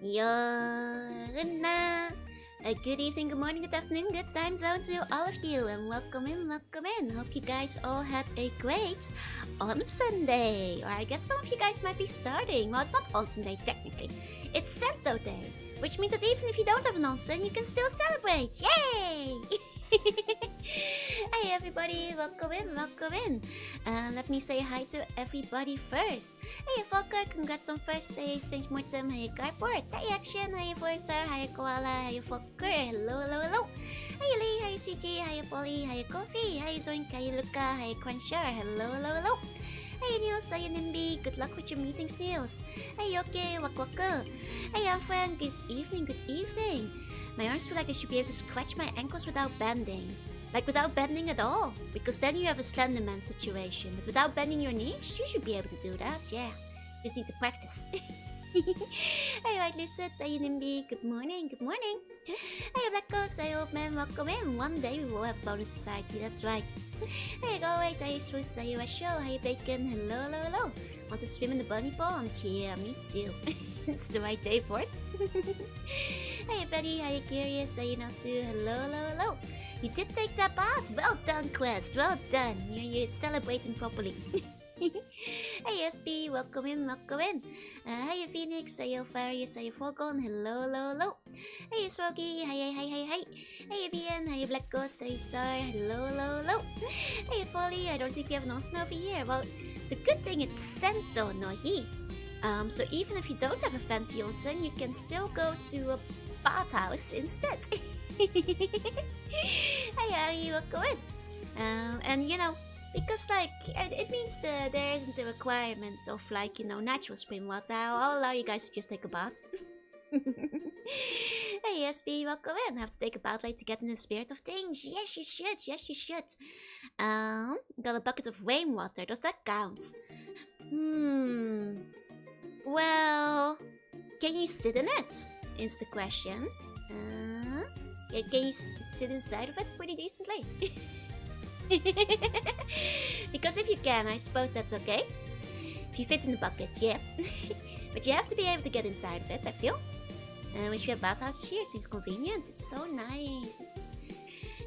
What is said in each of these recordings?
Jorunna. Good evening, good morning, good afternoon, good time zone to all of you, and welcome in, welcome in. Hope you guys all had a great on Sunday. Or I guess some of you guys might be starting. Well, it's not on Sunday technically. It's Santo Day, which means that even if you don't have an onsen, you can still celebrate. Yay! Hey everybody, welcome in, welcome in. Let me say hi to everybody first. Hey Volker, congrats on first day. Saint Mortem, hey Cardboard, hey Action, hey Forcer, hey Koala, hey Volker, hello, hello, hello. Hey Lee, hey CG, hey Polly, hey Coffee, hey Zoink, hey Luca, hey Cruncher, hello, hello, hello. Hey Niels, hey Nimby, good luck with your meetings, Niels. Hey Yoke, Wak Waka. Hey Afran, good evening, good evening. My arms feel like they should be able to scratch my ankles without bending. Like without bending at all. Because then you have a Slenderman situation. But without bending your knees, you should be able to do that, yeah. Just need to practice. Hey White Lucid, hey Nimby, good morning, good morning. Hey Black Ghost, hey Old Man, welcome in. One day we will have bonus society, that's right. Hey Go Wait, hey Swiss, hey Rasho, hey Bacon, hello, hello, hello. Want to swim in the bunny pond? Yeah, me too. It's the right day for it. Hey Betty, hey Curious, hey Nasu, hello, hello, hello. You did take that bath? Well done, Quest, well done. You're celebrating properly. Hey SB, welcome in, welcome in. Hey Phoenix, hey Farius, hey Falcon, hello, hello, hello. Hey Swoggy, hey, hey, hey, hey. Hey BN, hey Black Ghost, hey Star, hello, hello, hello. Hey Polly, I don't think we have an onsen over here. Well, it's a good thing it's Sento no Hi. So even if you don't have a fancy onsen, you can still go to a bathhouse instead. Hey Ari, welcome in. And you know, because like it means that there isn't a requirement of like, you know, natural spring water. I'll allow you guys to just take a bath. Hey SB, welcome in. I have to take a bath like to get in the spirit of things. Yes you should, yes you should. Got a bucket of rainwater, does that count? Well, can you sit in it? Is the question. Can you sit inside of it pretty decently? Because if you can, I suppose that's okay. If you fit in the bucket, yeah. But you have to be able to get inside of it, I feel. Which we have bathhouses here, seems convenient. It's so nice.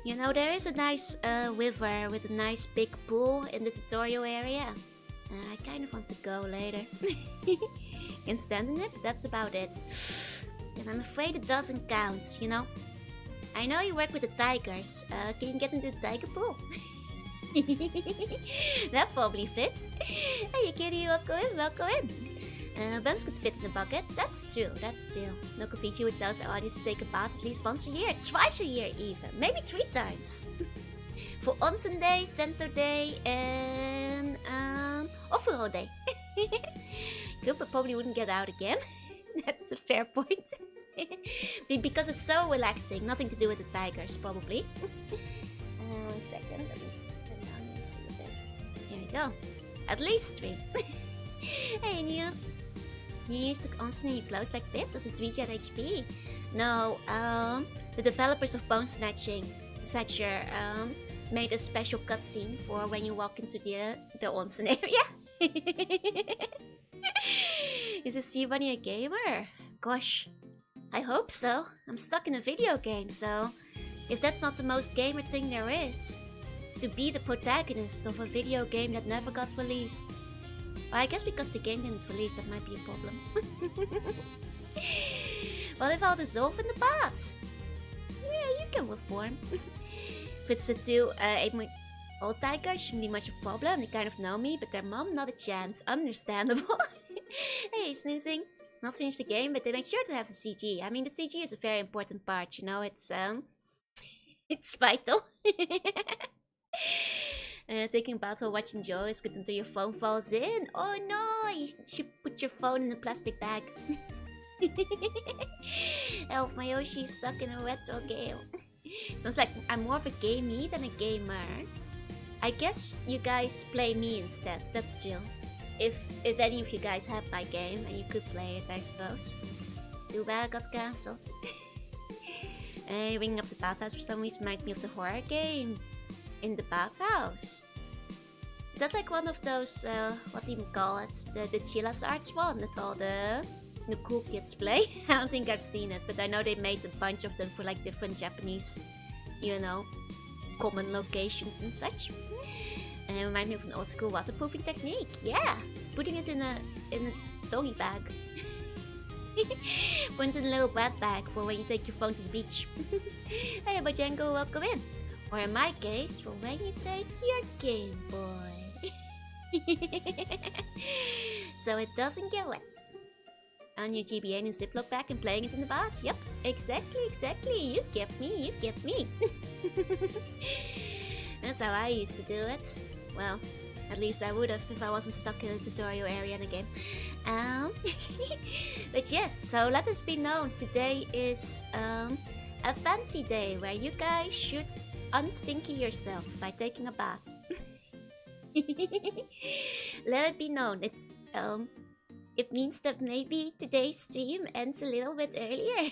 You know, there is a nice river with a nice big pool in the tutorial area. I kind of want to go later. Can stand in it, but that's about it. And I'm afraid it doesn't count, you know? I know you work with the tigers. Can you get into the tiger pool? That probably fits. Hey kitty, welcome in, welcome in. Buns could fit in the bucket. That's true, that's true. Nokovici would tell the audience to take a bath at least once a year. Twice a year even. Maybe 3 times. For Onsen Day, Center Day, and Ofuro Day. Good, but probably wouldn't get out again. That's a fair point. Because it's so relaxing. Nothing to do with the tigers, probably. 1 second. Let me turn down this a bit. Here we go. At least 3. Hey, Neil. You used to constantly close like Pip? Does it regen HP? No, the developers of Bone Snatcher made a special cutscene for when you walk into the onsen area. Is a sea bunny a gamer? Gosh, I hope so. I'm stuck in a video game, so if that's not the most gamer thing there is, to be the protagonist of a video game that never got released. Well, I guess because the game didn't release, that might be a problem. What if I'll dissolve in the bath? Yeah, you can reform. If it's the 2 8-old tigers, shouldn't be much of a problem. They kind of know me, but their mom, not a chance. Understandable. Hey, snoozing. Not finished the game, but they make sure to have the CG. I mean, the CG is a very important part, you know. It's it's vital. Taking a bath while watching Joe is good until your phone falls in. Oh no, you should put your phone in a plastic bag. Help, my Yoshi's stuck in a retro game. Sounds like I'm more of a gamey than a gamer. I guess you guys play me instead, that's true. If any of you guys have my game and you could play it, I suppose. Too bad I got cancelled. Ringing up the bathhouse for some reason reminds me of the horror game. In the bathhouse. Is that like one of those, what do you call it? The Chilla's Arts one with all the the cool kids play. I don't think I've seen it, but I know they made a bunch of them for like different Japanese, you know, common locations and such. And it reminds me of an old school waterproofing technique. Yeah, putting it in a doggy bag. Put it in a little wet bag for when you take your phone to the beach. Hey, Bajango, welcome in. Or in my case, for when you take your Game Boy. So it doesn't get wet. On your GBA in a Ziploc bag and playing it in the bath? Yep, exactly. You get me. That's how I used to do it. Well, at least I would have if I wasn't stuck in a tutorial area in a game. But yes, so let us be known. Today is a fancy day where you guys should unstinky yourself by taking a bath. Let it be known. It means that maybe today's stream ends a little bit earlier,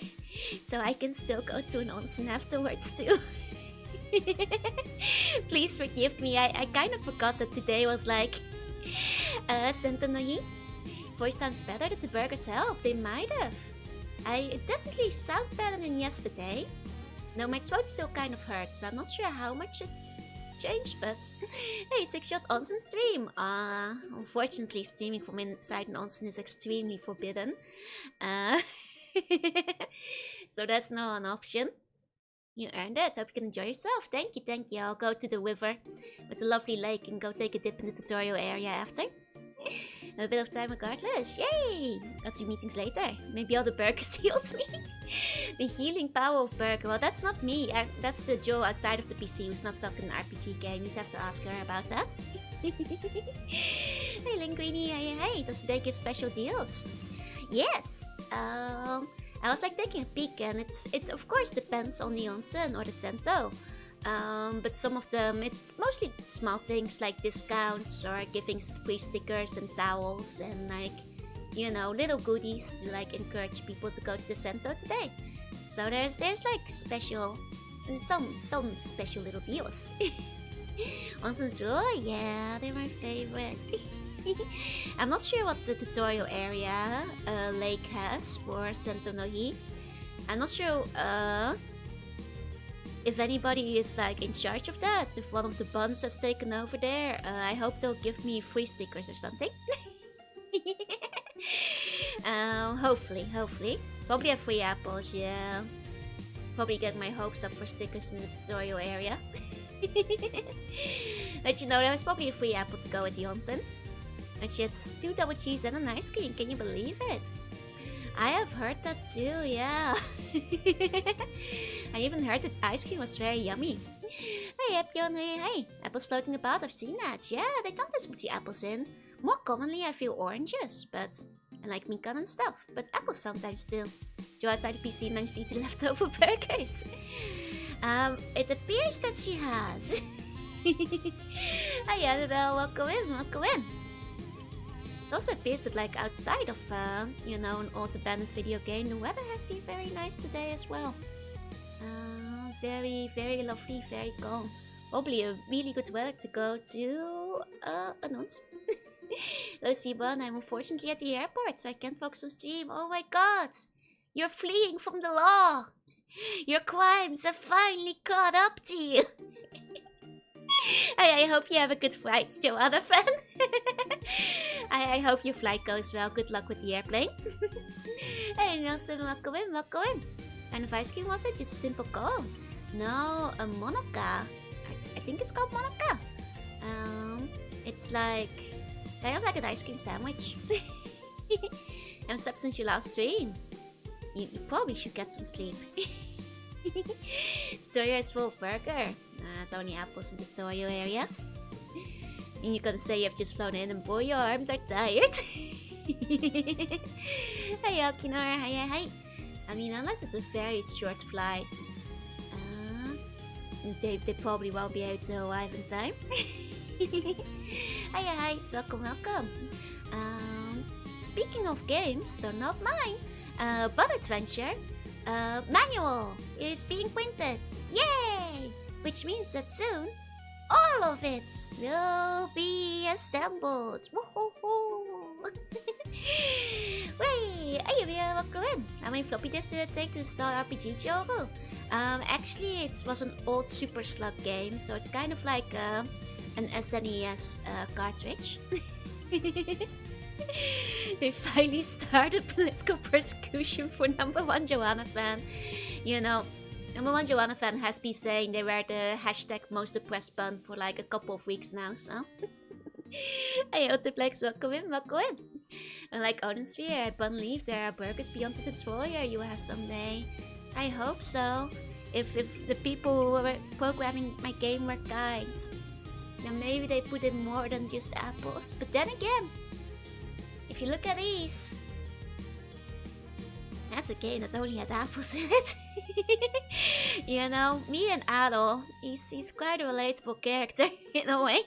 so I can still go to an onsen afterwards too. Please forgive me, I kind of forgot that today was like Sento no Hi. Voice sounds better than the burgers help. They might have. It definitely sounds better than yesterday. No, my throat still kind of hurts, so I'm not sure how much it's changed, but hey, 6-shot onsen stream. Unfortunately, streaming from inside an onsen is extremely forbidden. So that's not an option. You earned it. Hope you can enjoy yourself. Thank you. I'll go to the river with the lovely lake and go take a dip in the tutorial area after. A bit of time regardless. Yay! Got 2 meetings later. Maybe all the burgers healed me. The healing power of burger. Well, that's not me. That's the Joe outside of the PC who's not stuck in an RPG game. You'd have to ask her about that. Hey, Linguini. Hey. Does today give special deals? Yes. I was like taking a peek, and it of course depends on the onsen or the sento. But some of them, it's mostly small things like discounts or giving free stickers and towels and like, you know, little goodies to like encourage people to go to the sento today. So there's like special, some special little deals. Onsens, oh yeah, they're my favorite. I'm not sure what the tutorial area lake has for Sento no Hi. I'm not sure if anybody is like in charge of that, if one of the buns has taken over there. I hope they'll give me free stickers or something. Hopefully. Probably have free apples, yeah. Probably get my hopes up for stickers in the tutorial area. But you know, there was probably a free apple to go with the onsen. Actually, it's 2 double cheese and an ice cream. Can you believe it? I have heard that too, yeah. I even heard that ice cream was very yummy. Hey, Epjon, hey. Apples floating about, I've seen that. Yeah, they sometimes put the apples in. More commonly, I feel oranges, but I like mikan and stuff. But apples sometimes too. Joe outside the PC managed to eat the leftover burgers. It appears that she has. Hi, Annabelle, welcome in. It also appears that like outside of, you know, an old abandoned video game, the weather has been very nice today as well. Very lovely, very calm. Probably a really good weather to go to an onsen. Hello, Siban, I'm unfortunately at the airport, so I can't focus on stream. Oh my god! You're fleeing from the law! Your crimes have finally caught up to you! I hope you have a good flight, Joanna fan. I hope your flight goes well. Good luck with the airplane. Hey, Nelson, welcome in. What kind of ice cream was it? Just a simple cone? No, a monoka. I think it's called monoka. It's like kind of like an ice cream sandwich. I'm slept since your last stream. You probably should get some sleep. Tutorial is full of burger. It's only apples in the tutorial area. And you're gonna say you have just flown in and boy, your arms are tired. Hey, Okinor, hi. I mean, unless it's a very short flight, they probably won't be able to arrive in time. Hi, welcome. Speaking of games, they're not mine, but Adventure manual is being printed. Yay! Which means that soon, all of it will be assembled. Woohoo! Wait, Hey, welcome in. How many floppy disks did it take to install RPG Jogo? Actually, it was an old Super Slug game, so it's kind of like an SNES cartridge. They finally started political persecution for #1 Jorunna fan. You know, #1 Jorunna fan has been saying they were the hashtag most depressed bun for like a couple of weeks now, so. Hey, Otterplex, welcome in. And like Odinsphere, I believe there are burgers beyond the destroyer you have someday. I hope so. If the people who were programming my game were kind, then maybe they put in more than just apples. But then again, if you look at these, that's a game that only had apples in it. You know, me and Adol, he's quite a relatable character in a way.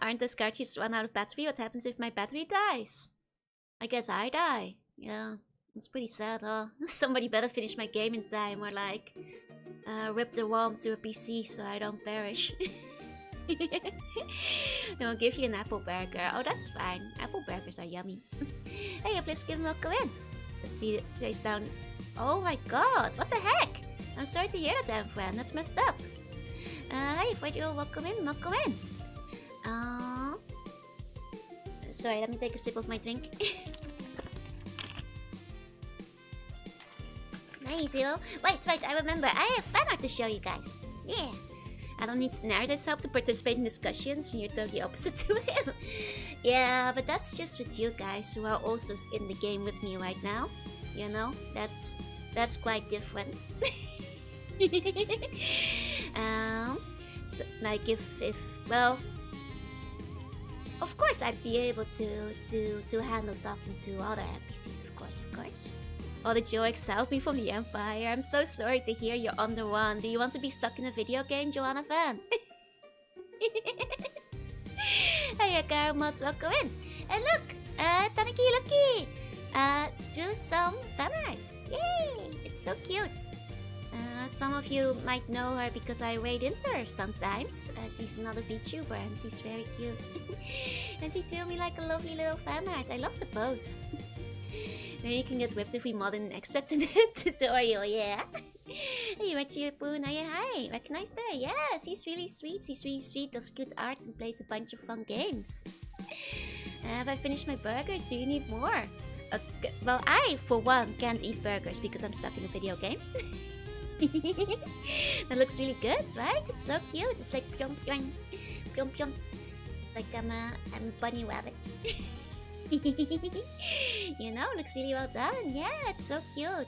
Aren't those cartridges run out of battery? What happens if my battery dies? I guess I die. Yeah, it's pretty sad, huh? Somebody better finish my game in time, or like rip the ROM to a PC so I don't perish. I'll give you an apple burger. Oh, that's fine. Apple burgers are yummy. Hey, please give them a in. Let's see it taste down. Oh my god, what the heck? I'm sorry to hear that, damn friend. That's messed up. Hey, Fred, welcome in. Sorry, let me take a sip of my drink. Nice, yo. Wait, I remember. I have fan art to show you guys. Yeah. I don't need narratives help to participate in discussions, and you're totally opposite to him. Yeah, but that's just with you guys who are also in the game with me right now. You know, that's quite different. So, like if well, of course I'd be able to handle talking to other NPCs, of course. Oh, did you exile me from the Empire? I'm so sorry to hear you're under one. Do you want to be stuck in a video game, Jorunna fan? Hey, Karamots, welcome in. And look, Tanaki Lucky drew some fan art. Yay! It's so cute. Some of you might know her because I raid into her sometimes. She's another Vtuber and she's very cute. And she drew me like a lovely little fan art. I love the pose. Maybe you can get whipped if we mod in an extract in the tutorial, yeah? Hey, Retchie-Poon, hi, recognize her? Yeah, she's really sweet, does cute art and plays a bunch of fun games. Have I finished my burgers? Do you need more? Well, I, for one, can't eat burgers because I'm stuck in a video game. That looks really good, right? It's so cute. It's like pyong pyong. Like I'm a bunny rabbit. You know, looks really well done. Yeah, it's so cute.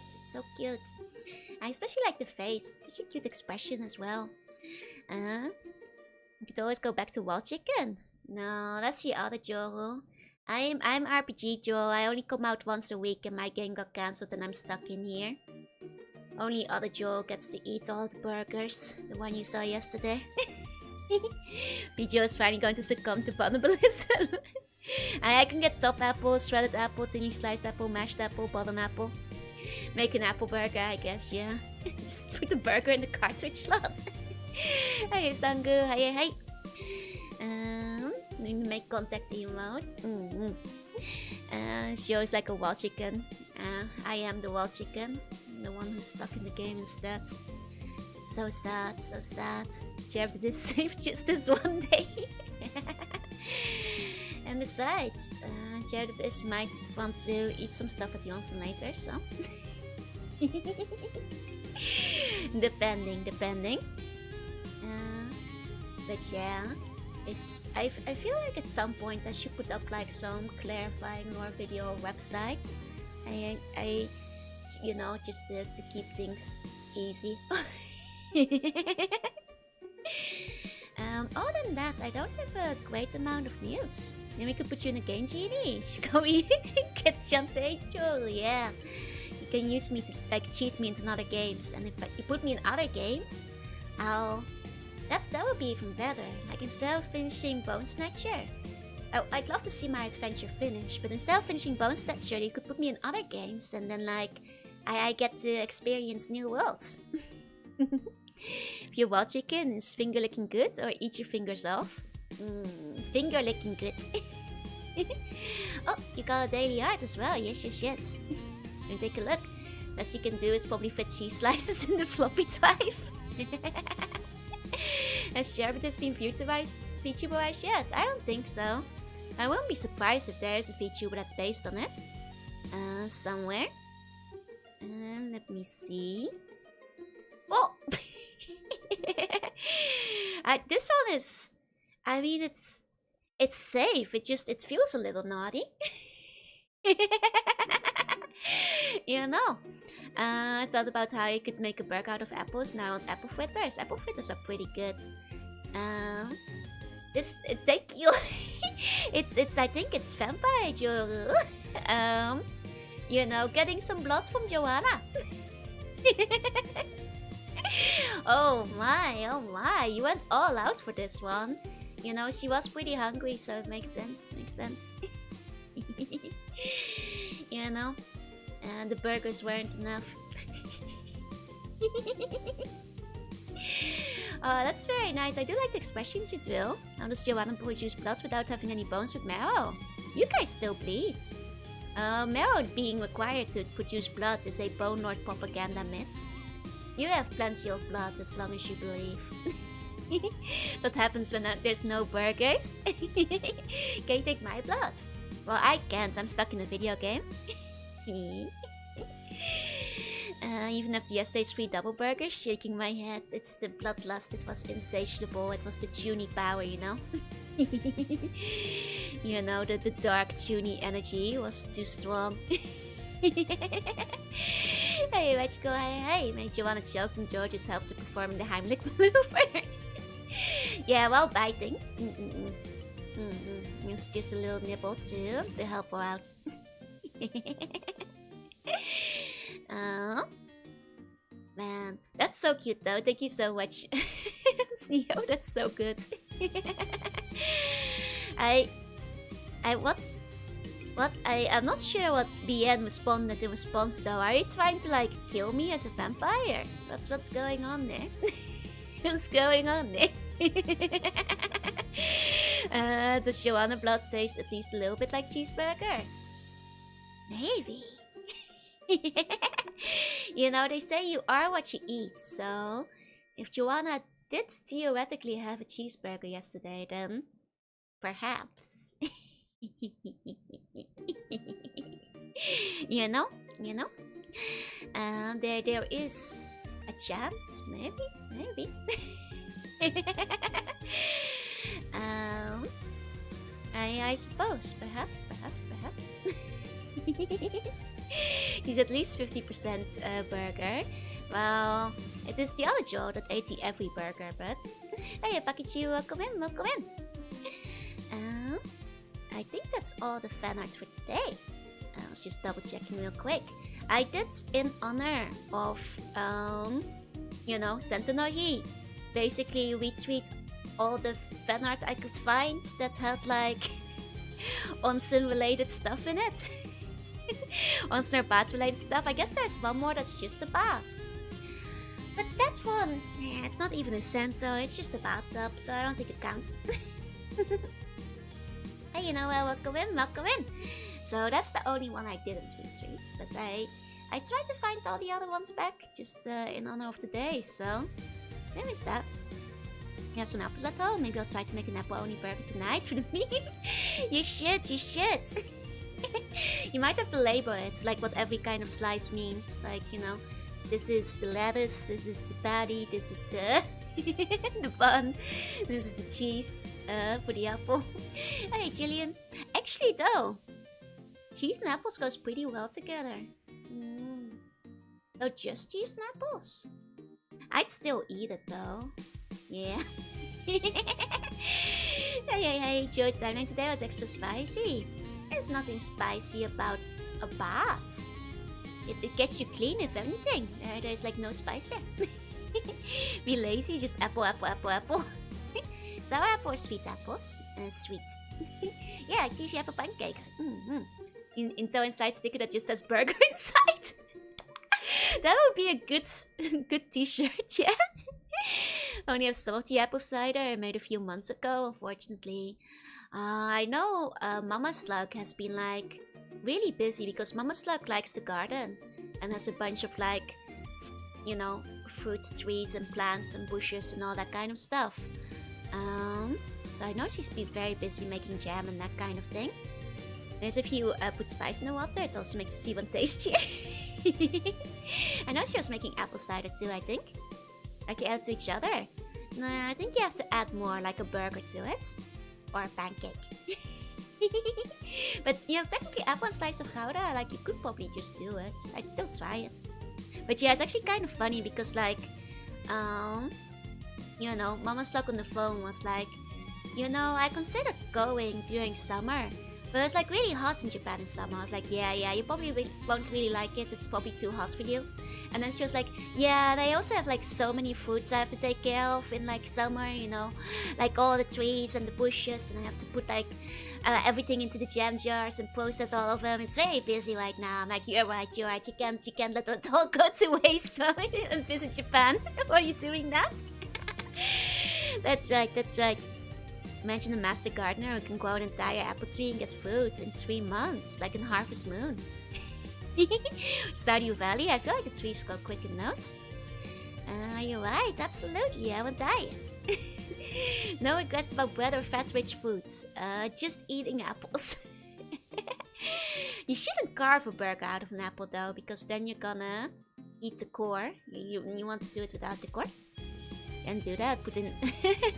I especially like the face. It's such a cute expression as well. You could always go back to Wild Chicken. No, that's the other Joru. I'm RPG Joe. I only come out once a week and my game got cancelled and I'm stuck in here. Only other Joe gets to eat all the burgers. The one you saw yesterday. BJO is finally going to succumb to cannibalism. I can get top apple, shredded apple, thinly sliced apple, mashed apple, bottom apple. Make an apple burger, I guess, yeah. Just put the burger in the cartridge slot. Hey, Sangu, hey. Need to make contact emotes. Shows like a wild chicken. I am the wild chicken. I'm the one who's stuck in the game instead. So sad. Jeff did save just this one day. And besides, Jared might want to eat some stuff at Johnson later, so. Depending. But yeah, I feel like at some point I should put up like some clarifying lore video website. I you know, just to keep things easy. Other than that, I don't have a great amount of news. Then we could put you in a game, Genie. Shall we get Shantae? Oh, yeah. You can use me to like cheat me into other games, and if you put me in other games, that would be even better. Like instead of finishing Bone Snatcher, I'd love to see my adventure finish, but instead of finishing Bone Snatcher, you could put me in other games, and then like I get to experience new worlds. If your wild chicken is finger licking good or eat your fingers off, finger licking good. Oh, you got a daily art as well. Yes. Let me take a look. Best you can do is probably fit cheese slices in the floppy drive. Has Sherbet been VTuberized yet? I don't think so. I won't be surprised if there is a VTuber that's based on it. Somewhere. Let me see. Oh! This one is... I mean, it's safe. It feels a little naughty. You know. I thought about how you could make a burger out of apples now with apple fritters. Apple fritters are pretty good. Thank you. I think it's vampire Joru. You know, getting some blood from Jorunna. Oh my, you went all out for this one. You know, she was pretty hungry, so it makes sense. You know, and the burgers weren't enough. Oh, that's very nice. I do like the expressions you do. How does Jorunna produce blood without having any bones with marrow? You guys still bleed. Marrow being required to produce blood is a bone lord propaganda myth. You have plenty of blood as long as you believe. What happens when there's no burgers? Can you take my blood? Well, I can't. I'm stuck in a video game. Even after yesterday's 3 double burgers, shaking my head. It's the bloodlust. It was insatiable. It was the tuny power, you know? You know, the dark tuny energy was too strong. Hey, let's go. Hey, made Joanna choked and Georges helps her performing the Heimlich maneuver. Yeah, while biting. It's just a little nibble too to help her out. Man, that's so cute though. Thank you so much. Neo, that's so good. I'm not sure what BN responded in response though. Are you trying to like kill me as a vampire? That's what's going on there. What's going on there? Does Joanna blood taste at least a little bit like cheeseburger? Maybe. You know, they say you are what you eat, so if Joanna did theoretically have a cheeseburger yesterday, then perhaps. You know? There is a chance, maybe. I suppose, perhaps. She's at least 50% burger. Well, it is the other Joe that ate every burger, but... Hey, Pakichi, welcome in. I think that's all the fan art for today. I was just double checking real quick. I did in honor of, you know, Sentinel-He. Basically retweet all the fan art I could find that had like onsen related stuff in it. Onsen or bath related stuff. I guess there's one more that's just a bath. But that one, yeah, it's not even a cento, it's just a bathtub, so I don't think it counts. Hey, you know, welcome in. So that's the only one I didn't retweet, but I tried to find all the other ones back, just in honor of the day, so there is that. You have some apples at home? Maybe I'll try to make an apple-only burger tonight for the meme. You should. You might have to label it, like what every kind of slice means, like, you know, this is the lettuce, this is the patty, this is the the bun, this is the cheese for the apple. Hey, Jillian. Actually, though, cheese and apples goes pretty well together. Oh, just cheese and apples? I'd still eat it, though. Yeah. Hey, Joe, timeline today was extra spicy. There's nothing spicy about a bath. It gets you clean, if anything. There's like no spice there. Be lazy, just apple. Sour apple or sweet apples? Sweet. Yeah, like cheesy apple pancakes. So inside sticker that just says burger inside. That would be a good t-shirt, yeah? I only have some of the apple cider I made a few months ago, unfortunately. I know Mama Slug has been like really busy because Mama Slug likes the garden and has a bunch of like, you know, fruit trees and plants and bushes and all that kind of stuff. So I know she's been very busy making jam and that kind of thing. There's if you put spice in the water, it also makes the C1 tastier. I know she was making apple cider too, I think. Like you add to each other. Nah, I think you have to add more, like a burger to it. Or a pancake. But you know, technically apple and slice of gouda, like you could probably just do it. I'd still try it. But yeah, it's actually kind of funny because like, you know, Mama Slug on the phone was like, you know, I considered going during summer. But it's like really hot in Japan in summer. I was like, yeah, you probably won't really like it. It's probably too hot for you. And then she was like, yeah, and I also have like so many fruits I have to take care of in like summer, you know, like all the trees and the bushes, and I have to put like everything into the jam jars and process all of them. It's very busy right now. I'm like, you're right. You can't let it all go to waste and visit Japan. Why are you doing that? That's right. Imagine a master gardener who can grow an entire apple tree and get fruit in 3 months, like in Harvest Moon. Stardew Valley, I feel like the trees grow quick in those. You're right, absolutely, I'm on diet. No regrets about bread or fat-rich foods, just eating apples. You shouldn't carve a burger out of an apple though, because then you're gonna eat the core. You want to do it without the core? Can't do that.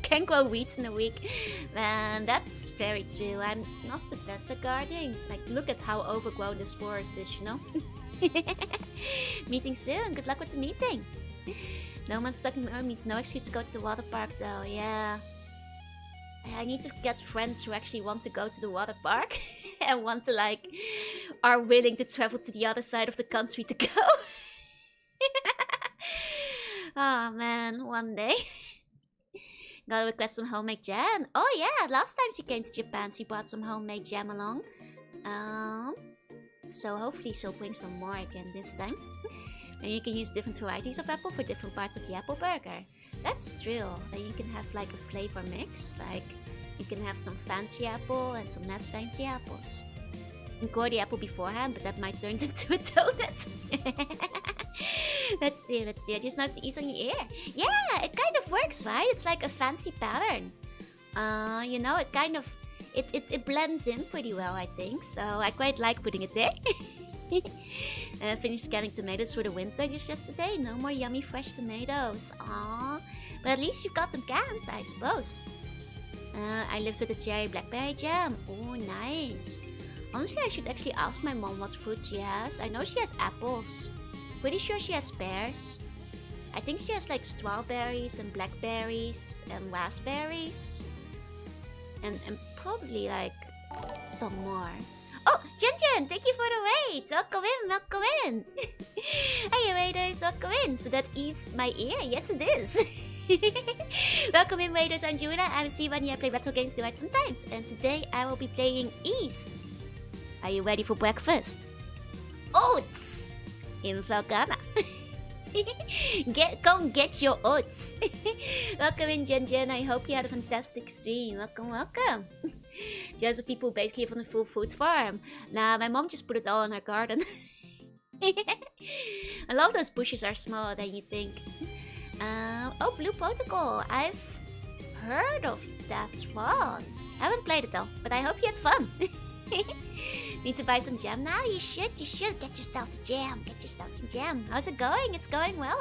Can't grow weeds in a week. Man, that's very true. I'm not the best at gardening. Like, look at how overgrown this forest is, you know? Meeting soon. Good luck with the meeting. No one's stuck in the means no excuse to go to the water park though. Yeah. I need to get friends who actually want to go to the water park and want to like are willing to travel to the other side of the country to go. Oh man, one day. Gotta request some homemade jam. Oh yeah, last time she came to Japan, she brought some homemade jam along. So hopefully she'll bring some more again this time. And you can use different varieties of apple for different parts of the apple burger. That's true. Then you can have like a flavor mix. Like you can have some fancy apple and some less fancy apples. You can core the apple beforehand, but that might turn into a donut. Let's do it. Just notice the ease on your ear. Yeah, it kind of works, right? It's like a fancy pattern. You know, it kind of it blends in pretty well, I think. So I quite like putting it there. Finished scanning tomatoes for the winter just yesterday. No more yummy fresh tomatoes. Aww. But at least you got them canned, I suppose. I lived with a cherry blackberry jam. Oh, nice. Honestly, I should actually ask my mom what fruit she has. I know she has apples. Pretty sure she has pears. I think she has like strawberries and blackberries and raspberries. And probably like some more. Oh, Jen, thank you for the wait. Welcome in. Hey, waiters, welcome in. So that is my ear? Yes, it is. Welcome in, waiters. I'm Jorunna. I'm C1. I play retro games quite sometimes. And today I will be playing Ease. Are you ready for breakfast? Oats! In Felghana. Come get your oats. Welcome in, Jen. I hope you had a fantastic stream. Welcome. Just the people basically from the full food farm. Nah, my mom just put it all in her garden. I love those bushes are smaller than you think. Oh, Blue Protocol. I've heard of that one. Haven't played it though, but I hope you had fun. Need to buy some jam now? You should get yourself the jam. Get yourself some jam. How's it going? It's going well.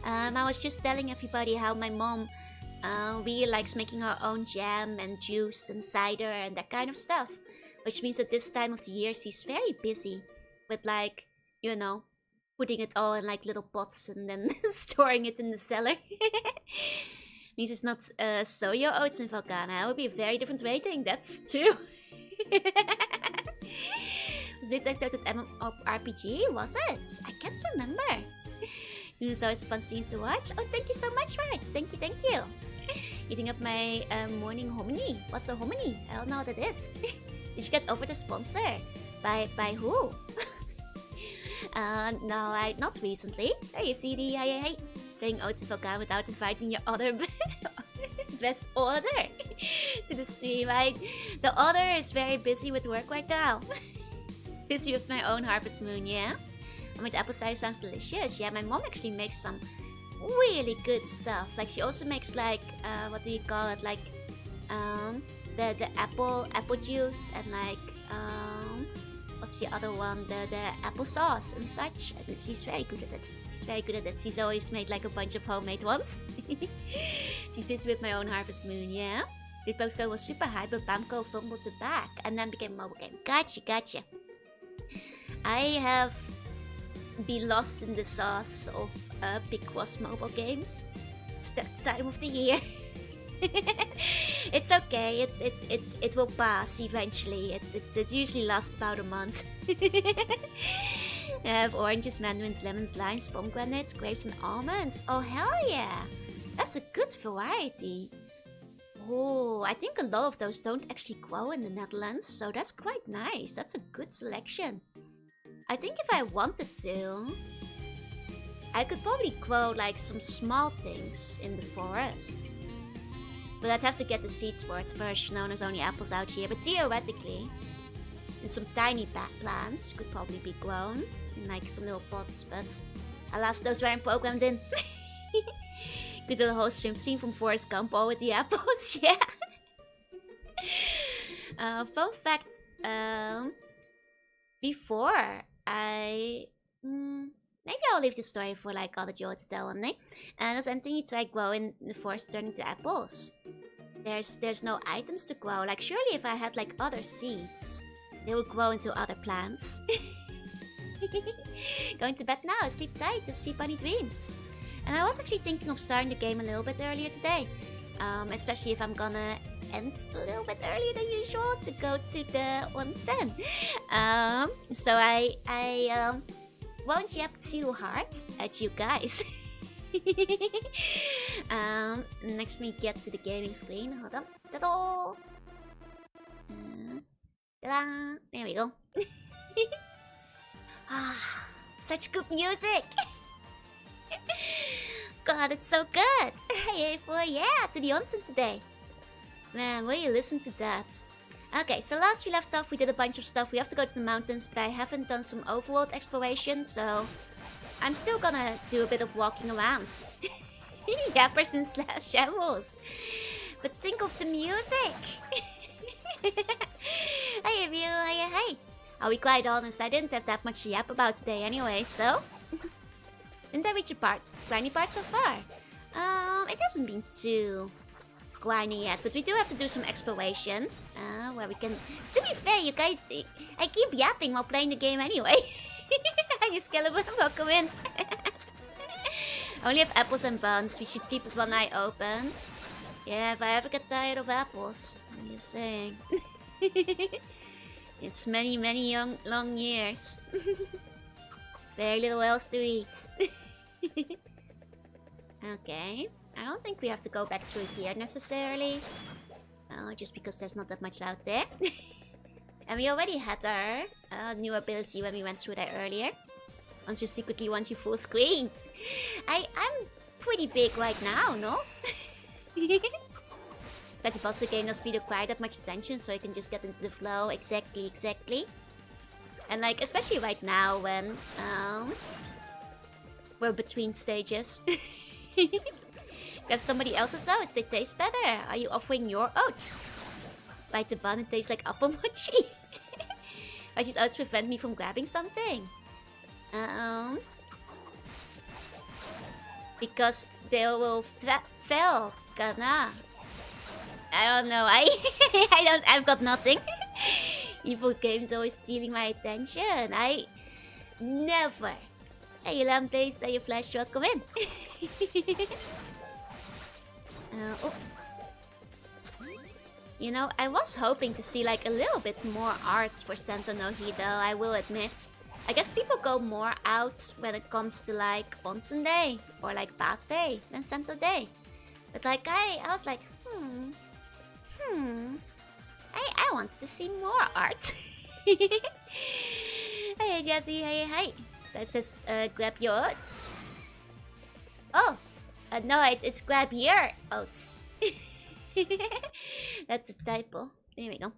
I was just telling everybody how my mom really likes making her own jam and juice and cider and that kind of stuff. Which means at this time of the year she's very busy with like, you know, putting it all in like little pots and then storing it in the cellar. Means it's not soya oats in Felghana. It would be a very different rating, that's true. Was Big Tech at MMORPG? Was it? I can't remember. It was always a fun scene to watch. Oh, thank you so much for it. Thank you. Eating up my morning hominy. What's a hominy? I don't know what it is. Did you get over the sponsor? By who? No, not recently. Hey, CD. Hey. playing Oats and Felghana without inviting your other best order to the stream. The other is very busy with work right now. Busy with my own Harvest Moon, yeah? And with apple cider sounds delicious. Yeah, my mom actually makes some really good stuff. Like, she also makes like, what do you call it? Like, the apple juice and like, what's the other one? The applesauce and such. She's very good at it. She's always made like a bunch of homemade ones. She's busy with my own Harvest Moon, yeah? The postcode was super high, but Bamco fumbled it back and then became a mobile game. Gotcha. I have been lost in the sauce of Big Was mobile games. It's that time of the year. It's okay. It will pass eventually. It usually lasts about a month. I have oranges, mandarins, lemons, limes, pomegranates, grapes, and almonds. Oh hell yeah! That's a good variety. Oh, I think a lot of those don't actually grow in the Netherlands, so that's quite nice. That's a good selection. I think if I wanted to, I could probably grow like some small things in the forest. But I'd have to get the seeds for it first. No, there's only apples out here. But theoretically, and some tiny plants could probably be grown in like some little pots. But alas, those weren't programmed in. Could do the whole stream scene from Forrest Gump all with the apples, yeah. Fun fact, before maybe I'll leave the story for like other Joe to tell one day. And as Anthony tried growing the forest turning to apples, there's no items to grow. Like surely if I had like other seeds, they would grow into other plants. Going to bed now, sleep tight to see bunny dreams. And I was actually thinking of starting the game a little bit earlier today. Especially if I'm gonna end a little bit earlier than usual to go to the onsen. So I won't yap too hard at you guys. Next we get to the gaming screen. Hold on. Ta-da! Ta-da! There we go. Such good music! God, it's so good! Hey, yeah, to the onsen today. Man, will you listen to that? Okay, so last we left off, we did a bunch of stuff. We have to go to the mountains, but I haven't done some overworld exploration, so I'm still gonna do a bit of walking around. Yappers and shambles. But think of the music! Hey, hey. I'll be quite honest, I didn't have that much to yap about today anyway, so... Didn't I reach a grindy part so far? It hasn't been too grindy yet, but we do have to do some exploration. Where we can... To be fair, you guys, I keep yapping while playing the game anyway. You skeleton, welcome in. I only have apples and buns. We should sleep with one eye open. Yeah, if I ever get tired of apples, I'm just saying. It's many long years. Very little else to eat. Okay. I don't think we have to go back through here necessarily. Just because there's not that much out there. And we already had our new ability when we went through that earlier. Once you secretly want you full screened. I'm pretty big right now, no? It's like the boss of the game doesn't really require that much attention, so you can just get into the flow. Exactly. And like, especially right now when we're between stages. Grab somebody else's oats, they taste better. Are you offering your oats? Bite the bun, it tastes like apple mochi. Why should oats prevent me from grabbing something? Because they will Felghana. I don't know. I've got nothing. Evil games always stealing my attention. I never. Hey, Lamplace, are you flash? Welcome in. Oh. You know, I was hoping to see like a little bit more art for Sento no Hido, I will admit. I guess people go more out when it comes to like Onsen Day or like Bath Day than Sento Day. But like I was like, I wanted to see more art. Hey Jazzy, hey. That says grab your oats. Oh, No, it's grab your oats. That's a typo. There we go.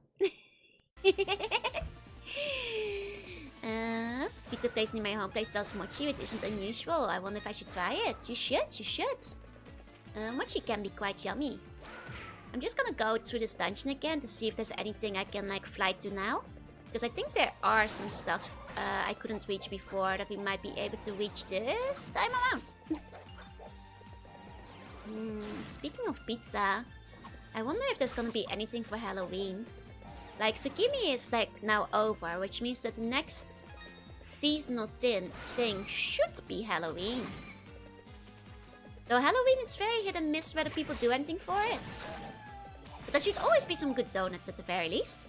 Pizza place near my home place sells mochi, which isn't unusual. I wonder if I should try it. You should. Mochi can be quite yummy. I'm just gonna go through this dungeon again to see if there's anything I can like fly to now. Because I think there are some stuff I couldn't reach before that we might be able to reach this time around. Speaking of pizza, I wonder if there's gonna be anything for Halloween. Like, Tsukimi is like now over, which means that the next seasonal thing should be Halloween. Though Halloween, it's very hit and miss whether people do anything for it. But there should always be some good donuts at the very least.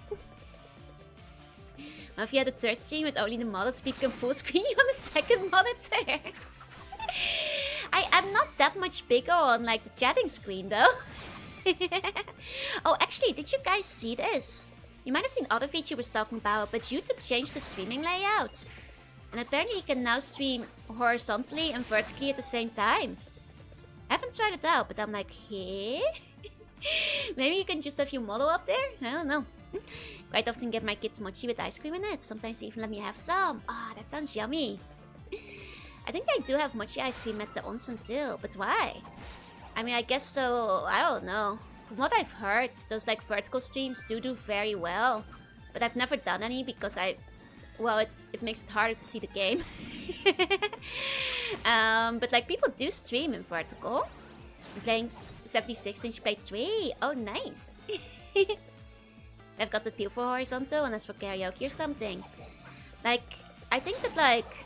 Well, if you had a third stream with only the model speaking full screen on the second monitor. I'm not that much bigger on like the chatting screen though. Oh, actually, did you guys see this? You might have seen other VTubers talking about, but YouTube changed the streaming layout. And apparently you can now stream horizontally and vertically at the same time. I haven't tried it out, but I'm like, hey? Maybe you can just have your model up there? I don't know. Quite often get my kids mochi with ice cream in it. Sometimes they even let me have some. Ah, that sounds yummy. I think they do have mochi ice cream at the onsen too, but why? I mean, I guess so, I don't know. From what I've heard, those like vertical streams do very well. But I've never done any because well, it makes it harder to see the game. But like people do stream in vertical. I'm playing 76-inch play 3. Oh, nice. I've got the feel for horizontal unless for karaoke or something. Like, I think that like...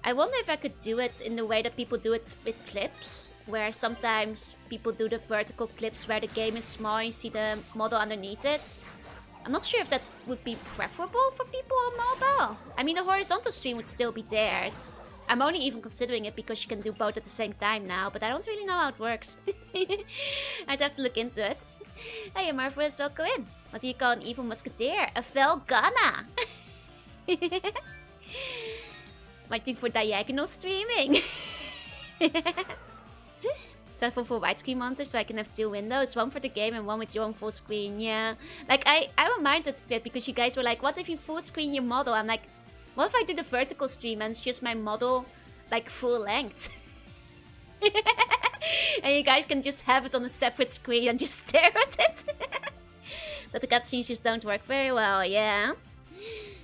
I wonder if I could do it in the way that people do it with clips. Where sometimes people do the vertical clips where the game is small and you see the model underneath it. I'm not sure if that would be preferable for people on mobile. I mean, the horizontal stream would still be there. I'm only even considering it because you can do both at the same time now, but I don't really know how it works. I'd have to look into it. Hey, Marvelous, welcome in. What do you call an evil musketeer? A Felghana. Waiting for diagonal streaming. Set for full widescreen monitor so I can have 2 windows, one for the game and one with your own full screen. Yeah, like I don't mind it a bit because you guys were like, what if you full screen your model? I'm like, what if I do the vertical stream and it's just my model like full length? And you guys can just have it on a separate screen and just stare at it. But the cutscenes just don't work very well, yeah.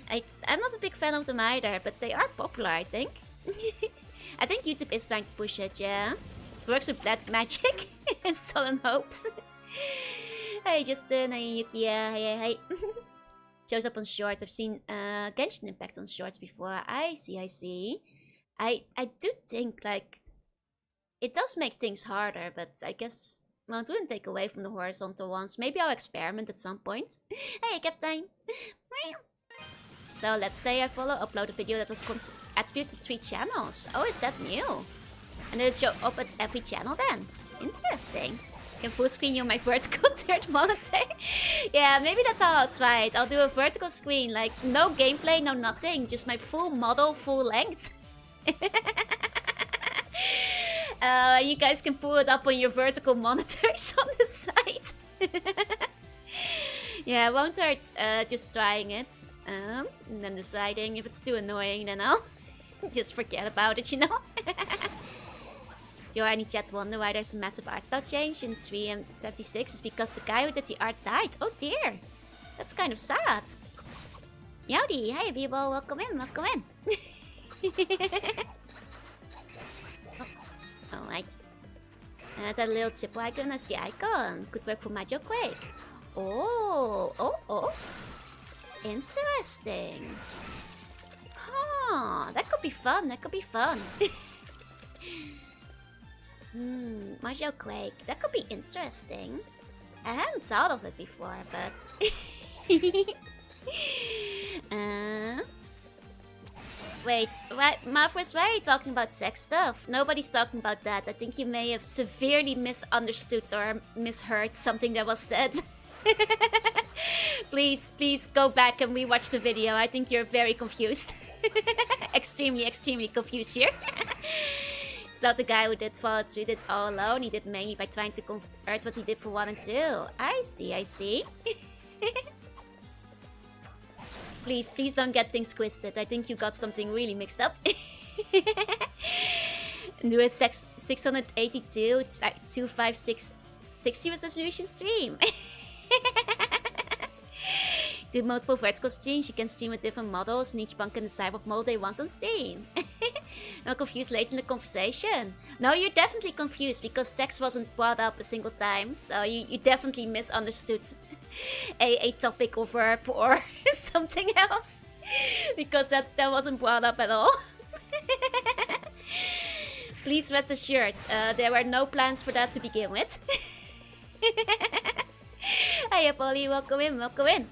I'm not a big fan of them either, but they are popular, I think. I think YouTube is trying to push it, yeah. It works with Black Magic and Sullen Hopes. Hey Justin, hey Yukia, hey. Shows up on shorts. I've seen Genshin Impact on shorts before. I see. I do think, like, it does make things harder, but I guess, well, it wouldn't take away from the horizontal ones. Maybe I'll experiment at some point. Hey, Captain. So, let's say I upload a video that was attributed to 3 channels. Oh, is that new? And did it show up at every channel then? Interesting. I can full screen you on my vertical third monitor. Yeah, maybe that's how I'll try it. I'll do a vertical screen, like no gameplay, no nothing. Just my full model, full length. You guys can pull it up on your vertical monitors on the side. Yeah, it won't hurt just trying it. And then deciding if it's too annoying, then I'll just forget about it, you know? Yo, any chat wonder why there's a massive art style change in 3 and 76 is because the guy who did the art died. Oh dear, that's kind of sad. Yowdy, hey people, welcome in. Alright. That little chip icon as the icon. Could work for Major Quake. Oh. Interesting. Huh, that could be fun, Mario Quake. That could be interesting. I hadn't thought of it before, but... Wait, Marvelous, why are you talking about sex stuff? Nobody's talking about that. I think you may have severely misunderstood or misheard something that was said. Please go back and rewatch the video. I think you're very confused. Extremely confused here. So the guy who did follow through did all alone. He did mainly by trying to convert what he did for 1 and 2. I see, I see. Please don't get things twisted. I think you got something really mixed up. Do a 682, 2560 resolution stream. Do multiple vertical streams. You can stream with different models, and each one can decide what model they want on stream. Not confused late in the conversation. No, you're definitely confused because sex wasn't brought up a single time. So you definitely misunderstood a topic or verb or something else. Because that wasn't brought up at all. Please rest assured, there were no plans for that to begin with. Hiya Polly, welcome in, welcome in.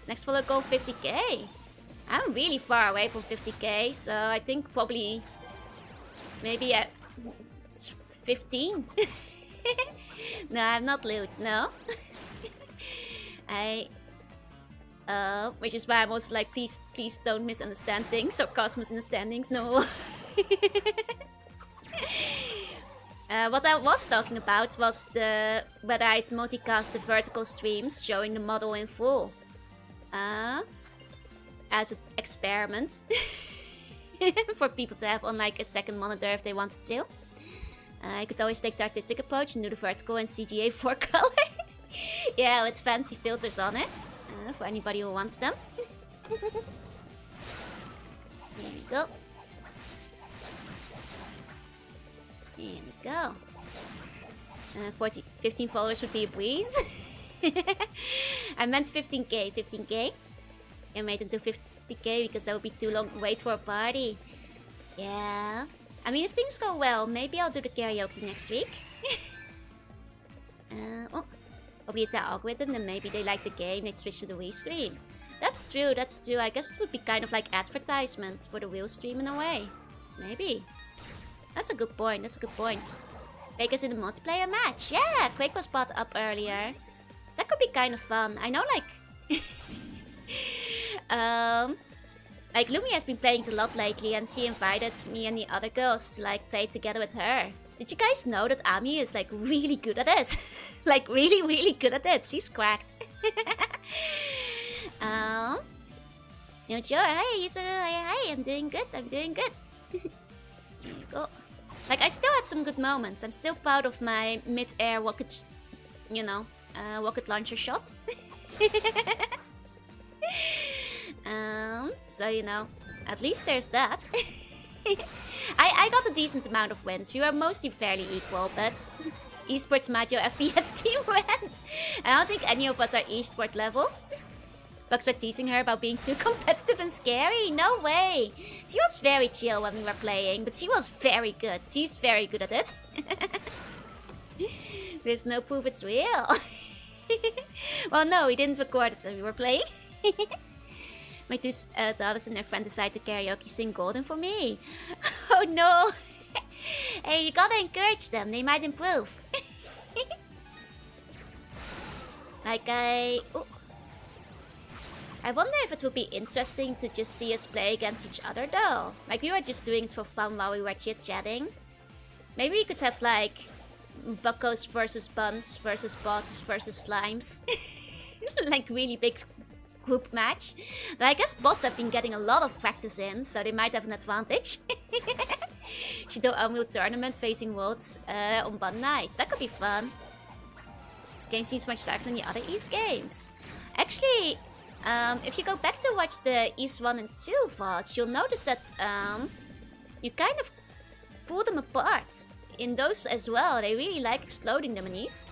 Next follow goal 50k. I'm really far away from 50k, so I think probably maybe at 15. No, I'm not loot, no. Which is why I'm also like, please don't misunderstand things or cause misunderstandings, no. What I was talking about was whether I'd multicast the vertical streams showing the model in full. As an experiment. For people to have on like a second monitor if they wanted to. I could always take the artistic approach and do the vertical and CGA 4 color. Yeah, with fancy filters on it. For anybody who wants them. Here we go. Here we go. 15 followers would be a breeze. I meant 15k, 15k. I made it to 50k because that would be too long to wait for a party. Yeah. I mean, if things go well, maybe I'll do the karaoke next week. Probably it's our algorithm, then maybe they like the game, they switch to the Wii stream. That's true, that's true. I guess it would be kind of like advertisement for the Wii stream in a way. Maybe. That's a good point, that's a good point. Quake is in a multiplayer match. Yeah, Quake was brought up earlier. That could be kind of fun. I know, like... like, Lumi has been playing it a lot lately, and she invited me and the other girls to, like, play together with her. Did you guys know that Ami is, like, really good at it? Like, really, really good at it. She's cracked. No, sure. Hey, you said, hey, I'm doing good. I'm doing good. There you go. Like, I still had some good moments. I'm still proud of my mid-air rocket, you know, rocket launcher shot. So, you know, at least there's that. I got a decent amount of wins. We were mostly fairly equal, but esports Mario FPS team win. I don't think any of us are esport level. Bugs were teasing her about being too competitive and scary. No way. She was very chill when we were playing, but she was very good. She's very good at it. There's no proof it's real. Well, no, we didn't record it when we were playing. My two daughters and their friend decided to karaoke sing Golden for me. Oh no. Hey, you gotta encourage them. They might improve. Like I wonder if it would be interesting to just see us play against each other though. Like we were just doing it for fun while we were chit-chatting. Maybe we could have like buckos versus buns versus bots versus slimes. Like really big group match. But I guess bots have been getting a lot of practice in, so they might have an advantage. Should do a Unreal tournament facing worlds on one night. That could be fun. This game seems much darker than the other East games. Actually, if you go back to watch the East 1 and 2 VODs, you'll notice that you kind of pull them apart. In those as well, they really like exploding them in East.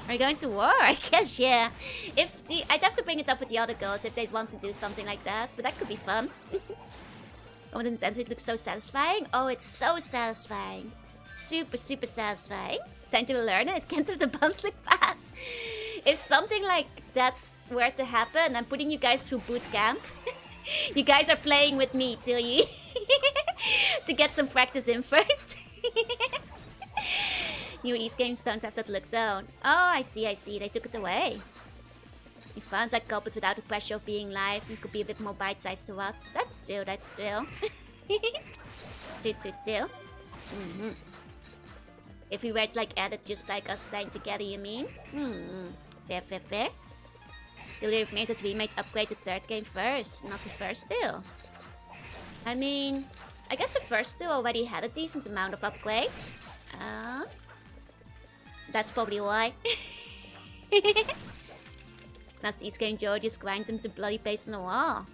Are you going to war? I guess, yeah. I'd have to bring it up with the other girls if they'd want to do something like that, but that could be fun. Oh, and it looks so satisfying. Oh, it's so satisfying. Super, super satisfying. Time to learn it. Can't have the buns look bad. If something like that's were to happen, I'm putting you guys through boot camp. You guys are playing with me till you... to get some practice in first. New East games don't have that look down. Oh, I see, I see. They took it away. It sounds like Culprit without the pressure of being live and could be a bit more bite-sized to watch. That's true, that's true. 2. If we were to like add it just like us playing together, you mean? Fair. Clearly made that we might upgrade the third game first, not the first two. I mean, I guess the first two already had a decent amount of upgrades. That's probably why. Last East game Joe just grind them to bloody paste on the wall.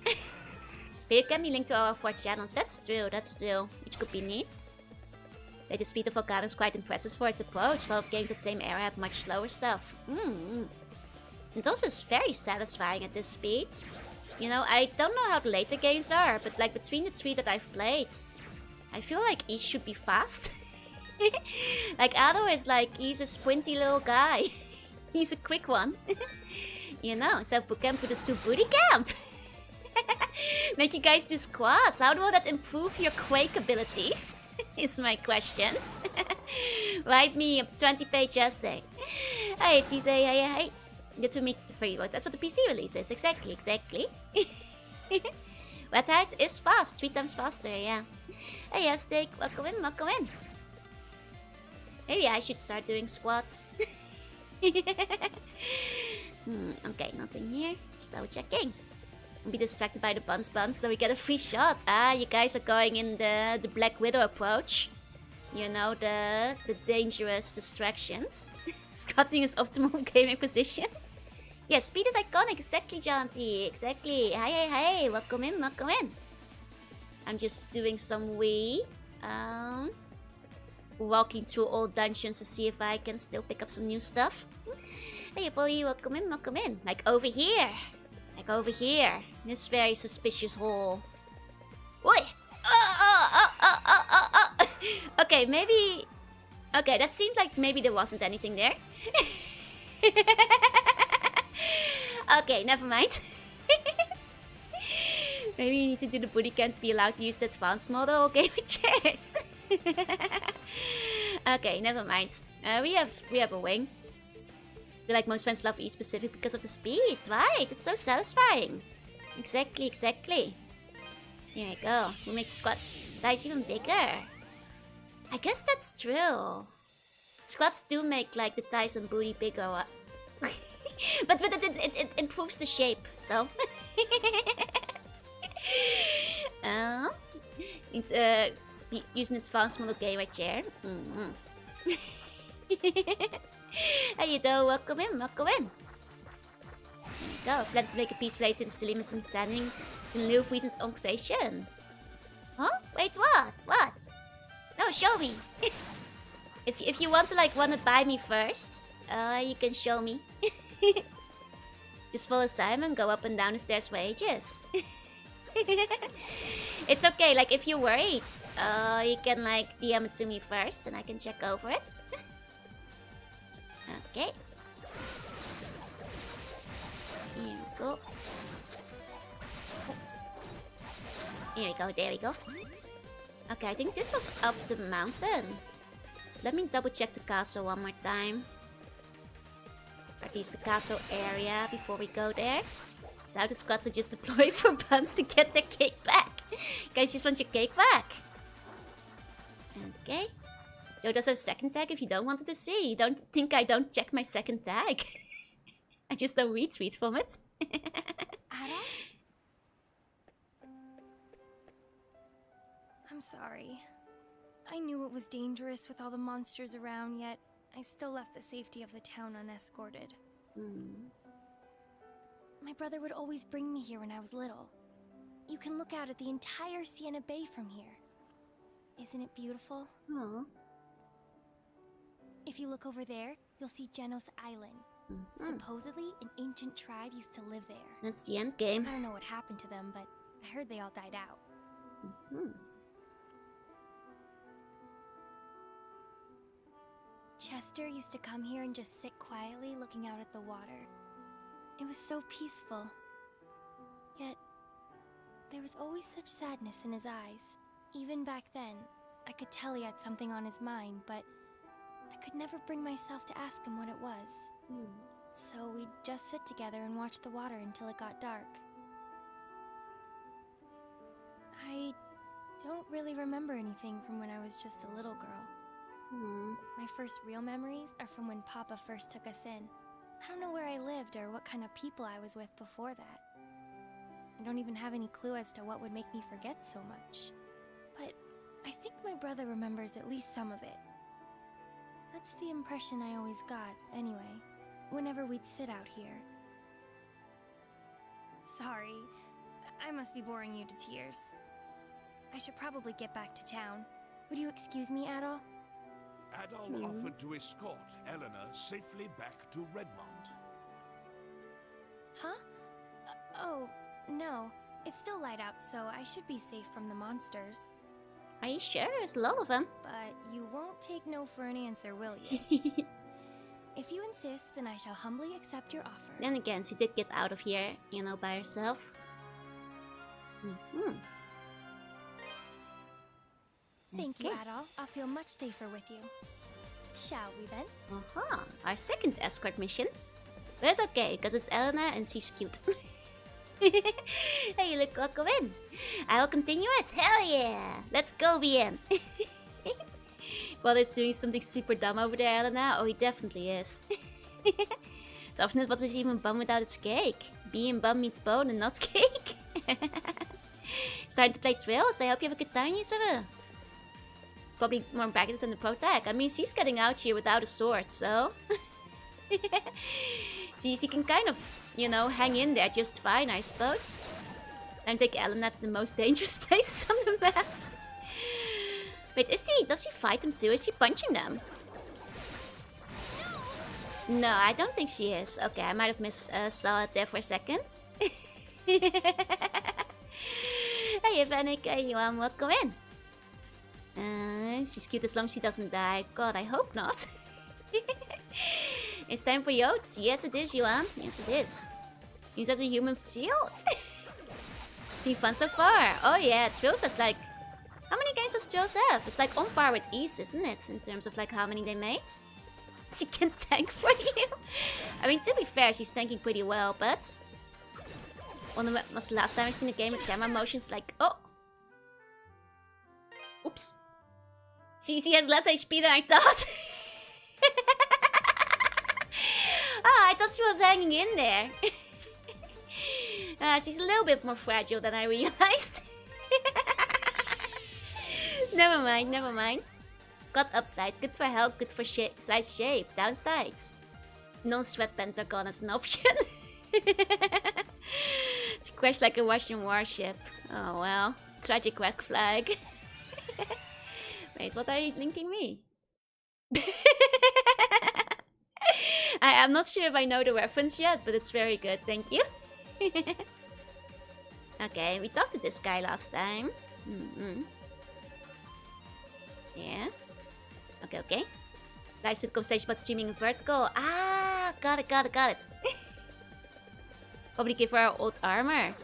But it can be linked to our 4 channels. That's true. Which could be neat. The speed of Felghana is quite impressive for its approach. A lot of games at the same era have much slower stuff. It also is very satisfying at this speed. You know, I don't know how the later games are, but like between the 3 that I've played, I feel like East should be fast. Like Ado is like, he's a sprinty little guy. He's a quick one. You know, so Bootcamp put us to booty camp. Make you guys do squats. How will that improve your Quake abilities? Is my question. Write me a 20-page essay. Hey, TZ, hey. Good for me for you. That's what the PC release is. Exactly. Red Hat is fast. 3 times faster, yeah. Hey, yes, Steak. Welcome in. Maybe I should start doing squats. Okay, nothing here. Just double checking. Don't be distracted by the buns so we get a free shot. You guys are going in the Black Widow approach. You know, the dangerous distractions. Squatting is optimal gaming position. Yeah, speed is iconic. Exactly, Jaunty. Exactly. Hey. Welcome in. I'm just doing some walking through all dungeons to see if I can still pick up some new stuff. Hey, Polly. Welcome in. Like over here. This very suspicious hole. Oi! Okay, maybe... Okay, that seemed like maybe there wasn't anything there. Okay, never mind. Maybe you need to do the booty camp to be allowed to use the advanced model. Okay, with chairs. Okay, never mind. We have a wing. I feel like most fans love E specific because of the speed, right? It's so satisfying. Exactly. Here we go. We make the squat dice even bigger. I guess that's true. Squats do make like the thighs and booty bigger. but it improves the shape, so. Using advanced model gamer chair. How you doing? Welcome in. There we go. Plan to make a piece related to the Slimmers and standing in lieu of recent occupation. Huh? Wait, what? No, show me. If you want to like run it by me first, you can show me. Just follow Simon, go up and down the stairs for ages. It's okay, like if you're worried, you can like DM it to me first and I can check over it. Okay. Here we go. There we go. Okay, I think this was up the mountain. Let me double check the castle one more time. Or at least the castle area before we go there. So how the squats are just deployed for buns to get their cake back. Guys, just want your cake back. Okay. Yo, there's a second tag if you don't want it to see. Don't think I don't check my second tag. I just don't retweet from it. Ada? I'm sorry. I knew it was dangerous with all the monsters around, yet I still left the safety of the town unescorted. My brother would always bring me here when I was little. You can look out at the entire Sienna Bay from here. Isn't it beautiful? Aww. If you look over there, you'll see Genos Island. Supposedly, an ancient tribe used to live there. That's the end game. I don't know what happened to them, but I heard they all died out. Chester used to come here and just sit quietly looking out at the water. It was so peaceful. Yet, there was always such sadness in his eyes. Even back then, I could tell he had something on his mind, but I could never bring myself to ask him what it was. So we'd just sit together and watch the water until it got dark. I don't really remember anything from when I was just a little girl. My first real memories are from when Papa first took us in. I don't know where I lived or what kind of people I was with before that. I don't even have any clue as to what would make me forget so much. But I think my brother remembers at least some of it. That's the impression I always got, anyway, whenever we'd sit out here. Sorry, I must be boring you to tears. I should probably get back to town. Would you excuse me, Adol? Adol offered to escort Eleanor safely back to Redmond. Huh? Oh, no. It's still light out, so I should be safe from the monsters. Are you sure? There's a lot of them. But you won't take no for an answer, will you? If you insist, then I shall humbly accept your offer. Then again, she did get out of here, you know, by herself. Thank you, Adol. I'll feel much safer with you. Shall we then? Our second escort mission. But it's okay, because it's Elena and she's cute. Hey, look, welcome in. I will continue it. Hell yeah! Let's go, Bien. Brother's doing something super dumb over there, Elena. Oh, he definitely is. So often what is even bun without its cake? Being bun means bone and not cake. Starting to play trails. I hope you have a good time, Yusuru. It's probably more baggage than the pro tag. I mean, she's getting out here without a sword, so... She can kind of, you know, hang in there just fine, I suppose. And take Elena to the most dangerous places on the map. Wait, does she fight them too? Is she punching them? No, I don't think she is. Okay, I might have saw it there for a second. Hey, Vanica, you welcome in. She's cute as long as she doesn't die. God, I hope not. It's time for Yotes. Yes, it is, Yuan. Yes, it is. Use as a human shield. Been fun so far. Oh yeah, Trills has like... How many games does Trills have? It's like on par with East, isn't it? In terms of like how many they made. She can tank for you. I mean, to be fair, she's tanking pretty well, but... When was the last time I've seen a game with camera motions like... Oh! Oops. She has less HP than I thought. I thought she was hanging in there. She's a little bit more fragile than I realized. Never mind, never mind. It's got upsides. Good for health, good for size shape. Downsides. Non-sweatpants are gone as an option. She crashed like a Russian warship. Oh well. Tragic red flag. Wait, what are you linking me? I'm not sure if I know the reference yet, but it's very good, thank you. Okay, we talked to this guy last time. Yeah. Okay. Live sitcom stage about streaming vertical. Ah, got it. Probably give her old armor.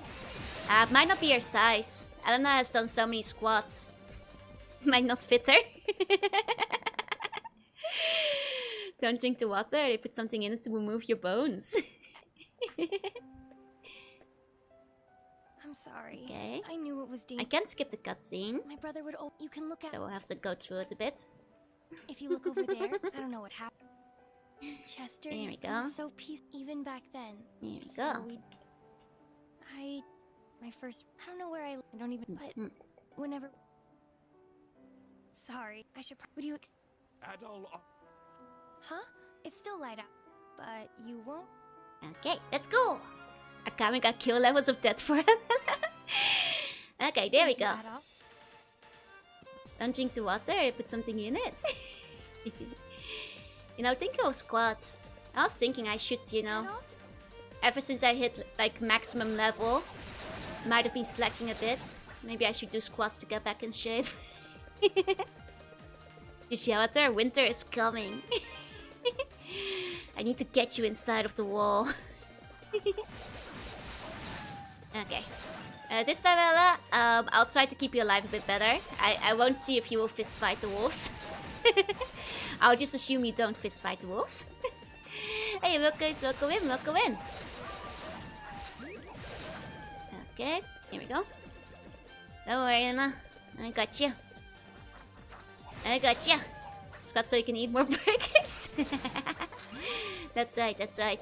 It might not be her size. Elena has done so many squats. Might not fit her. Don't drink the water, they put something in it to remove your bones. I'm sorry. Okay. I knew it was I can't skip the cutscene. My brother would... You can look at... So we'll have to go through it a bit. If you look over there, I don't know what happened. Chester There we go. was so peaceful even back then. Here we So go. my first... I don't know where I don't even... But whenever... Sorry, I should... Would you... Adol... Huh? It's still light out, but you won't... Okay, let's go! Akame got kill levels of death for him. Okay, there we go. Adol. Don't drink the water, put something in it. You know, thinking of squats, I was thinking I should, you know, Adol? ever since I hit like maximum level, might have been slacking a bit. Maybe I should do squats to get back in shape. Yushiawata, winter is coming. I need to get you inside of the wall. Okay. This time, Ella, I'll try to keep you alive a bit better. I won't see if you will fist fight the wolves. I'll just assume you don't fist fight the wolves. Hey, welcome in. Okay, here we go. Don't worry, Anna. I got you. I got you. Scott, so you can eat more burgers. That's right, that's right.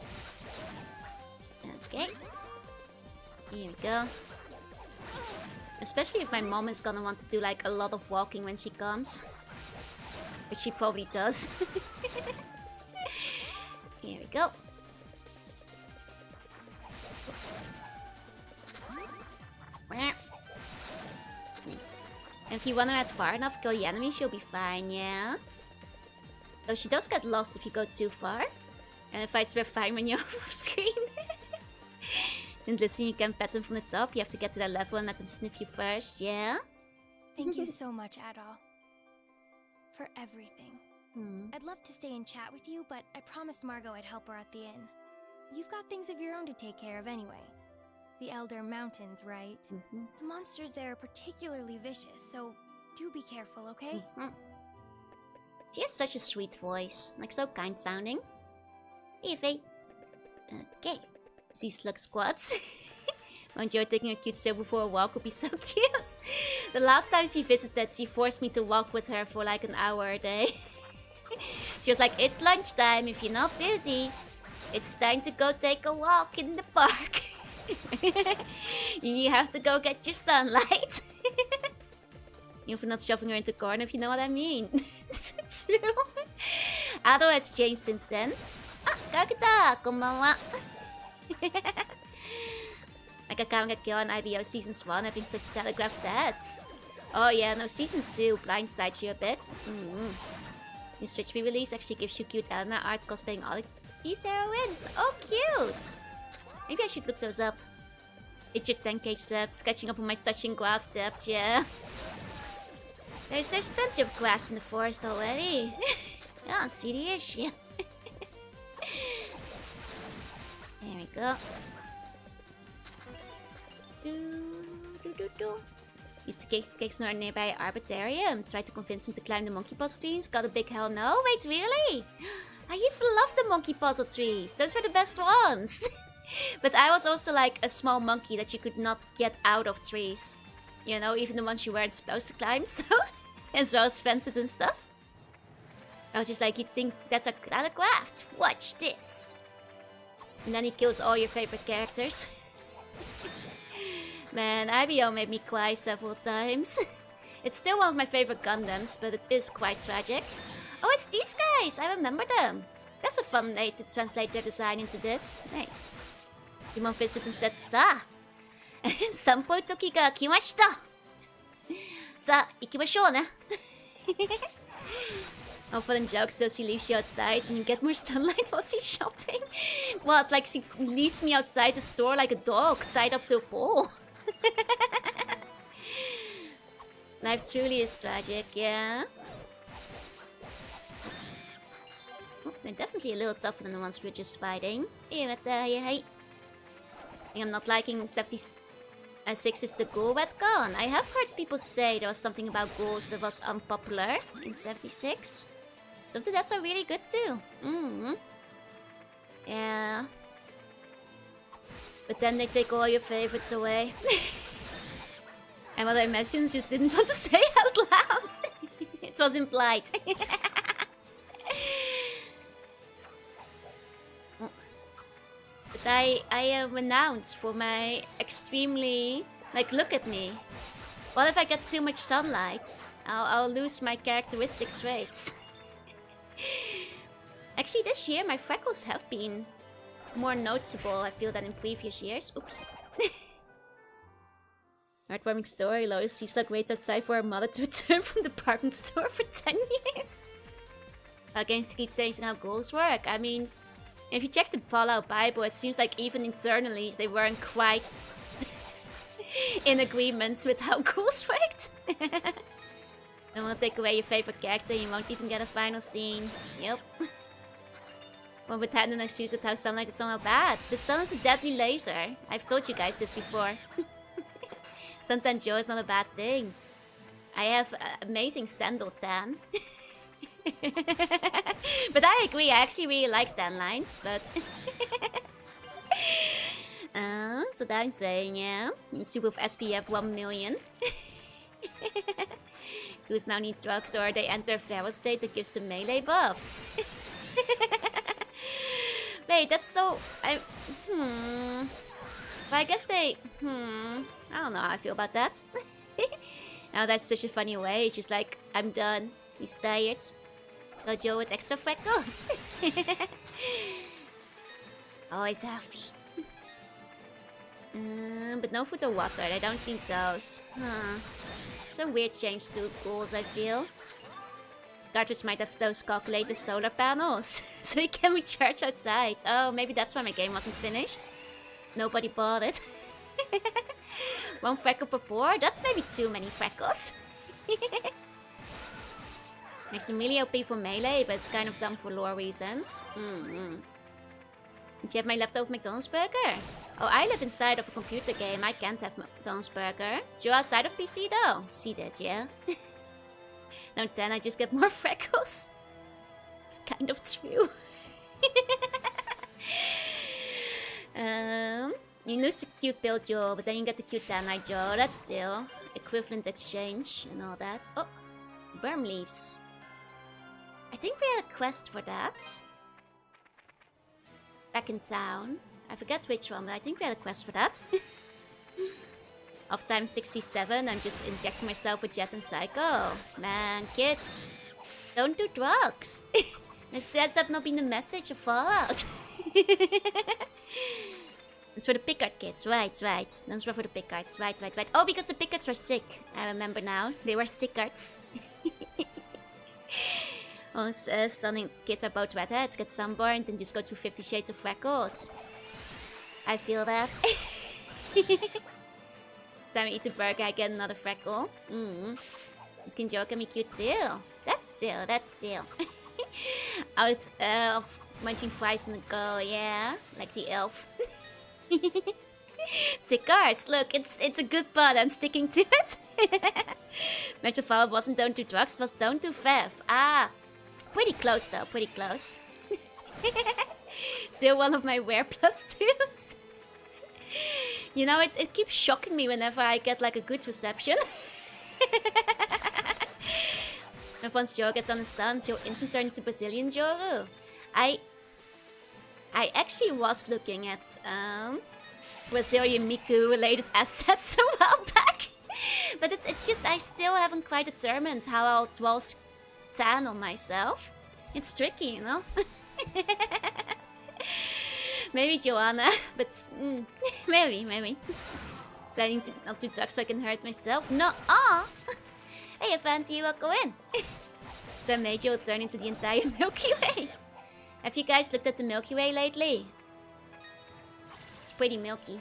Okay. Here we go. Especially if my mom is gonna want to do like a lot of walking when she comes. Which she probably does. Here we go. Nice. And if you want to head far enough, kill the enemy, she'll be fine, yeah? Though she does get lost if you go too far. And the fights were fine when you're off screen. And listen, you can pet them from the top. You have to get to that level and let them sniff you first, yeah? Thank you so much, Adol. For everything. I'd love to stay and chat with you, but I promised Margot I'd help her at the inn. You've got things of your own to take care of anyway. The Elder Mountains, right? The monsters there are particularly vicious, so do be careful, okay? She has such a sweet voice. Like, so kind sounding. Hey, Faye. Okay. See Slug squats. Enjoy taking a cute sip before a walk would be so cute. The last time she visited, she forced me to walk with her for like an hour a day. She was like, it's lunchtime if you're not busy. It's time to go take a walk in the park. You have to go get your sunlight. You're not shoving her into a corner, if you know what I mean. True. Ado has changed since then. Ah, Kakita! Konbanwa! Like I can't get killed on IBO Seasons 1 having such telegraphed deaths. Oh yeah, no, Season 2 blindsides you a bit. New Switch re-release actually gives you cute Elena art cosplaying all these heroines. Oh, cute! Maybe I should look those up. It's your 10k steps, catching up on my touching grass depth, yeah. There's plenty of grass in the forest already. I don't see the issue. There we go. Used to cake snort nearby Arbitrarium. Tried to convince him to climb the monkey puzzle trees. Got a big hell no. Wait, really? I used to love the monkey puzzle trees. Those were the best ones. But I was also like a small monkey that you could not get out of trees. You know, even the ones you weren't supposed to climb, so... as well as fences and stuff. I was just like, you think that's a craft? Watch this! And then he kills all your favorite characters. Man, IBO made me cry several times. It's still one of my favorite Gundams, but it is quite tragic. Oh, it's these guys! I remember them! That's a fun way to translate their design into this. Nice. Demon visits and said, Sa! Sanpou toki ga kimashita! Sa, ikimashou ne! Oh, fun and jokes, so she leaves you outside and you get more sunlight while she's shopping. What, like she leaves me outside the store like a dog tied up to a pole? Life truly is tragic, yeah? Oh, they're definitely a little tougher than the ones we're just fighting. Hey. I'm not liking 76 is the ghoul retcon. I have heard people say there was something about ghouls that was unpopular in 76. Something that's really good too. Yeah. But then they take all your favorites away. And what I mentioned just didn't want to say out loud. It was implied. But I am renowned for my extremely... Like, look at me. What if I get too much sunlight? I'll lose my characteristic traits. Actually, this year my freckles have been more noticeable, I feel, than in previous years. Oops. Heartwarming story, Lois. She's like waits outside for her mother to return from the department store for 10 years. Games keep changing how goals work. I mean, if you check the Fallout Bible, it seems like even internally they weren't quite in agreement with how goals worked. And we'll take away your favorite character, you won't even get a final scene. Yep. One with hand and excuse at how sunlight is somehow bad. The sun is a deadly laser. I've told you guys this before. Suntan Joe is not a bad thing. I have amazing sandal tan. But I agree, I actually really like tan lines, but... so that I'm saying, yeah. Super with SPF 1 million. Who's now need drugs or they enter a feral state that gives them melee buffs. Wait, that's so... But I guess they... I don't know how I feel about that. Now that's such a funny way. It's just like, I'm done. He's tired. Gojo with extra freckles. Always happy. But no food or water. I don't think those. Some weird change to goals, I feel. Cartridge might have those calculated solar panels. So you can recharge outside. Oh, maybe that's why my game wasn't finished. Nobody bought it. 1 freckle per pour? That's maybe too many freckles. Makes them really OP for melee, but it's kind of dumb for lore reasons. Did you have my leftover McDonald's burger? Oh, I live inside of a computer game. I can't have McDonald's burger. You're outside of PC though. See that, yeah? Now then I just get more freckles. It's kind of true. You lose the cute build Joe, but then you get the cute Tanai Joe. That's still equivalent exchange and all that. Oh, worm leaves. I think we had a quest for that. Back in town. I forget which one, but I think we had a quest for that. Off time 67, I'm just injecting myself with Jet and Psycho. Man, kids, don't do drugs. That's not been the message of Fallout. It's for the Pickard kids, right. Those were for the Pickards, right. Oh, because the Pickards were sick. I remember now. They were sickards. Oh, stunning kids are both redheads, get sunburned, and just go through 50 shades of freckles. I feel that. Next time I eat a burger, I get another freckle. Skin Joe can be cute too. That's still. Out of munching fries in the go, yeah. Like the elf. Sick cards, look, it's a good pod, I'm sticking to it. Measure Fall wasn't don't do drugs, it was don't do Fev. Ah, pretty close though, pretty close. Still one of my rare plus 2s. You know, it keeps shocking me whenever I get like a good reception. And once Joe gets on the sun, she'll instant turn into Brazilian Joru. I actually was looking at Brazilian Miku related assets a while back. But it's just I still haven't quite determined how I'll dwell tan on myself. It's tricky, you know? Maybe Joanna, but maybe. Planning to not do drugs so I can hurt myself. No, Hey, Avanti, welcome in. So Major will turn into the entire Milky Way. Have you guys looked at the Milky Way lately? It's pretty milky.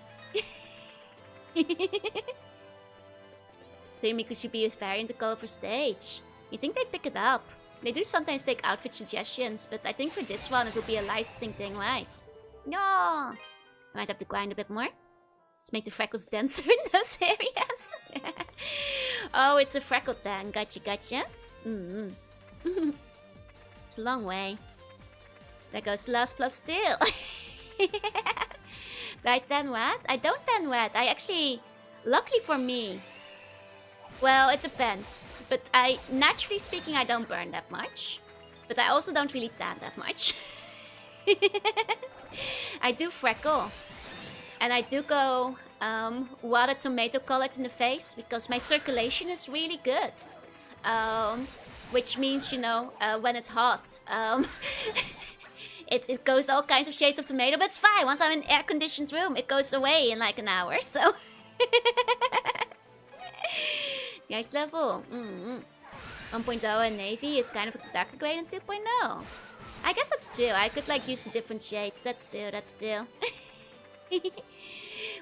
So Miku should be very into colorful stage. You think they'd pick it up? They do sometimes take outfit suggestions, but I think for this one it will be a licensing thing, right? No! I might have to grind a bit more. Let's make the freckles denser in those areas. Oh, it's a freckle tan. Gotcha. It's a long way. There goes the last plus still. Do I tan wet? I don't tan wet. I actually, luckily for me, well, it depends. But naturally speaking, I don't burn that much. But I also don't really tan that much. I do freckle. And I do go water tomato colored in the face because my circulation is really good. Which means, you know, when it's hot, it goes all kinds of shades of tomato, but it's fine. Once I'm in an air-conditioned room, it goes away in like an hour, so... Nice level. 1.0 and Navy is kind of a darker grade than 2.0. I guess that's true. I could like use the different shades. That's true.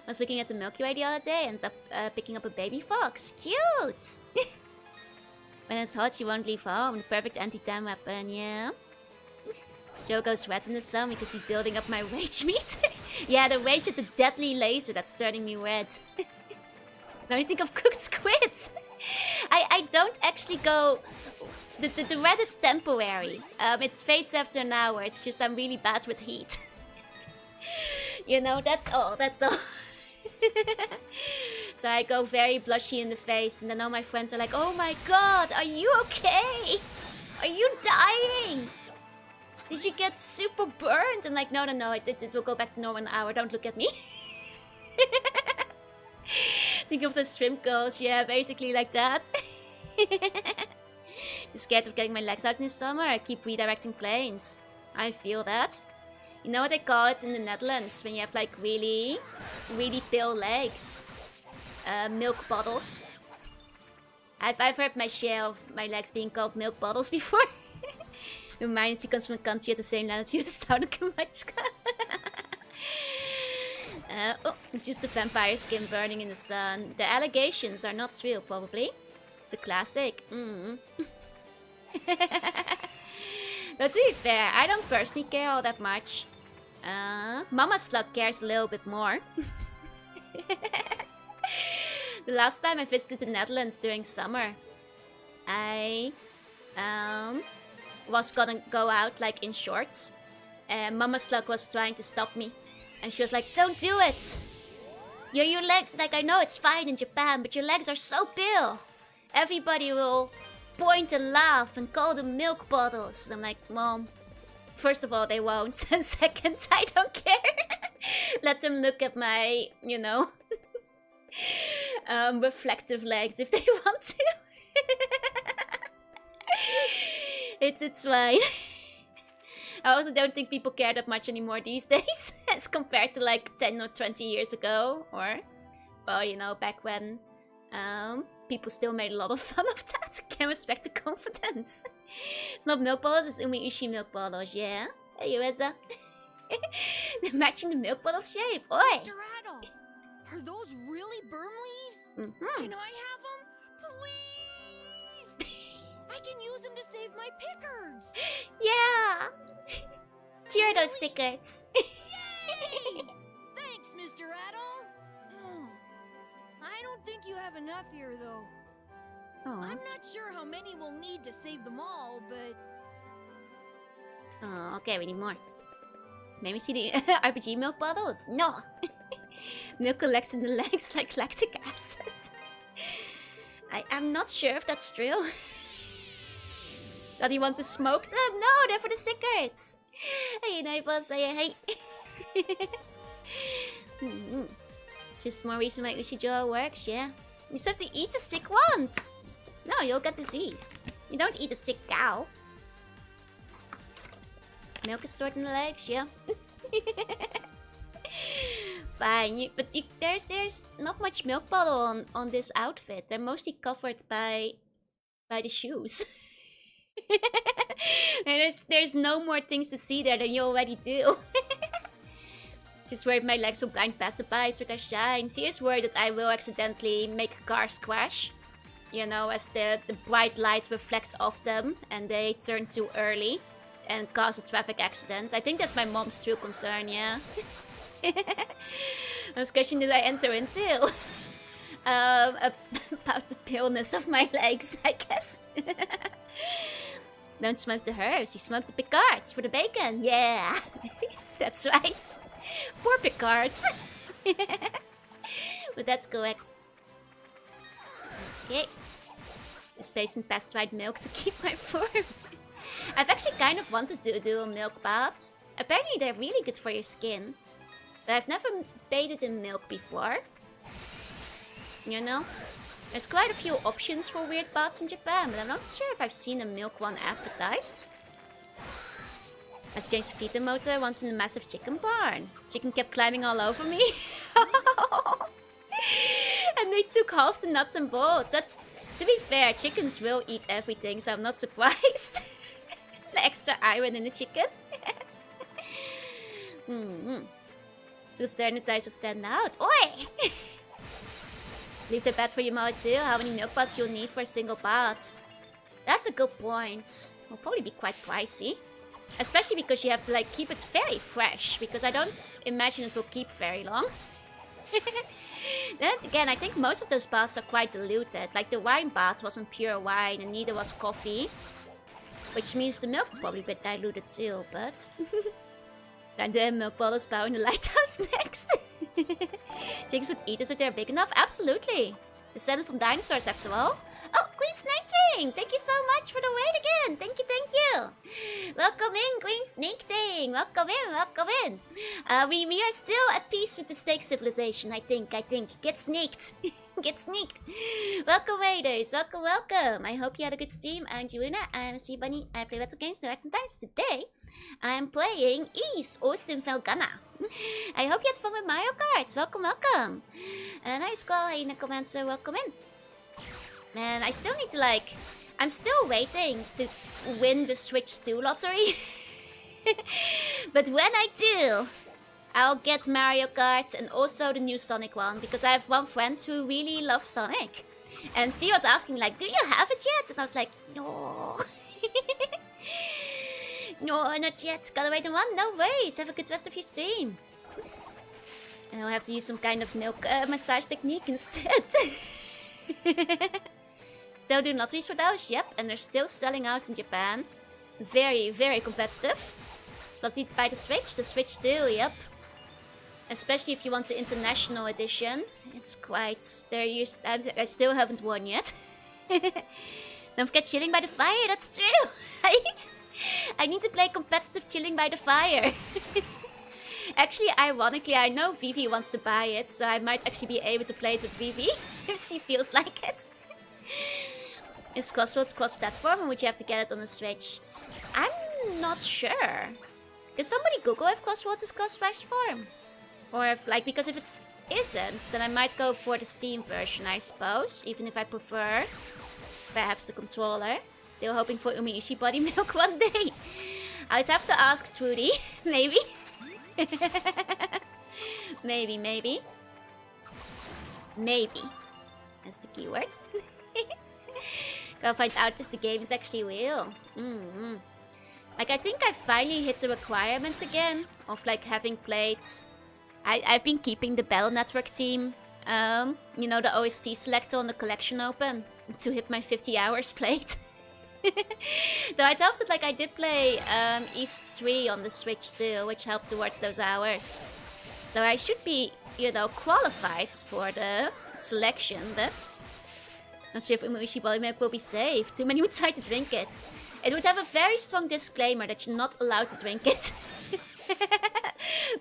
Was looking at the Milky Way the other day and ended up picking up a baby fox. Cute! When it's hot, you won't leave home. The perfect anti-tan weapon, yeah. Joe goes red in the sun because he's building up my rage meter. Yeah, the rage with the deadly laser that's turning me red. Now you think of cooked squids. I don't actually go... The red is temporary. It fades after an hour. It's just I'm really bad with heat. You know, that's all. So I go very blushy in the face, and then all my friends are like, "Oh my god, are you okay? Are you dying? Did you get super burned?" And like, no, it will go back to normal in an hour. Don't look at me. Think of the shrimp girls, yeah, basically like that. Just scared of getting my legs out in the summer. I keep redirecting planes. I feel that. You know what they call it in the Netherlands when you have like really, really pale legs? Milk bottles. I've heard my share of my legs being called milk bottles before. Remind he comes from a country at the same latitude as Zuid-Kamachka. Oh, it's just the vampire skin burning in the sun. The allegations are not real, probably. It's a classic. But to be fair, I don't personally care all that much. Mama Slug cares a little bit more. The last time I visited the Netherlands during summer, I was gonna go out like in shorts, and Mama Slug was trying to stop me, and she was like, "Don't do it! Your legs, like I know it's fine in Japan, but your legs are so pale. Everybody will point and laugh and call them milk bottles." And I'm like, "Mom, first of all, they won't, and second, I don't care. Let them look at my, you know, reflective legs if they want to." It's fine. I also don't think people care that much anymore these days as compared to like 10 or 20 years ago, or, well, you know, back when people still made a lot of fun of that. Can't respect the confidence. It's not milk bottles, it's Umiishi milk bottles, yeah? Hey, Yueza. They're matching the milk bottle shape. Oi! Mr. Rattle, are those really berm leaves? Can I have them? Please! I can use them to save my pickers! Yeah! Here are those stickers. Yay! Thanks, Mr. Rattle! I don't think you have enough here, though. Oh. I'm not sure how many we'll need to save them all, but... Oh, okay, we need more. Maybe see the RPG milk bottles? No! Milk collects in the legs like lactic acid. I'm not sure if that's true. That you want to smoke them? No, they're for the cigarettes. Hey, neighbors, say hey. Just more reason why Ushijou works, yeah. You still have to eat the sick ones. No, you'll get diseased. You don't eat a sick cow. Milk is stored in the legs, yeah. Fine, but there's not much milk bottle on this outfit. They're mostly covered by the shoes. there's no more things to see there than you already do. Just worried my legs will blind passerbys with their shine. She is worried that I will accidentally make a car crash. You know, as the bright light reflects off them and they turn too early and cause a traffic accident. I think that's my mom's true concern, yeah. What question did I enter into? About the paleness of my legs, I guess. Don't smoke the herbs, you smoke the picards for the bacon, yeah. That's right. Poor picards. But that's correct. Okay. Just based in pasteurized milk to keep my form. I've actually kind of wanted to do a milk bath. Apparently they're really good for your skin. But I've never bathed in milk before. You know? There's quite a few options for weird baths in Japan, but I'm not sure if I've seen a milk one advertised. Let's change the feeder motor once in a massive chicken barn. Chicken kept climbing all over me. And they took half the nuts and bolts. That's, to be fair, chickens will eat everything, so I'm not surprised. The extra iron in the chicken. To sanitize will stand out. Oi! Leave the bed for your mother too. How many milk baths you'll need for a single bath? That's a good point. Will probably be quite pricey. Especially because you have to like keep it very fresh. Because I don't imagine it will keep very long. Then again, I think most of those baths are quite diluted. Like the wine bath wasn't pure wine and neither was coffee. Which means the milk will probably be diluted too, but... And the milk bottles bow in the lighthouse next. Chickens would eat us if they're big enough? Absolutely. Descended from dinosaurs after all. Oh, Queen Snake thank you so much for the wait again. Thank you. Welcome in, Queen Snake Thing. Welcome in. We are still at peace with the snake civilization, I think. Get sneaked. Get sneaked. Welcome, Raiders. Welcome. I hope you had a good stream. I'm Jorunna. I'm a sea bunny. I play retro games sometimes. Today, I'm playing East Austin Felghana. I hope you had fun with Mario Kart. Welcome. Nice call. Hey, Necromancer. Welcome in. Man, I still need to I'm still waiting to win the Switch 2 lottery. But when I do, I'll get Mario Kart and also the new Sonic one, because I have one friend who really loves Sonic. And she was asking do you have it yet? And I was like, no. No, not yet. Gotta wait a month. No worries. Have a good rest of your stream. And I'll have to use some kind of milk massage technique instead. Still doing lotteries for those? Yep, and they're still selling out in Japan. Very, very competitive. Lottery by the Switch 2, yep. Especially if you want the international edition. It's quite... I still haven't won yet. Don't forget Chilling by the Fire, that's true! I need to play competitive Chilling by the Fire. Actually, ironically, I know Vivi wants to buy it, so I might actually be able to play it with Vivi, if she feels like it. Is Crosswords cross-platform, or would you have to get it on the Switch? I'm not sure. Can somebody Google if Crosswords is cross-platform? Or if, because if it isn't, then I might go for the Steam version, I suppose, even if I prefer perhaps the controller. Still hoping for Umiishi body milk one day. I'd have to ask Trudy, maybe. Maybe. That's the keyword. Gotta find out if the game is actually real. I think I finally hit the requirements again of having played. I've been keeping the Battle Network team, you know, the OST selector on the collection open to hit my 50 hours played. Though it helps that I did play East 3 on the Switch too, which helped towards those hours. So I should be, you know, qualified for the selection, but not sure if Umiishi body milk will be safe. Too many would try to drink it. It would have a very strong disclaimer that you're not allowed to drink it.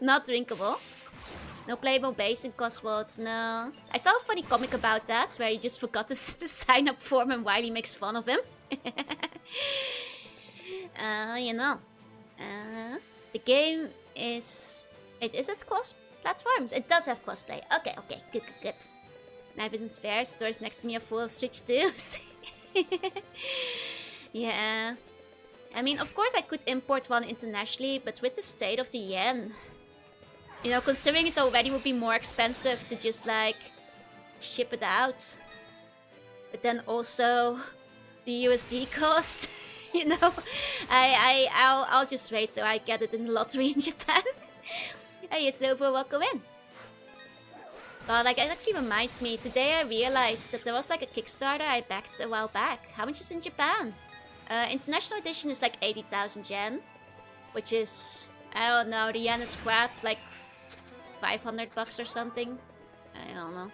Not drinkable. No playable base in Coswords, no. I saw a funny comic about that, where he just forgot to sign up for him and Wiley makes fun of him. You know. The game is... It is at cross-platforms. It does have crossplay. Okay, good. Knife isn't fair. Stores next to me are full of Switch 2s. Yeah. I mean, of course I could import one internationally, but with the state of the yen... You know, considering it already would be more expensive to just, ship it out. But then also, the USD cost, you know? I'll just wait till I get it in the lottery in Japan. Hey, Silver, welcome in. God, it actually reminds me, today I realized that there was, a Kickstarter I backed a while back. How much is in Japan? International edition is, 80,000 yen. Which is, I don't know, the yen is crap, $500 or something. I don't know.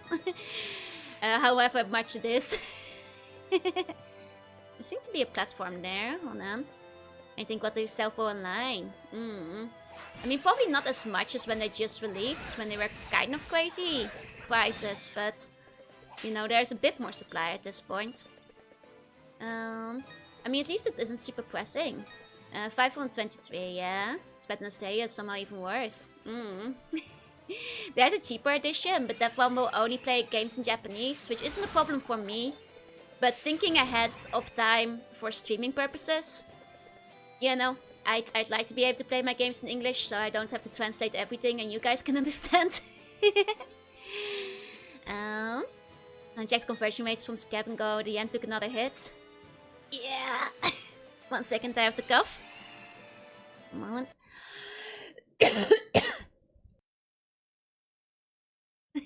However much it is. There seems to be a platform there. Hold on. I think what they sell for online. I mean, probably not as much as when they just released, when they were kind of crazy prices, but you know, there's a bit more supply at this point. I mean, at least it isn't super pressing. 523, yeah. It's better in Australia, somehow even worse. There's a cheaper edition, but that one will only play games in Japanese, which isn't a problem for me. But thinking ahead of time for streaming purposes, you know, I'd like to be able to play my games in English, so I don't have to translate everything and you guys can understand. Unchecked conversion rates from Scab and Go, the yen took another hit. Yeah! 1 second, I have to cough. A moment.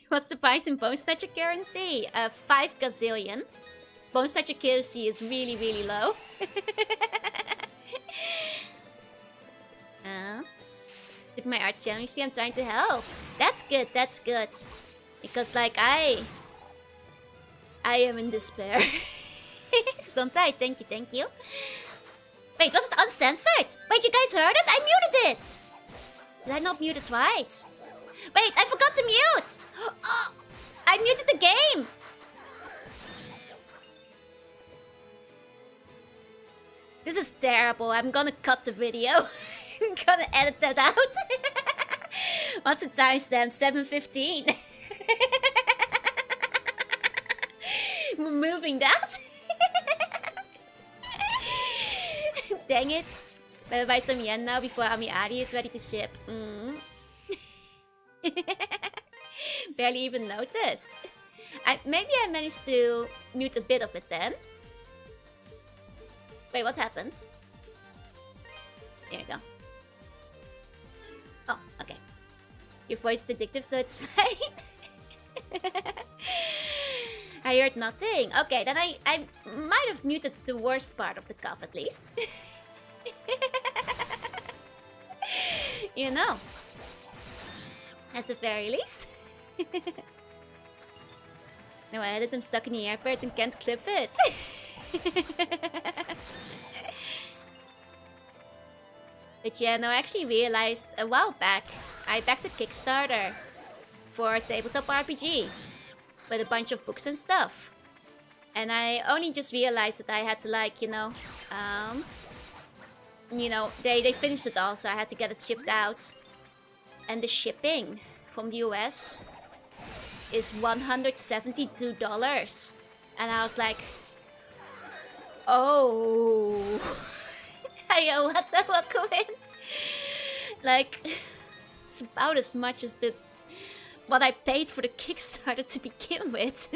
What's the price in Bone Snatcher currency? 5 gazillion. Bone Snatcher currency is really, really low. With my art challenge, I'm trying to help. That's good, that's good. Because like I am in despair. Sontai, thank you. Wait, was it uncensored? Wait, you guys heard it? I muted it! Did I not mute it right? Wait, I forgot to mute! Oh, I muted the game! This is terrible. I'm gonna cut the video. I'm gonna edit that out. What's the timestamp? 7:15. We're moving that. Dang it. Better buy some yen now before Amiari is ready to ship. Barely even noticed. Maybe I managed to mute a bit of it then. Wait, what happened? There you go. Oh, okay. Your voice is addictive, so it's fine. I heard nothing. Okay, then I might have muted the worst part of the cough at least. You know. At the very least. No, I had them stuck in the airport and can't clip it. But yeah, no, I actually realized a while back I backed a Kickstarter for a tabletop RPG with a bunch of books and stuff. And I only just realized that I had to like, they finished it all, so I had to get it shipped out. And the shipping from the US is $172. And I was like, oh, I had to walk away. Like, it's about as much as what I paid for the Kickstarter to begin with.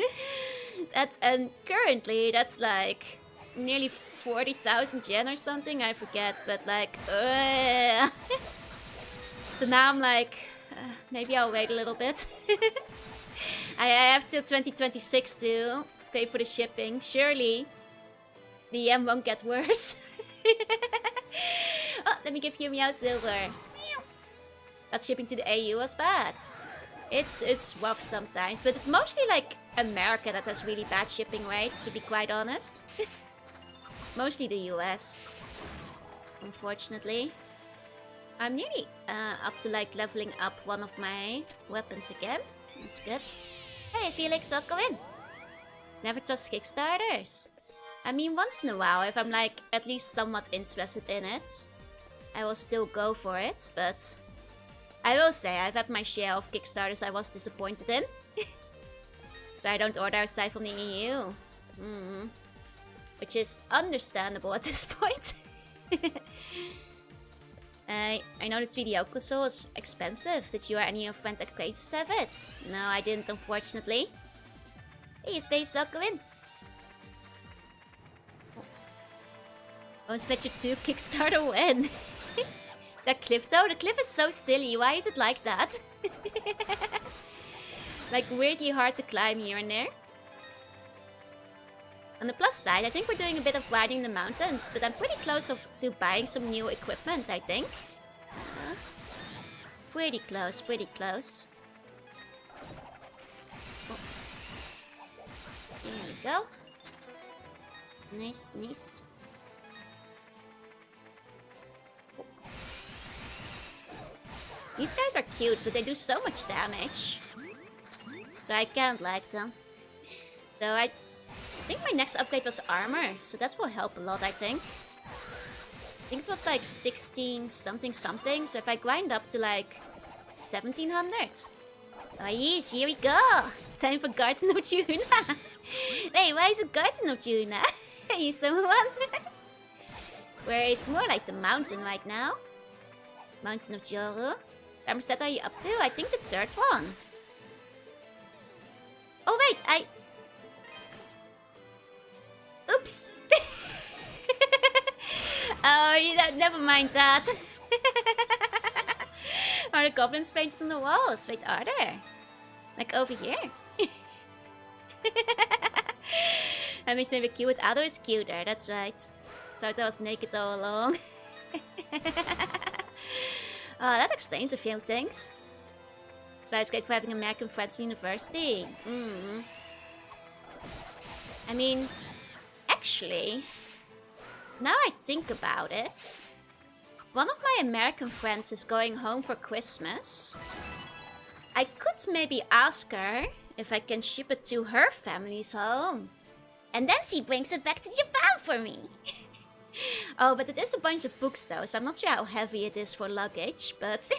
And currently that's like nearly 40,000 yen or something, I forget, but like, so now I'm like, maybe I'll wait a little bit. I have till 2026 to pay for the shipping. Surely the yen won't get worse. Oh, let me give you Meow Silver. That shipping to the AU was bad. It's rough sometimes, but it's mostly like America that has really bad shipping rates, to be quite honest. Mostly the US, unfortunately. I'm nearly up to like leveling up one of my weapons again. That's good. Hey Felix, welcome in. Never trust Kickstarters. I mean, once in a while, if I'm like at least somewhat interested in it, I will still go for it, but I will say I've had my share of Kickstarters I was disappointed in. So I don't order outside from the EU. Which is understandable at this point. I know the 3D Okusou was expensive. Did you or any of your friends at Crazes have it? No, I didn't, unfortunately. Hey, Space, welcome in. Oh, Snatcher 2 Kickstarter when? That clip though? The clip is so silly. Why is it like that? Like weirdly hard to climb here and there. On the plus side, I think we're doing a bit of riding the mountains, but I'm pretty close to buying some new equipment, I think. Pretty close, pretty close. Oh. There we go. Nice, nice. Oh. These guys are cute, but they do so much damage. So I can't like them. Though I think my next upgrade was armor, so that will help a lot, I think. I think it was like 16 something something, so if I grind up to like 1700. Oh yes, here we go! Time for Garden of Jorunna! Hey, why is it Garden of Jorunna? You someone? Where it's more like the mountain right now. Mountain of Joru. How much set are you up to? I think the third one. Oh wait, oops! Oh, never mind that. Are the goblins painted on the walls? Wait, are there? Like over here? That makes me cute. Ado is cuter, that's right. Thought I was naked all along. Oh, that explains a few things. That's why it's great for having American friends in university. I mean, actually, now I think about it, one of my American friends is going home for Christmas. I could maybe ask her if I can ship it to her family's home. And then she brings it back to Japan for me. Oh, but it is a bunch of books though, so I'm not sure how heavy it is for luggage, but...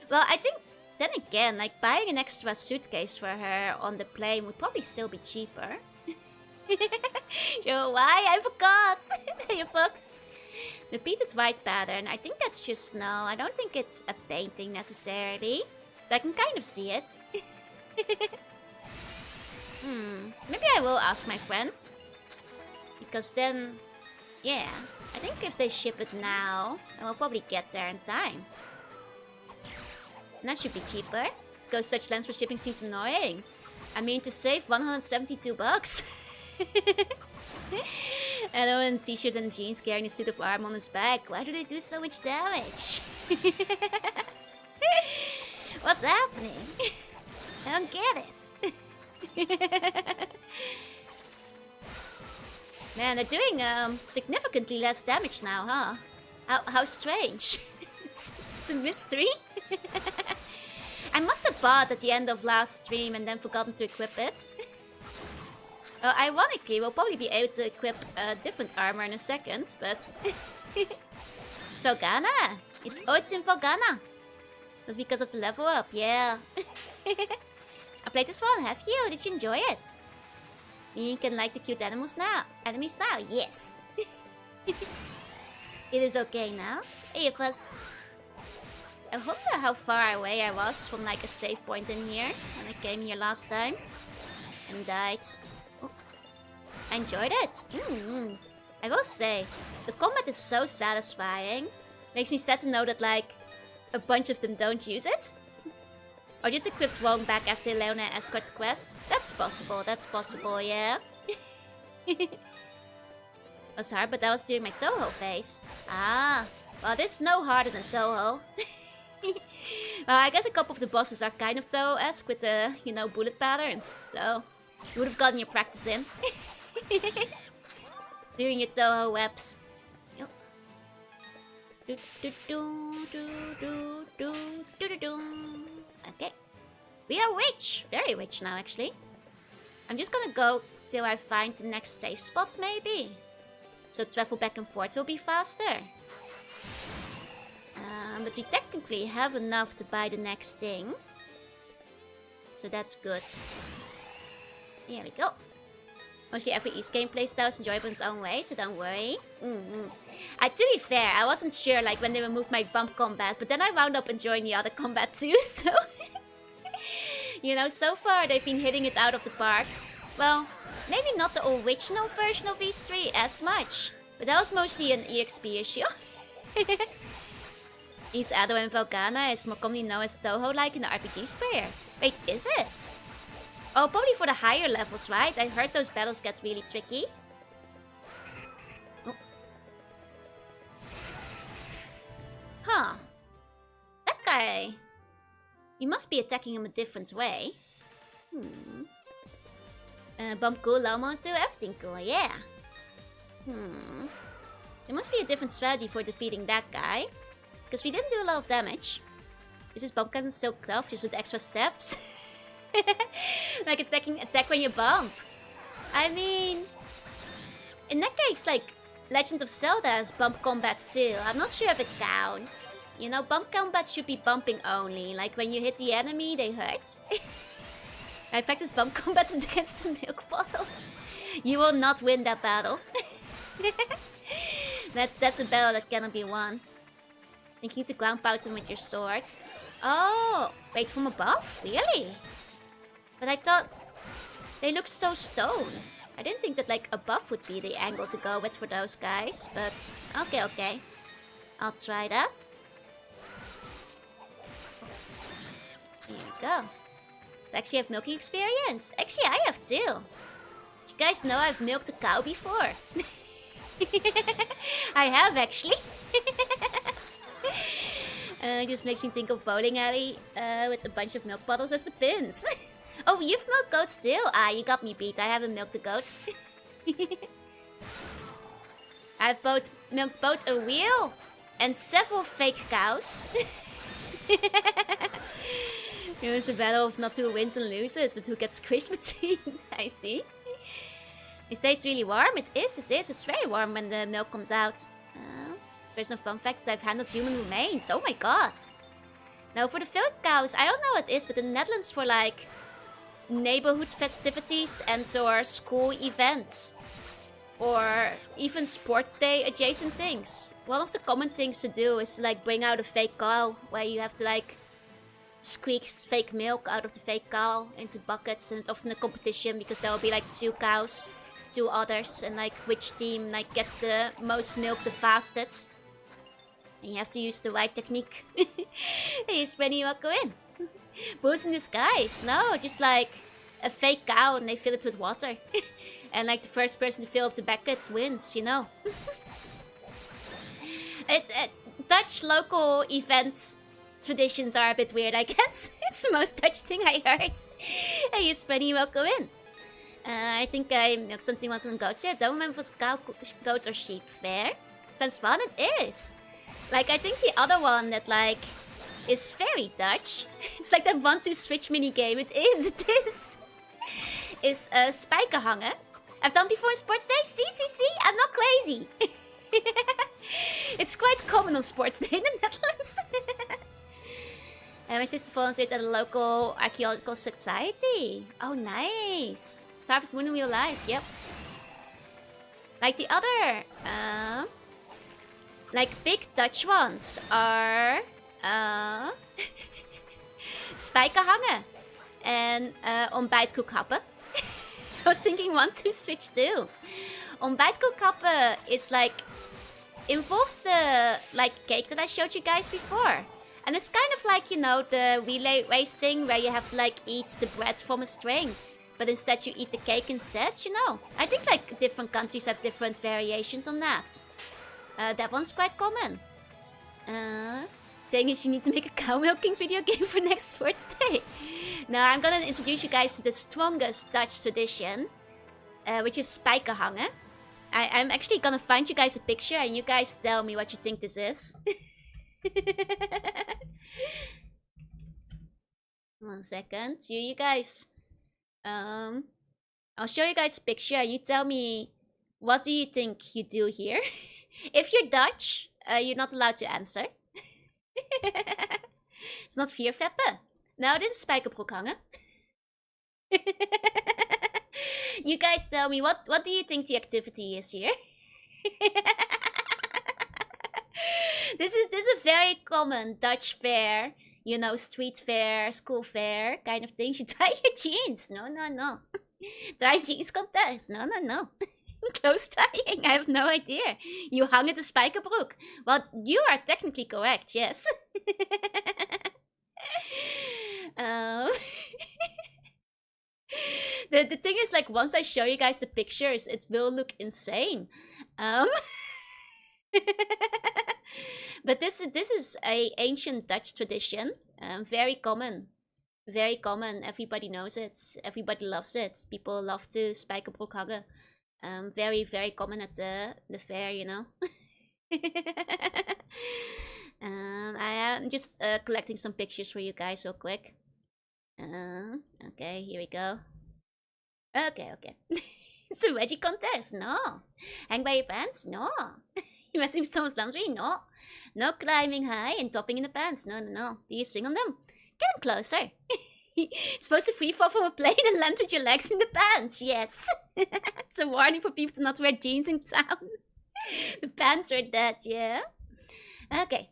well, I think, then again, like buying an extra suitcase for her on the plane would probably still be cheaper. So why? I forgot! Hey folks. Repeated white pattern, I think that's just snow. I don't think it's a painting necessarily. But I can kind of see it. Maybe I will ask my friends. Because then... yeah, I think if they ship it now, then we'll probably get there in time. And that should be cheaper. To go such lengths for shipping seems annoying. I mean, to save 172 bucks. Hello in t-shirt and jeans carrying a suit of armor on his back. Why do they do so much damage? What's happening? I don't get it. Man, they're doing significantly less damage now, huh? How strange. It's a mystery. I must have bought at the end of last stream and then forgotten to equip it. Ironically, we'll probably be able to equip different armor in a second, but... it's Felghana! It's in Felghana! That's because of the level up, yeah. I played this one, have you? Did you enjoy it? You can like the cute animals now. Enemies now? Yes. It is okay now. Hey, it was... I wonder how far away I was from like a save point in here when I came here last time. And died. Oh. I enjoyed it. I will say, the combat is so satisfying. Makes me sad to know that like a bunch of them don't use it. Or just equipped Wong back after Leona escort the quest. That's possible, yeah. It was hard, but that was during my Toho phase. Ah, well, this is no harder than Toho. Well, I guess a couple of the bosses are kind of Toho-esque with the, you know, bullet patterns. So, you would have gotten your practice in. Doing your Toho webs. Okay. We are rich. Very rich now, actually. I'm just gonna go till I find the next safe spot, maybe. So travel back and forth will be faster. But we technically have enough to buy the next thing. So that's good. Here we go. Mostly every East game playstyle is enjoyable in its own way, so don't worry. To be fair, I wasn't sure like when they removed my bump combat, but then I wound up enjoying the other combat too, so... you know, so far they've been hitting it out of the park. Well, maybe not the original version of E3 as much, but that was mostly an EXP issue. East Ado and Felghana is more commonly known as Toho-like in the RPG sphere. Wait, is it? Oh, probably for the higher levels, right? I heard those battles get really tricky. Oh. Huh. That guy... you must be attacking him a different way. Bump cool, low mode too, everything cool, yeah. There must be a different strategy for defeating that guy. Because we didn't do a lot of damage. Is this bump kind of so tough, just with extra steps? Like attack when you bump. I mean... in that case, like, Legend of Zelda has bump combat too. I'm not sure if it counts. You know, bump combat should be bumping only. Like, when you hit the enemy, they hurt. I practice bump combat against the milk bottles. You will not win that battle. That's a battle that cannot be won. You need to ground pound them with your sword. Oh, wait, from above? Really? But I thought they looked so stone. I didn't think that like above would be the angle to go with for those guys, but okay. I'll try that. Here we go. I actually have milking experience. Actually, I have too. Did you guys know I've milked a cow before? I have actually. It just makes me think of bowling alley with a bunch of milk bottles as the pins. Oh, you've milked goats too? Ah, you got me beat. I haven't milked a goat. I've milked both a wheel and several fake cows. It was a battle of not who wins and loses, but who gets squished between. I see. You say it's really warm? It is. It's very warm when the milk comes out. There's no fun facts. I've handled human remains. Oh my god. Now for the fake cows, I don't know what it is, but in the Netherlands for like neighborhood festivities and or school events. Or even sports day adjacent things. One of the common things to do is to like bring out a fake cow where you have to like squeak fake milk out of the fake cow into buckets, and it's often a competition because there will be like 2 cows, 2 others, and like which team like gets the most milk the fastest. And you have to use the right technique. Hey, Spenny, welcome in. Bulls in disguise? No, just like a fake cow and they fill it with water. And like the first person to fill up the bucket wins, you know. It's Dutch local events traditions are a bit weird, I guess. It's the most Dutch thing I heard. Hey, Spenny, welcome in. I think I milked something once on goat yet. Don't remember if it was cow, goat or sheep. Fair. Sounds fun. It is. Like, I think the other one that, like, is very Dutch. It's like that 1-2 switch minigame. It is. Is Spijkerhangen. I've done before in sports day. See, I'm not crazy. It's quite common on sports day in the Netherlands. And my sister volunteered at a local archaeological society. Oh, nice. Sarvis Moon in real life, yep. Like the other, like big Dutch ones are, Spijkerhangen and ontbijtkoekhappen. I was thinking 1-2 switch too. Ontbijtkoekhappen is like, involves the like cake that I showed you guys before. And it's kind of like, you know, the relay race thing where you have to like eat the bread from a string. But instead you eat the cake instead, you know. I think like different countries have different variations on that. That one's quite common. Saying is you need to make a cow milking video game for next sports day. Now I'm gonna introduce you guys to the strongest Dutch tradition. Which is Spijkerhangen. I'm actually gonna find you guys a picture and you guys tell me what you think this is. 1 second. You guys. I'll show you guys a picture. You tell me, what do you think you do here? If you're Dutch, you're not allowed to answer. It's not vierflappen. No, this is spijkerbroekhangen. You guys tell me, what do you think the activity is here? This is a very common Dutch fair, you know, street fair, school fair kind of thing. You dry your jeans. No. Dry jeans contest. No. Clothes drying. I have no idea. You hung at the spijkerbroek. Well, you are technically correct, yes. The thing is, like, once I show you guys the pictures, it will look insane. But this is a ancient Dutch tradition. Very common. Very common. Everybody knows it. Everybody loves it. People love to spijkerbroek hangen. Very, very common at the fair, you know. I am just collecting some pictures for you guys real quick. Okay, here we go. Okay. It's a veggie contest. No. Hang by your pants? No. You messing with someone's laundry? No. No climbing high and topping in the pants. No. Do you swing on them? Get them closer. You're supposed to free fall from a plane and land with your legs in the pants. Yes. It's a warning for people to not wear jeans in town. The pants are dead, yeah. Okay.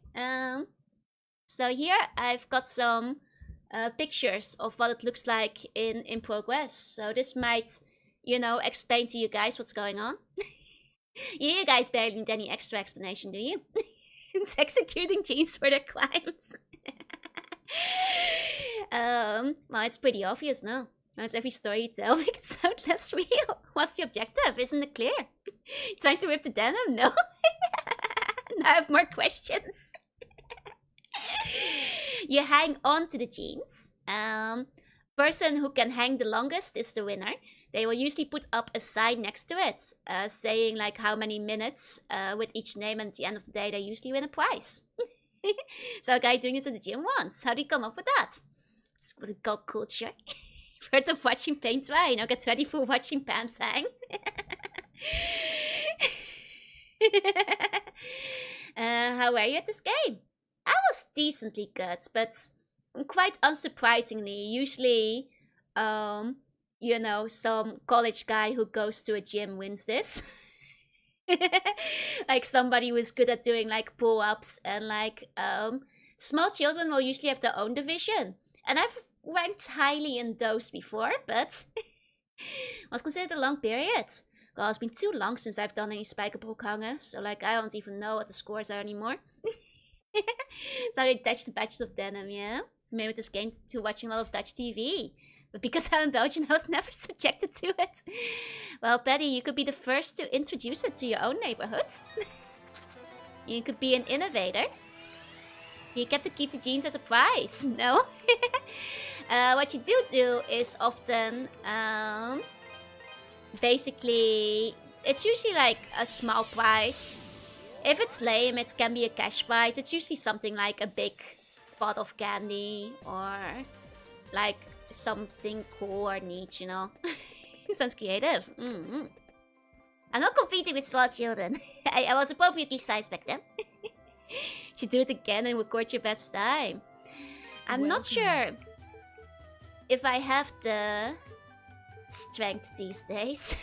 So here I've got some pictures of what it looks like in progress. So this might, you know, explain to you guys what's going on. You guys barely need any extra explanation, do you? It's executing jeans for their crimes. Well, it's pretty obvious, no? As every story you tell makes it sound less real. What's the objective? Isn't it clear? Trying to rip the denim? No? Now I have more questions. You hang on to the jeans. Person who can hang the longest is the winner. They will usually put up a sign next to it, saying like how many minutes with each name, and at the end of the day, they usually win a prize. So a guy doing this in the gym once. How did he come up with that? It's what we call culture. Part of watching paint dry, get ready for watching pants hang. How were you at this game? I was decently good, but quite unsurprisingly, usually, some college guy who goes to a gym wins this. Like somebody who's good at doing like pull-ups, and like small children will usually have their own division. And I've ranked highly in those before, but was considered a long period. Well, it's been too long since I've done any Felghana, so like I don't even know what the scores are anymore. So I attached the batches of denim, yeah? Maybe with this game to watching a lot of Dutch TV. But because I'm Belgian, I was never subjected to it. Well, Patty, you could be the first to introduce it to your own neighborhood. You could be an innovator. You get to keep the jeans as a prize, no? What you do is often, basically, it's usually like a small prize. If it's lame, it can be a cash prize. It's usually something like a big pot of candy or like something cool or neat, Sounds creative. I'm not competing with small children. I was appropriately sized back then. Should do it again and record your best time. I'm not sure if I have the strength these days.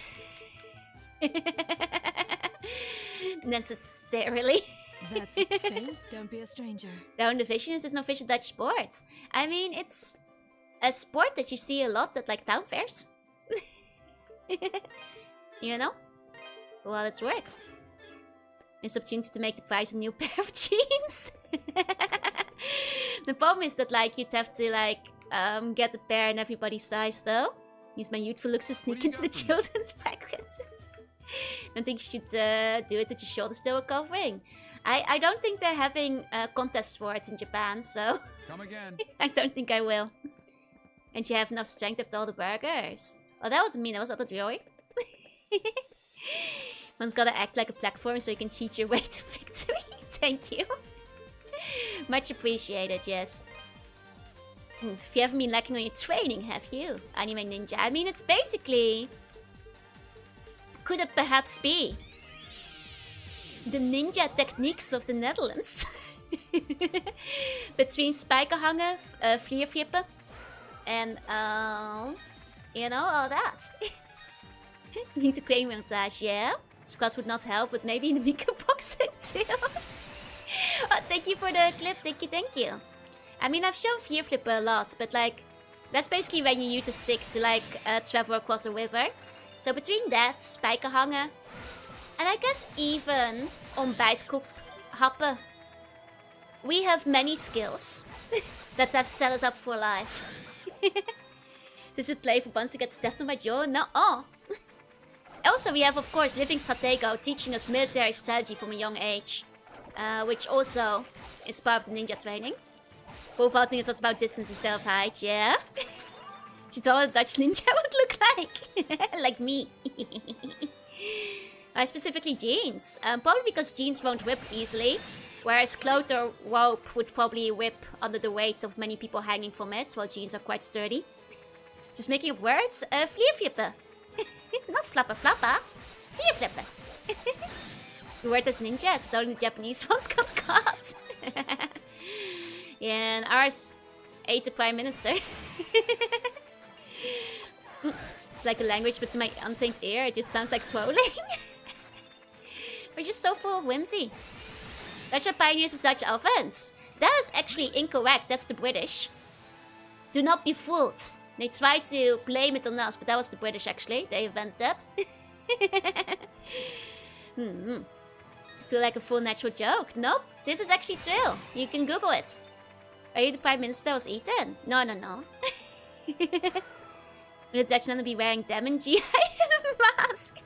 Necessarily. That's the thing. Don't be a stranger. Down division is no official Dutch sport. I mean, it's a sport that you see a lot at like town fairs. Well, it's worth. It's opportunity to make the prize a new pair of jeans. The problem is that like you'd have to like get a pair in everybody's size though. Use my youthful looks to sneak into the children's brackets. Don't think you should do it with your shoulders still recovering. I don't think they're having contests for it in Japan, so Come again. I don't think I will. And you have enough strength after all the burgers. Oh, that wasn't me, that was other Joey. One's gotta act like a platform so you can cheat your way to victory. Thank you. Much appreciated, yes. You haven't been lacking on your training, have you? Anime Ninja. I mean, it's basically... Could it perhaps be the ninja techniques of the Netherlands? Between Spijkerhangen, Vlierflippen, and, all that. Need to claim montage, yeah? Squats would not help, but maybe in the weaker boxing too. Oh, thank you for the clip, thank you. I mean, I've shown Vlierflippen a lot, but like, that's basically when you use a stick to like travel across a river. So between that, Spijkerhangen, and I guess even on Bijtkoop Happen, we have many skills that have set us up for life. Does it play for once to get stepped on my jaw? No. Also, we have, of course, Living Stratego teaching us military strategy from a young age, which also is part of the ninja training. Both things was about distance instead of height, yeah? She thought a Dutch ninja would look like. Like me. Specifically jeans. Probably because jeans won't whip easily. Whereas cloth or rope would probably whip under the weight of many people hanging from it, while jeans are quite sturdy. Just making up words. Vlierflippen. Not flappa flappa. Vlierflippen. The word is ninjas, but only the Japanese ones got caught. Yeah, and ours ate the Prime Minister. It's like a language, but to my untrained ear, it just sounds like trolling. We're just so full of whimsy. Dutch are pioneers of Dutch ovens. That is actually incorrect. That's the British. Do not be fooled. They tried to blame it on us, but that was the British actually. They invented that. Feel like a full natural joke. Nope. This is actually true. You can Google it. Are you the Prime Minister that was eaten? No. Will the Dutch not be wearing Demon GI mask?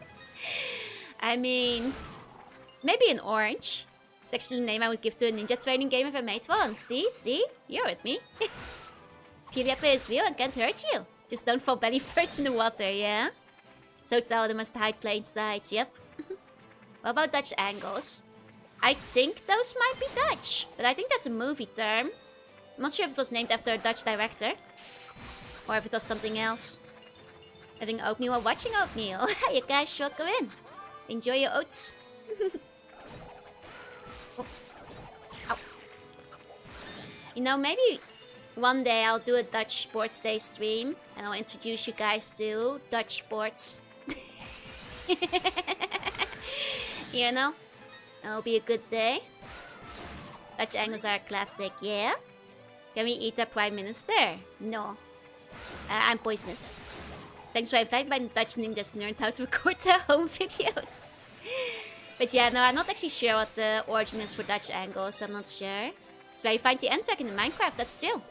I mean, maybe an orange. It's actually the name I would give to a ninja training game if I made one. See? You're with me. Piriape is real and can't hurt you. Just don't fall belly first in the water, yeah? So tall they must hide plain sight, yep. What about Dutch angles? I think those might be Dutch, but I think that's a movie term. I'm not sure if it was named after a Dutch director. Or if it was something else. Having oatmeal or watching oatmeal. You guys, welcome in. Enjoy your oats. Oh. Ow. You know, maybe one day I'll do a Dutch Sports Day stream. And I'll introduce you guys to Dutch sports. You know? It'll be a good day. Dutch angles are a classic, yeah? Can we eat our Prime Minister? No. I'm poisonous. Thanks for inviting my Dutch ninjas learned how to record their home videos. But yeah, no, I'm not actually sure what the origin is for Dutch angles. I'm not sure. It's where you find the end dragon in Minecraft, that's true.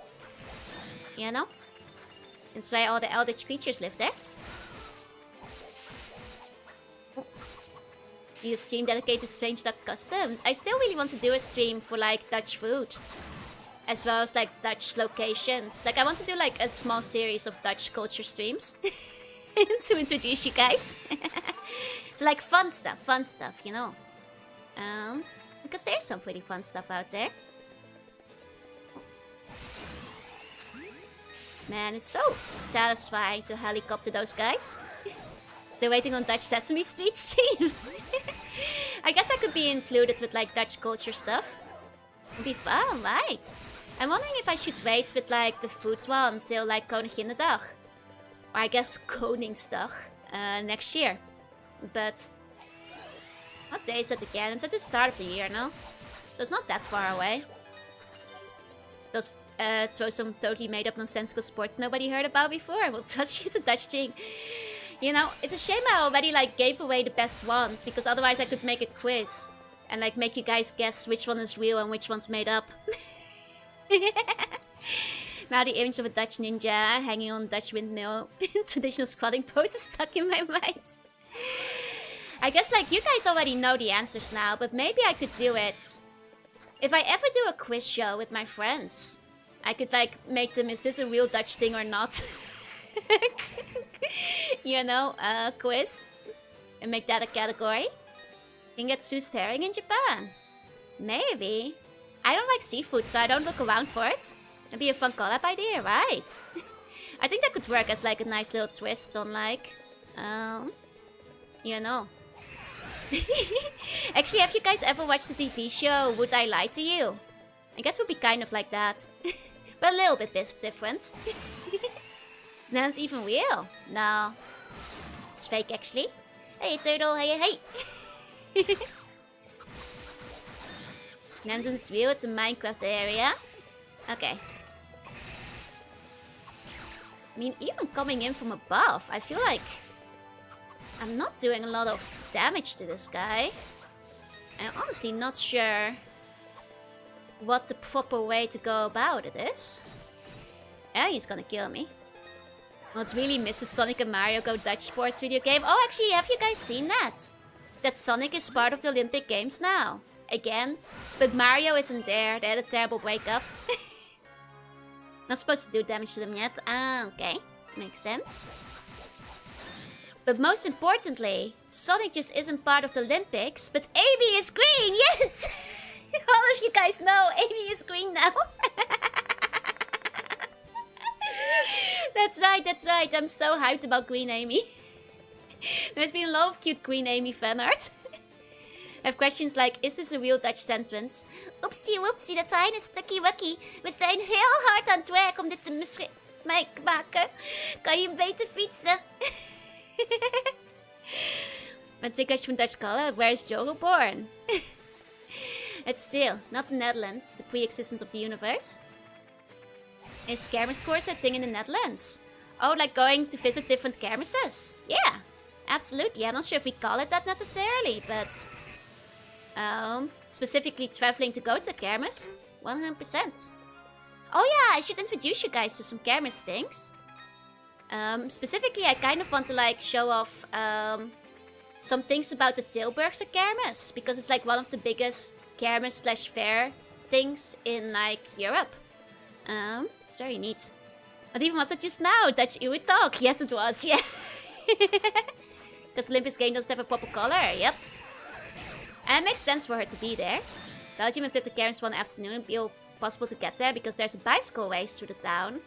You know? It's why all the eldritch creatures live there. Need a stream dedicated to strange Dutch customs. I still really want to do a stream for like Dutch food. As well as like Dutch locations. Like I want to do like a small series of Dutch culture streams. To introduce you guys. To like fun stuff, you know. Because there's some pretty fun stuff out there. Man, it's so satisfying to helicopter those guys. Still waiting on Dutch Sesame Street stream. I guess I could be included with like Dutch culture stuff. It'd be fun, right? I'm wondering if I should wait with like the food one till like Koninginnedag. Or I guess Koningsdag next year. But what day is it again? It's at the start of the year, no? So it's not that far away. Just throw some totally made up nonsensical sports nobody heard about before. We'll just use a Dutch thing. You know, it's a shame I already like gave away the best ones, because otherwise I could make a quiz and like make you guys guess which one is real and which one's made up. Now the image of a Dutch ninja hanging on a Dutch windmill in traditional squatting pose is stuck in my mind. I guess like you guys already know the answers now, but maybe I could do it. If I ever do a quiz show with my friends, I could like make them, is this a real Dutch thing or not? You know, quiz. And make that a category. You can get Seuss herring in Japan. Maybe. I don't like seafood, so I don't look around for it. It'd be a fun collab idea, right? I think that could work as like a nice little twist on like, you know. Actually, have you guys ever watched the TV show Would I Lie to You? I guess it would be kind of like that. But a little bit different. Is Nans even real? No. It's fake actually. Hey turtle, hey. Nans is real, it's a Minecraft area. Okay. I mean, even coming in from above, I feel like I'm not doing a lot of damage to this guy. I'm honestly not sure what the proper way to go about it is. Yeah, he's gonna kill me. Well, it's really Mrs. Sonic and Mario Go Dutch Sports video game. Oh, actually, have you guys seen that? That Sonic is part of the Olympic Games now. Again. But Mario isn't there. They had a terrible breakup. Not supposed to do damage to them yet. Ah, okay. Makes sense. But most importantly, Sonic just isn't part of the Olympics, but Amy is green! Yes! All of you guys know Amy is green now. That's right. I'm so hyped about Green Amy. There's been a lot of cute Green Amy fan art. I have questions like, is this a real Dutch sentence? Oepsie whoopsie, de trein is stukkie wukkie. We zijn heel hard aan het werk om dit te maken. Kan je beter fietsen? But the question from Dutch color, where is Joe born? It's still not the Netherlands, the pre-existence of the universe. Is kermis course a thing in the Netherlands? Oh, like going to visit different kermises? Yeah, absolutely. I'm not sure if we call it that necessarily, but specifically traveling to go to a kermis, 100%. Oh yeah, I should introduce you guys to some kermis things. Specifically, I kind of want to like show off some things about the Tilburgse kermis, because it's like one of the biggest kermis/fair things in like Europe. It's very neat. But even was it just now? Dutch Iwi talk? Yes, it was. Yeah. Because Olympus game doesn't have a proper color. Yep. And it makes sense for her to be there. Belgium, if there's a kermis one afternoon, it'll be possible to get there because there's a bicycle race through the town.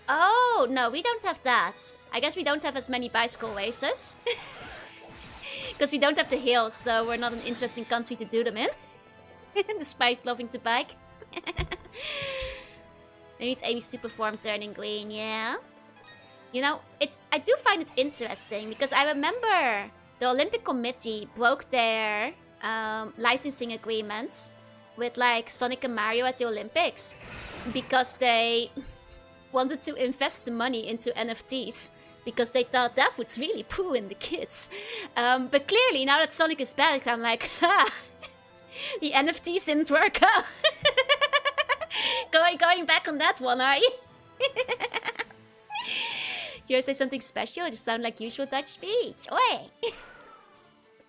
Oh, no, we don't have that. I guess we don't have as many bicycle races. Because we don't have the hills, so we're not an interesting country to do them in. Despite loving to bike. Maybe it's Amy's to perform turning green, yeah. You know, I do find it interesting because I remember the Olympic Committee broke their licensing agreements with like Sonic and Mario at the Olympics because they wanted to invest the money into NFTs because they thought that would really pull in the kids. But clearly, now that Sonic is back, I'm like, ha! The NFTs didn't work out. Going back on that one, are you? Do you say something special? It just sound like usual Dutch speech. Oi!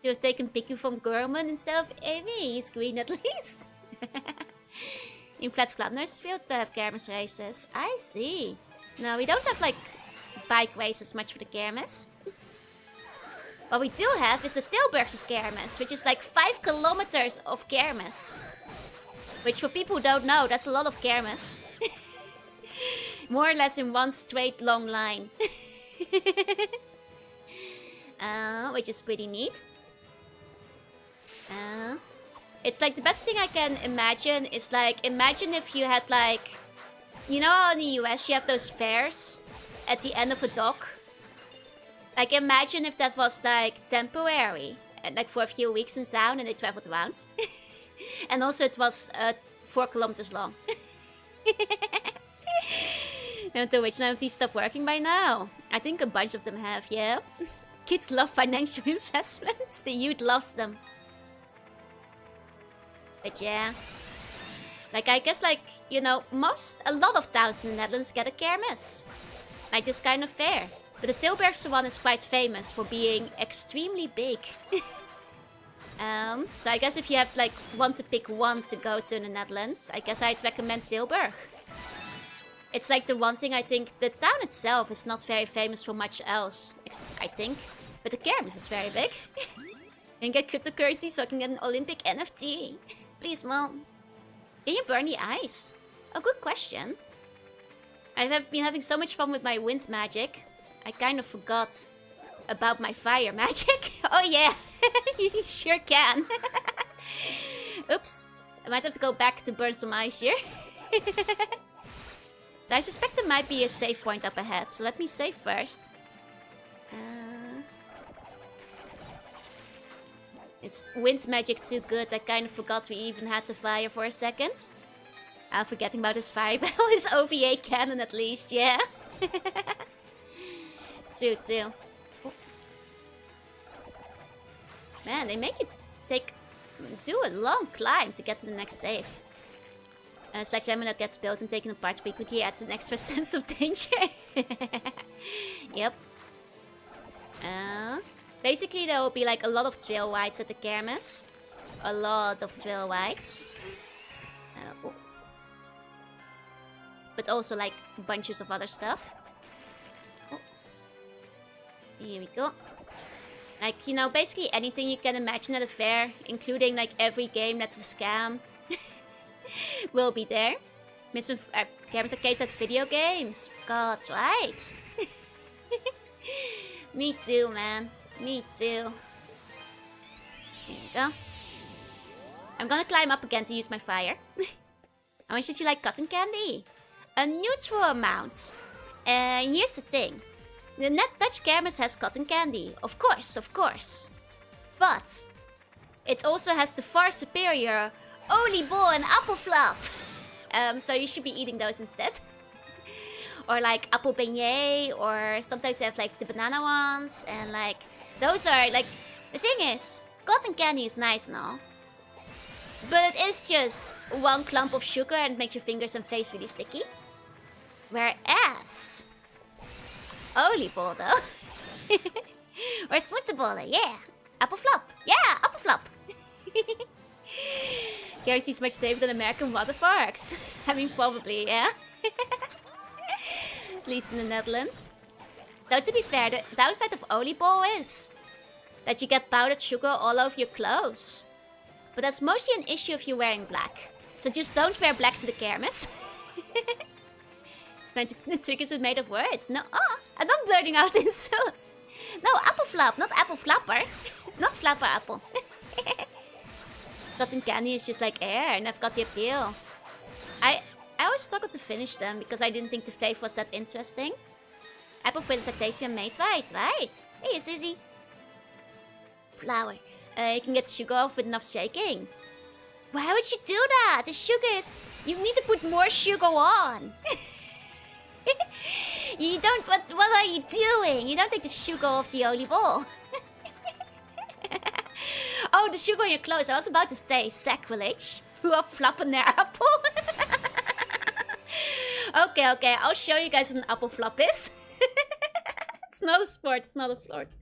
You have taken Piku from Gorman instead of Amy. He's green at least. In Flat Flanders fields they have kermis races. I see. No, we don't have like bike races much for the kermis. What we do have is the Tilburgse kermis, which is like 5 kilometers of kermis. Which for people who don't know, that's a lot of kermis. More or less in one straight long line. Which is pretty neat. It's like the best thing I can imagine is like, imagine if you had like, you know how in the US you have those fairs at the end of a dock? Like imagine if that was like temporary and like for a few weeks in town and they traveled around. And also it was 4 kilometers long. And the which now these stopped working by now. I think a bunch of them have, yeah. Kids love financial investments. The youth loves them. But yeah. Like I guess like, you know, a lot of towns in the Netherlands get a kermis. Like this kind of fair. But the Tilburgse one is quite famous for being extremely big. So I guess if you have like want to pick one to go to in the Netherlands, I guess I'd recommend Tilburg. It's like the one thing I think the town itself is not very famous for much else, I think. But the kermis is very big. And get cryptocurrency so I can get an Olympic NFT. Please, Mom. Can you burn the ice? A good question. I have been having so much fun with my wind magic. I kind of forgot about my fire magic. Oh yeah, you sure can. Oops, I might have to go back to burn some ice here. I suspect there might be a save point up ahead, so let me save first. It's wind magic too good, I kind of forgot we even had the fire for a second. I'm forgetting about his fireball, his OVA cannon at least, yeah. True. Oh. Man, they make you do a long climb to get to the next save. Slash lemon that gets built and taken apart frequently adds an extra sense of danger. Yep. Basically, there will be like a lot of trail rides at the kermis. A lot of trail rides. Oh. But also like bunches of other stuff. Oh. Here we go. Like, you know, basically anything you can imagine at a fair, including like every game that's a scam, will be there. Miss when kermis arcades at video games. God, right? Me too, man. Me too. Here we go. I'm gonna climb up again to use my fire. How much did you like cotton candy? A neutral amount. Here's the thing. The Net Dutch kermis has cotton candy. Of course. But it also has the far superior oliebol and appelflap. So you should be eating those instead. Or like apple beignet, or sometimes they have like the banana ones, and like those are like, the thing is, cotton candy is nice and all, but it is just one clump of sugar and makes your fingers and face really sticky. Whereas oliebol though, or smuttebolle, yeah, appelflap, yeah, appelflap. KFC is much safer than American water parks. I mean, probably, yeah. At least in the Netherlands. Though, to be fair, the downside of oliebollen is that you get powdered sugar all over your clothes. But that's mostly an issue if you're wearing black. So just don't wear black to the kermis. The triggers were made of words. No, I'm not blurting out insults. No, apple flap, not apple flapper. Not flapper apple. Cotton candy is just like air, and I've got the appeal. I always struggled to finish them because I didn't think the flavor was that interesting. Apple fritters are tasty and made right. Hey, Sissy. Flour. You can get the sugar off with enough shaking. Why would you do that? The sugars. You need to put more sugar on. You don't. What are you doing? You don't take the sugar off the oliebol. Oh, the sugar on your clothes. I was about to say sacrilege. Who are flopping their apple? Okay. I'll show you guys what an apple flop is. It's not a sport. It's not a sport.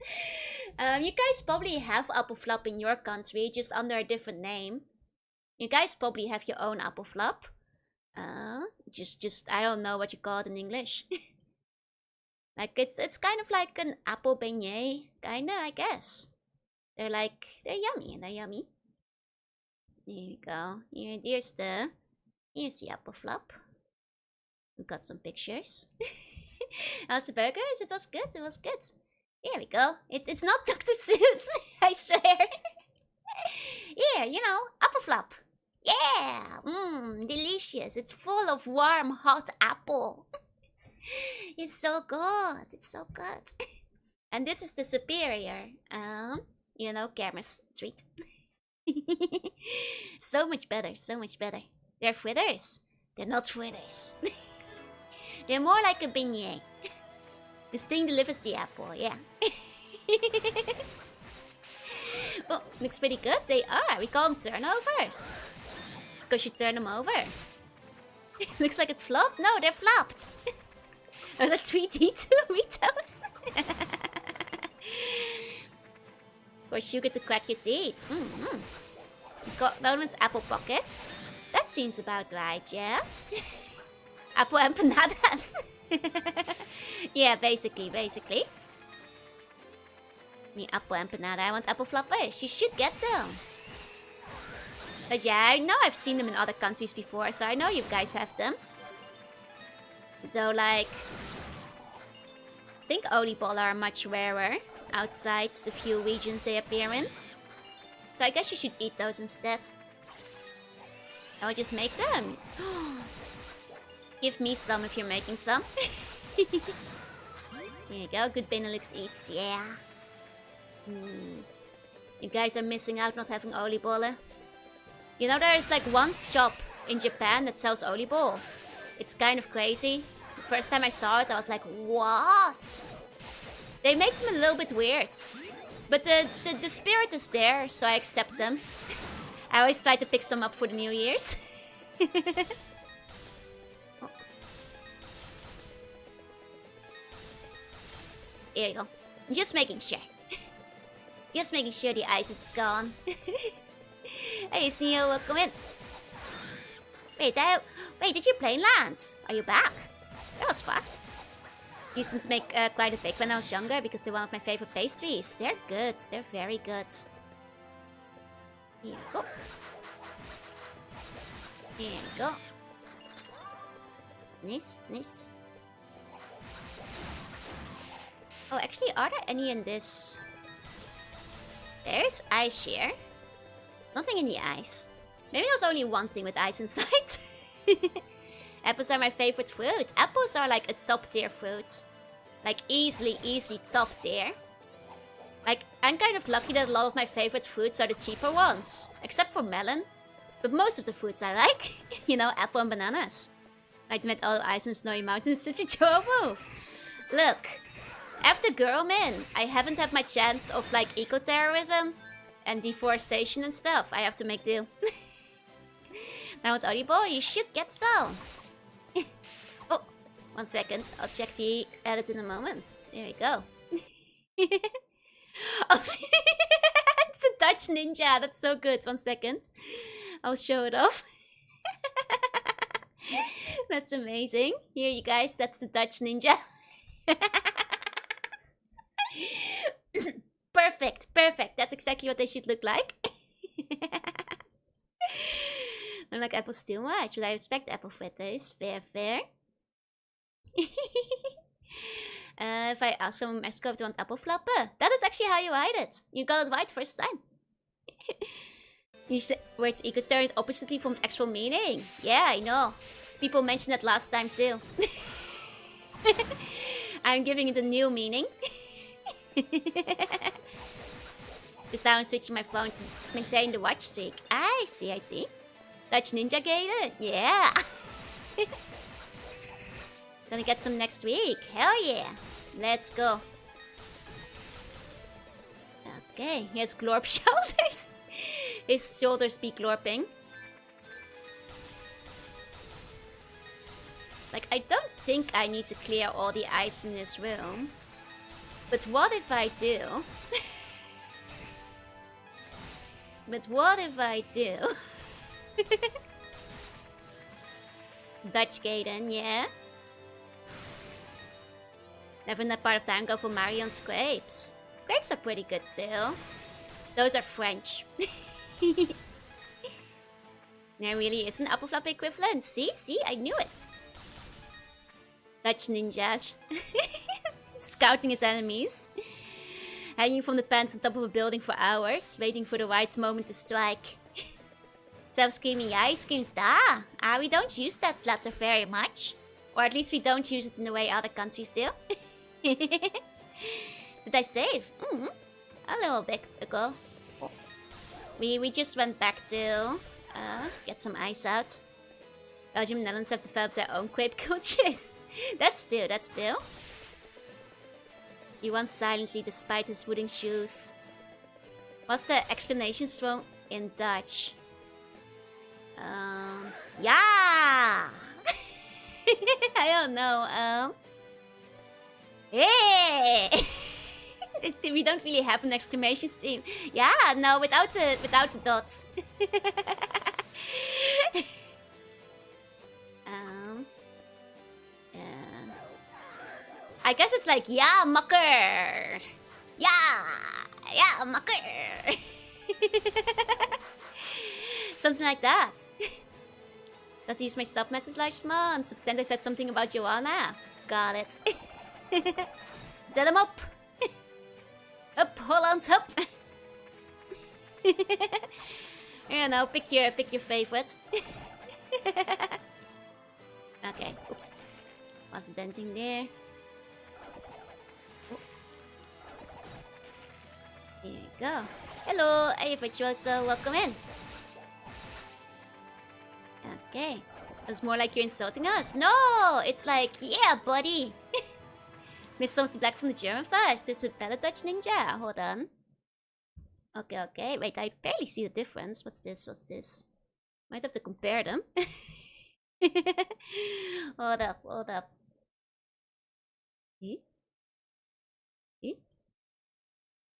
You guys probably have apple flop in your country, just under a different name. You guys probably have your own apple flop. Just I don't know what you call it in English. Like it's kind of like an apple beignet, kinda, I guess. They're yummy. They're yummy. There you go. Here's the apple flop. We got some pictures. How's the burgers? It was good. It was good. Here we go. It's not Dr. Seuss. I swear. Here, apple flop. Yeah! Delicious. It's full of warm, hot apple. It's so good. It's so good. And this is the superior, kermis treat. So much better. So much better. They're fritters. They're not fritters. They're more like a beignet. This thing delivers the apple, yeah. Oh, looks pretty good. They are. We call them turnovers. Because you turn them over. Looks like it flopped? No, they're flopped. Are that 3D Doritos? For sugar to crack your teeth. Got bonus apple pockets. That seems about right, yeah? Apple empanadas. Yeah, basically. The apple empanada. I want apple floppers. You should get them. But yeah, I know I've seen them in other countries before, so I know you guys have them. Though, I think oliebol are much rarer outside the few regions they appear in. So I guess you should eat those instead. I will just make them. Give me some if you're making some. There you go, good Benelux eats, yeah. You guys are missing out not having oliebollen. There is one shop in Japan that sells oliebol. It's kind of crazy. The first time I saw it, I was like, what? They make them a little bit weird. But the spirit is there, so I accept them. I always try to pick some up for the New Year's. Here you go. Just making sure. Just making sure the ice is gone. Hey, Sneo, welcome in. Wait, did your plane land? Are you back? That was fast. Used to make quite a big when I was younger because they're one of my favorite pastries. They're good. They're very good. Here you go. Here you go. Nice. Oh, actually, are there any in this? There's ice here. Nothing in the ice. Maybe there's only one thing with ice inside. Apples are my favorite fruit. Apples are a top tier fruit. Easily top tier. I'm kind of lucky that a lot of my favorite fruits are the cheaper ones. Except for melon. But most of the fruits I like. Apple and bananas. Like to met all ice on snowy mountains is such a joy move. Look. After Girlman, I haven't had my chance of eco-terrorism and deforestation and stuff. I have to make do. Now with Audible, you should get some. Oh, 1 second. I'll check the edit in a moment. There we go. Oh, it's a Dutch ninja. That's so good. 1 second. I'll show it off. That's amazing. Here you guys, that's the Dutch ninja. Perfect, perfect. That's exactly what they should look like. I don't like apples too much, but I respect apple fritters. Fair, fair. If I ask someone Mexico if they want apple flappen, that is actually how you hide it. You got it right first time. You could stare it oppositely from actual meaning. Yeah, I know. People mentioned that last time too. I'm giving it a new meaning. Just now I'm switching my phone to maintain the watch streak. I see, I see. Dutch Ninja Gator? Yeah. Gonna get some next week. Hell yeah. Let's go. Okay, he has glorp shoulders. His shoulders be glorping. Like, I don't think I need to clear all the ice in this room. But what if I do? But what if I do? Dutch Gaiden, yeah? Never in that part of town go for Marion's grapes. Grapes are pretty good too. Those are French. There really is an apple flop equivalent. See? See? I knew it. Dutch ninjas. Scouting his enemies. Hanging from the pants on top of a building for hours. Waiting for the right moment to strike. Self screaming, yeah, he screams da. We don't use that letter very much. Or at least we don't use it in the way other countries do. Did I save? A little bit ago. We just went back to get some ice out. Belgium and Netherlands have developed their own grape cultures. That's true, that's true. He runs silently despite his wooden shoes. What's the exclamation throw in Dutch? Yeah! I don't know, Hey! We don't really have an exclamation stream. Yeah, no, without the dots. I guess it's like, yeah, mucker! Yeah, mucker! Something like that. Got to use my sub message last month. Pretend I said something about Jorunna. Got it. Set him up! Up, hold on top! You know, pick your favorite. Okay, oops. Was it anything there? Here you go. Hello, hey Virtuoso, welcome in. Okay. It was more like you're insulting us. No! It's like, yeah, buddy! Miss something black from the German first. This is a better Dutch ninja. Hold on. Okay, okay. Wait, I barely see the difference. What's this? What's this? Might have to compare them. Hold up, hold up. See? See?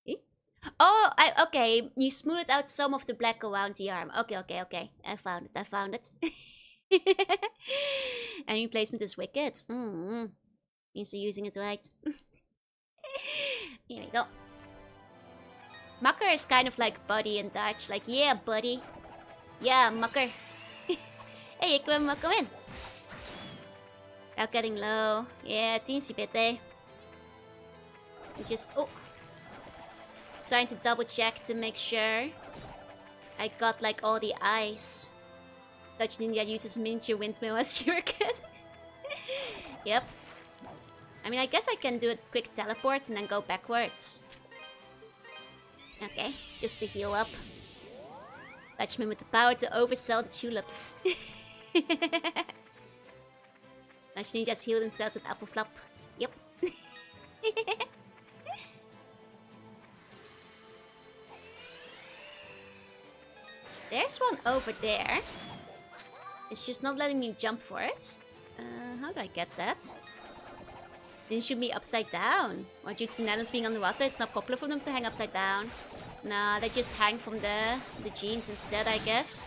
See? Oh, okay. You smoothed out some of the black around the arm. Okay, okay, okay. I found it, I found it. Enemy placement is wicked. Means they're using it right. Here we go. Mucker is kind of like buddy in Dutch. Like, yeah, buddy. Yeah, mucker. Hey, ik wil come in. Now getting low. Yeah, teensy bit, eh? Just, trying to double check to make sure I got like all the ice. Dutch ninja uses miniature windmill as shuriken. Yep. I mean, I guess I can do a quick teleport and then go backwards. Okay, just to heal up. Dutchman with the power to oversell the tulips. Dutch ninjas heal themselves with apple flop. Yep. There's one over there. It's just not letting me jump for it. How do I get that? Didn't shoot me upside down. Or due to the Netherlands being underwater, it's not popular for them to hang upside down. Nah, they just hang from the jeans instead, I guess.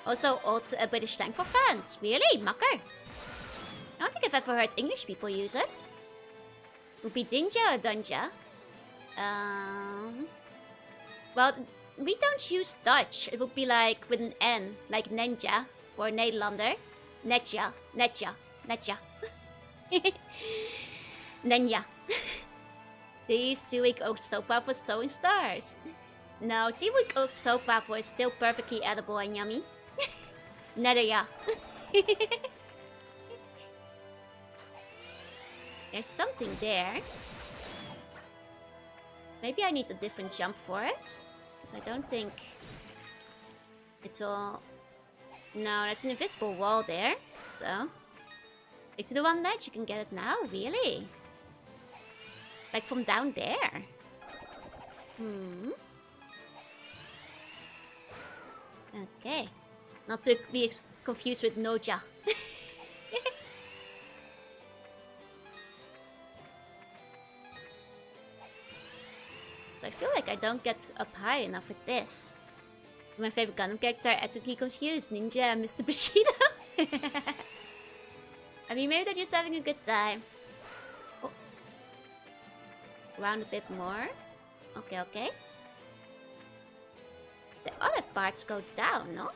Also, old British slang for fans. Really? Makker? I don't think I've ever heard English people use it. Would be Dinja or Dunja. Well, we don't use Dutch. It would be like with an N, like Nenja for Nederlander. Netja, Netja, Netja. Nenja. These 2 week oak stroopwafel for throwing stars. No, 2 week oak stroopwafel is still perfectly edible and yummy. Netja. There's something there. Maybe I need a different jump for it. Because I don't think it will... No, there's an invisible wall there. So... Like to the one ledge, you can get it now? Really? Like from down there? Okay. Not to be confused with Noja. So I feel like I don't get up high enough with this. My favorite Gundam characters are ethically confused, Ninja and Mr. Bushido. I mean, maybe they're just having a good time. Oh. Round a bit more. Okay, okay. The other parts go down, no?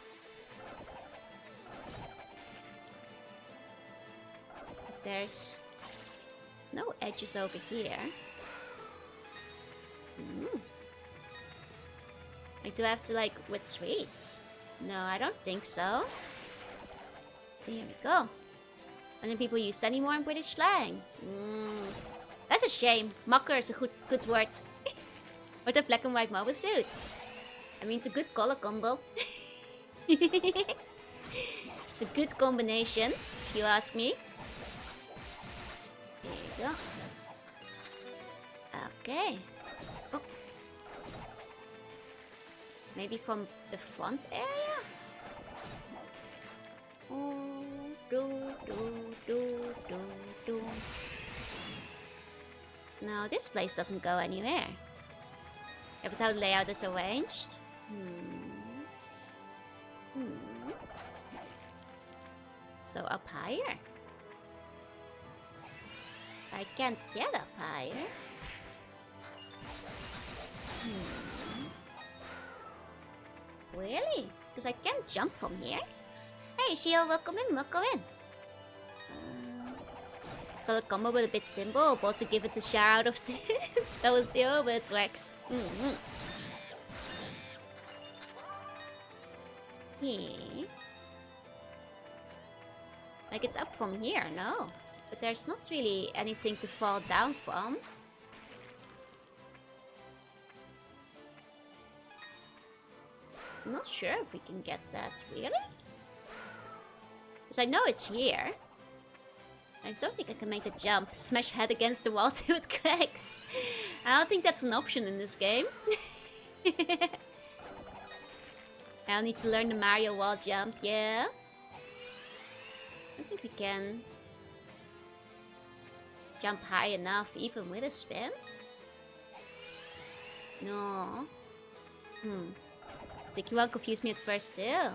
Because there's no edges over here. Like, do I have to, like, with sweets? No, I don't think so. There we go. And then people use that anymore in British slang. That's a shame. Makker is a good word. With the black and white mobile suits. I mean, it's a good color combo. It's a good combination, if you ask me. There you go. Okay. Oh. Maybe from the front area? No, this place doesn't go anywhere. Yeah, but how the layout is arranged? So up higher? I can't get up higher. Really? Because I can't jump from here? Hey, Shio, welcome in, welcome in. So the combo with a bit simple, but to give it the shout out of that was 0, but it works. Like it's up from here, no? But there's not really anything to fall down from. I'm not sure if we can get that, really? Because I know it's here. I don't think I can make the jump. Smash head against the wall till it cracks. I don't think that's an option in this game. I'll need to learn the Mario wall jump, yeah. I think we can jump high enough even with a spin. No. So you won't confuse me at first too.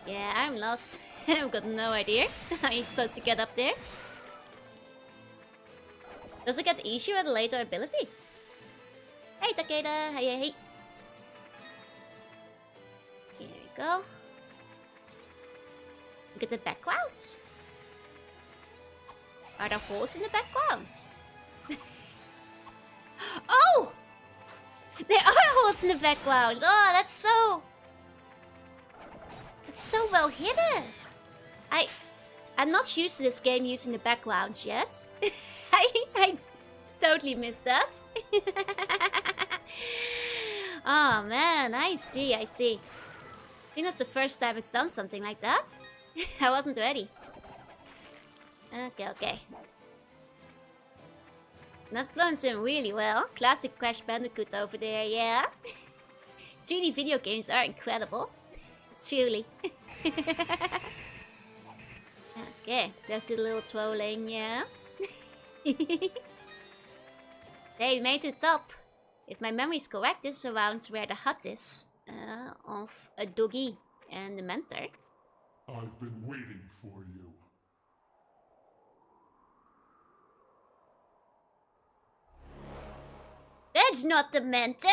Yeah, I'm lost. I've got no idea how you're supposed to get up there. Does it get easier at a later ability? Hey Takeda, hey. Here we go. Look at the backgrounds. Are there holes in the background? Oh! There are holes in the background! Oh, that's so... It's so well hidden! I'm not used to this game using the backgrounds yet. I totally missed that. Oh man, I see. I think that's the first time it's done something like that. I wasn't ready. Okay. That blends in really well. Classic Crash Bandicoot over there, yeah. 2D video games are incredible. Truly. Okay, there's a little trolling, yeah. Hey, we made it top. If my memory is correct, this is around where the hut is of a doggy and the mentor. I've been waiting for you. That's not the mentor.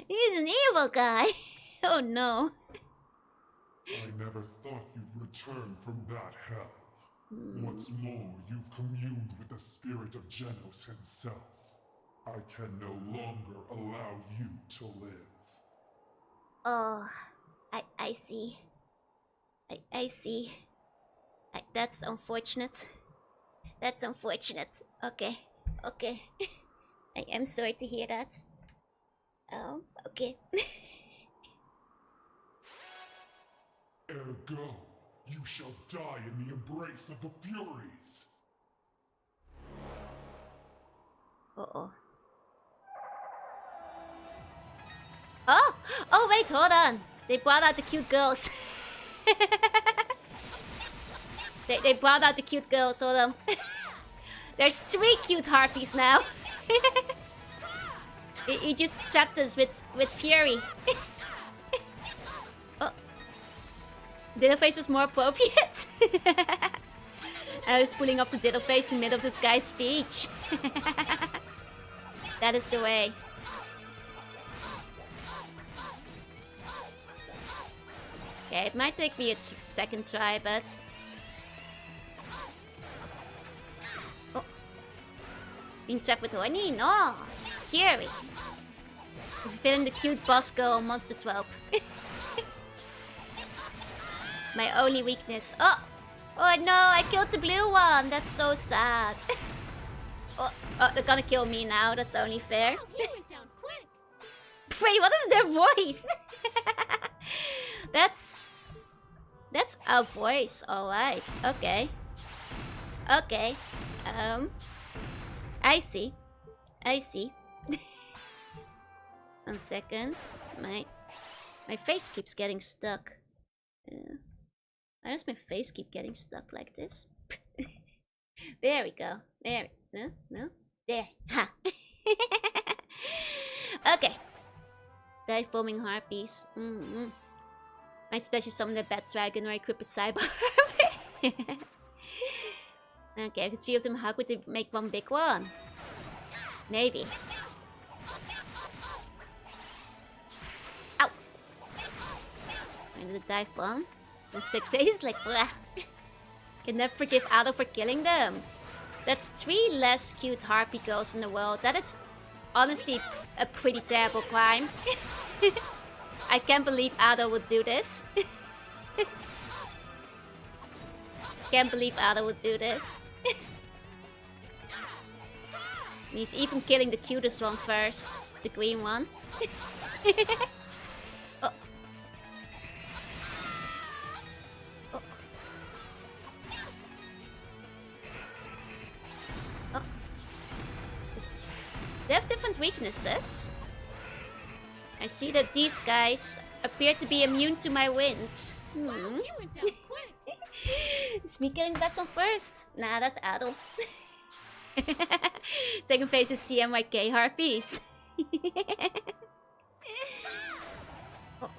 He's an evil guy. Oh no. I never thought you'd return from that hell. What's more, you've communed with the spirit of Genos himself. I can no longer allow you to live. Oh, I see. I see. That's unfortunate. That's unfortunate. Okay, okay. I am sorry to hear that. Oh, okay. Ergo, you shall die in the embrace of the Furies. Uh-oh. Oh! Oh, wait, hold on. They brought out the cute girls. they brought out the cute girls, hold on. There's 3 cute harpies now. he just trapped us with fury. Oh. Diddle face was more appropriate. I was pulling up the diddle face in the middle of this guy's speech. That is the way. Okay, it might take me a second try, but... Oh. Being trapped with honey? No! Fury! Feeling the cute boss girl monster trope. My only weakness. Oh! Oh no, I killed the blue one! That's so sad. Oh, they're gonna kill me now, that's only fair. Wait, what is their voice? That's our voice, alright. Okay. Okay. I see. I see. 1 second. My face keeps getting stuck. Why does my face keep getting stuck like this? There we go. There. No? No? There. Ha! Okay. Dive bombing harpies. My special summon the bat dragon or equip a cyber harpy. Okay, if the 3 of them hug, would they make one big one? Maybe. Ow! I did a dive bomb. This fixed face like blah. Can never forgive Ado for killing them. That's 3 less cute harpy girls in the world. That is honestly a pretty terrible crime. I can't believe Ado would do this. Can't believe Ado would do this. He's even killing the cutest one first. The green one. Oh. Oh. Oh. They have different weaknesses. I see that these guys appear to be immune to my wind. It's me killing the best one first. Nah, that's Adel. Second phase is CMYK harpies. Oh.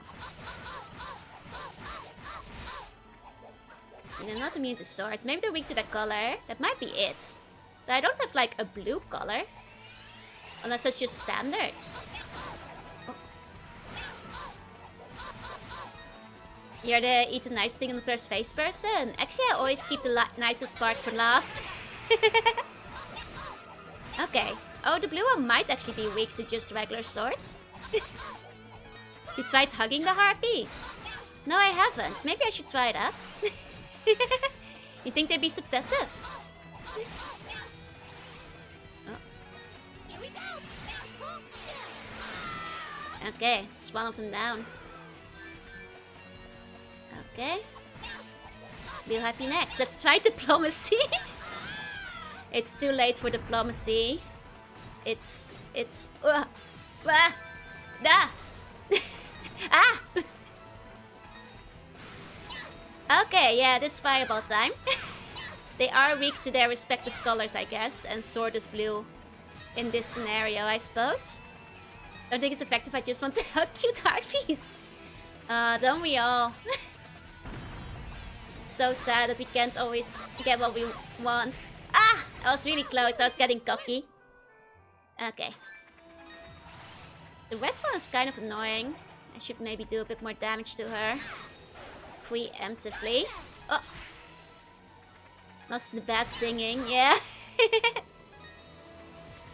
They're not immune to swords. Maybe they're weak to that color. That might be it. But I don't have like a blue color. Unless it's just standard. Oh. You're the eat the nice thing in the first face person. Actually, I always keep the nicest part for last. Okay. Oh, the blue one might actually be weak to just regular swords. You tried hugging the harpies? No, I haven't. Maybe I should try that. You think they'd be susceptible? Oh. Here we go. Hold still. Okay, it's one of them down. Okay. We'll happy next. Let's try diplomacy. It's too late for diplomacy. It's ah, ah. Okay, yeah, this is fireball time. They are weak to their respective colors, I guess, and sword is blue in this scenario, I suppose. Don't think it's effective, I just want to help cute harpies. Don't we all? It's so sad that we can't always get what we want. Ah! I was really close, I was getting cocky. Okay. The red one is kind of annoying. I should maybe do a bit more damage to her. Preemptively. Oh! That's the bad singing, yeah.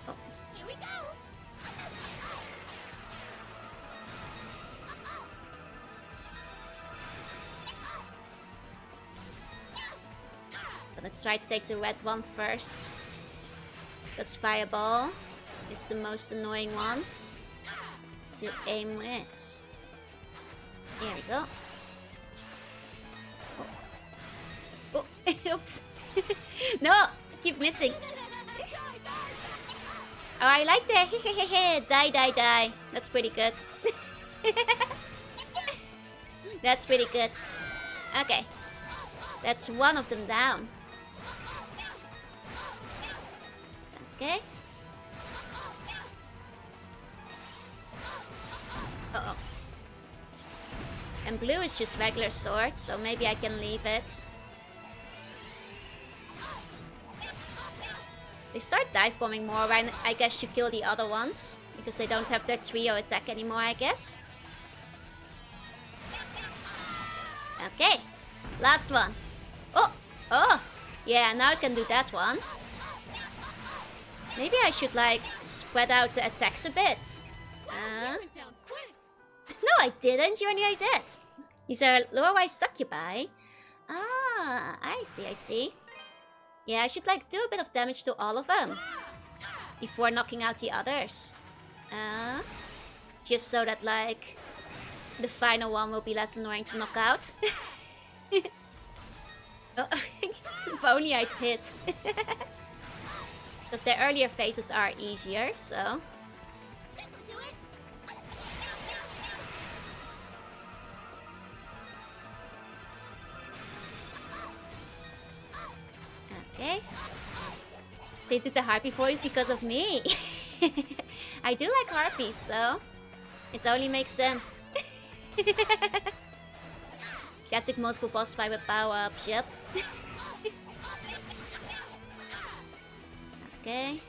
Oh. Here we go. But let's try to take the red one first. Because Fireball is the most annoying one to aim with. There we go. Oh, oops. No, I keep missing. Oh, I like that. Die, die, die. That's pretty good. That's pretty good. Okay. That's one of them down. Okay. Uh-oh. And blue is just regular sword, so maybe I can leave it. They start dive bombing more when I guess you kill the other ones. Because they don't have their trio attack anymore, I guess. Okay. Last one. Oh! Oh! Yeah, now I can do that one. Maybe I should, like, spread out the attacks a bit. No, I didn't. You only did. These are lower-wise succubi. Ah, I see, I see. Yeah, I should, like, do a bit of damage to all of them. Before knocking out the others. Just so that, like, the final one will be less annoying to knock out. Oh, if only I'd hit. Because their earlier phases are easier, so... Okay. So you did the harpy voice because of me. I do like harpies, so... it only makes sense. Classic multiple boss fight with power-ups, yep. Okay.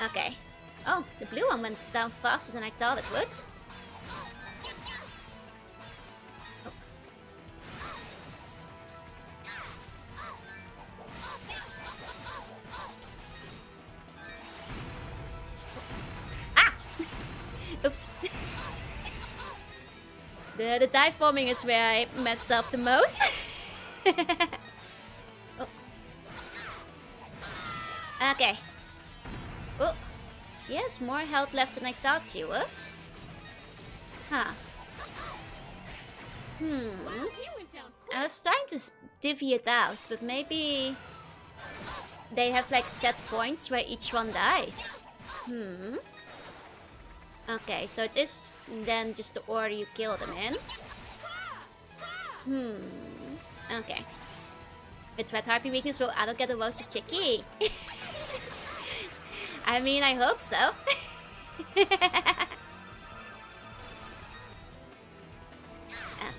Okay. Oh, the blue one went down faster than I thought it would. Oh. Ah! Oops. The dive bombing is where I mess up the most. Oh. Okay. Oh, she has more health left than I thought she would. Huh. I was trying to divvy it out, but maybe they have like set points where each one dies. Okay, so it is then just the order you kill them in. Okay. With Red Harpy weakness, will Adel get a roasted chickie? I mean, I hope so.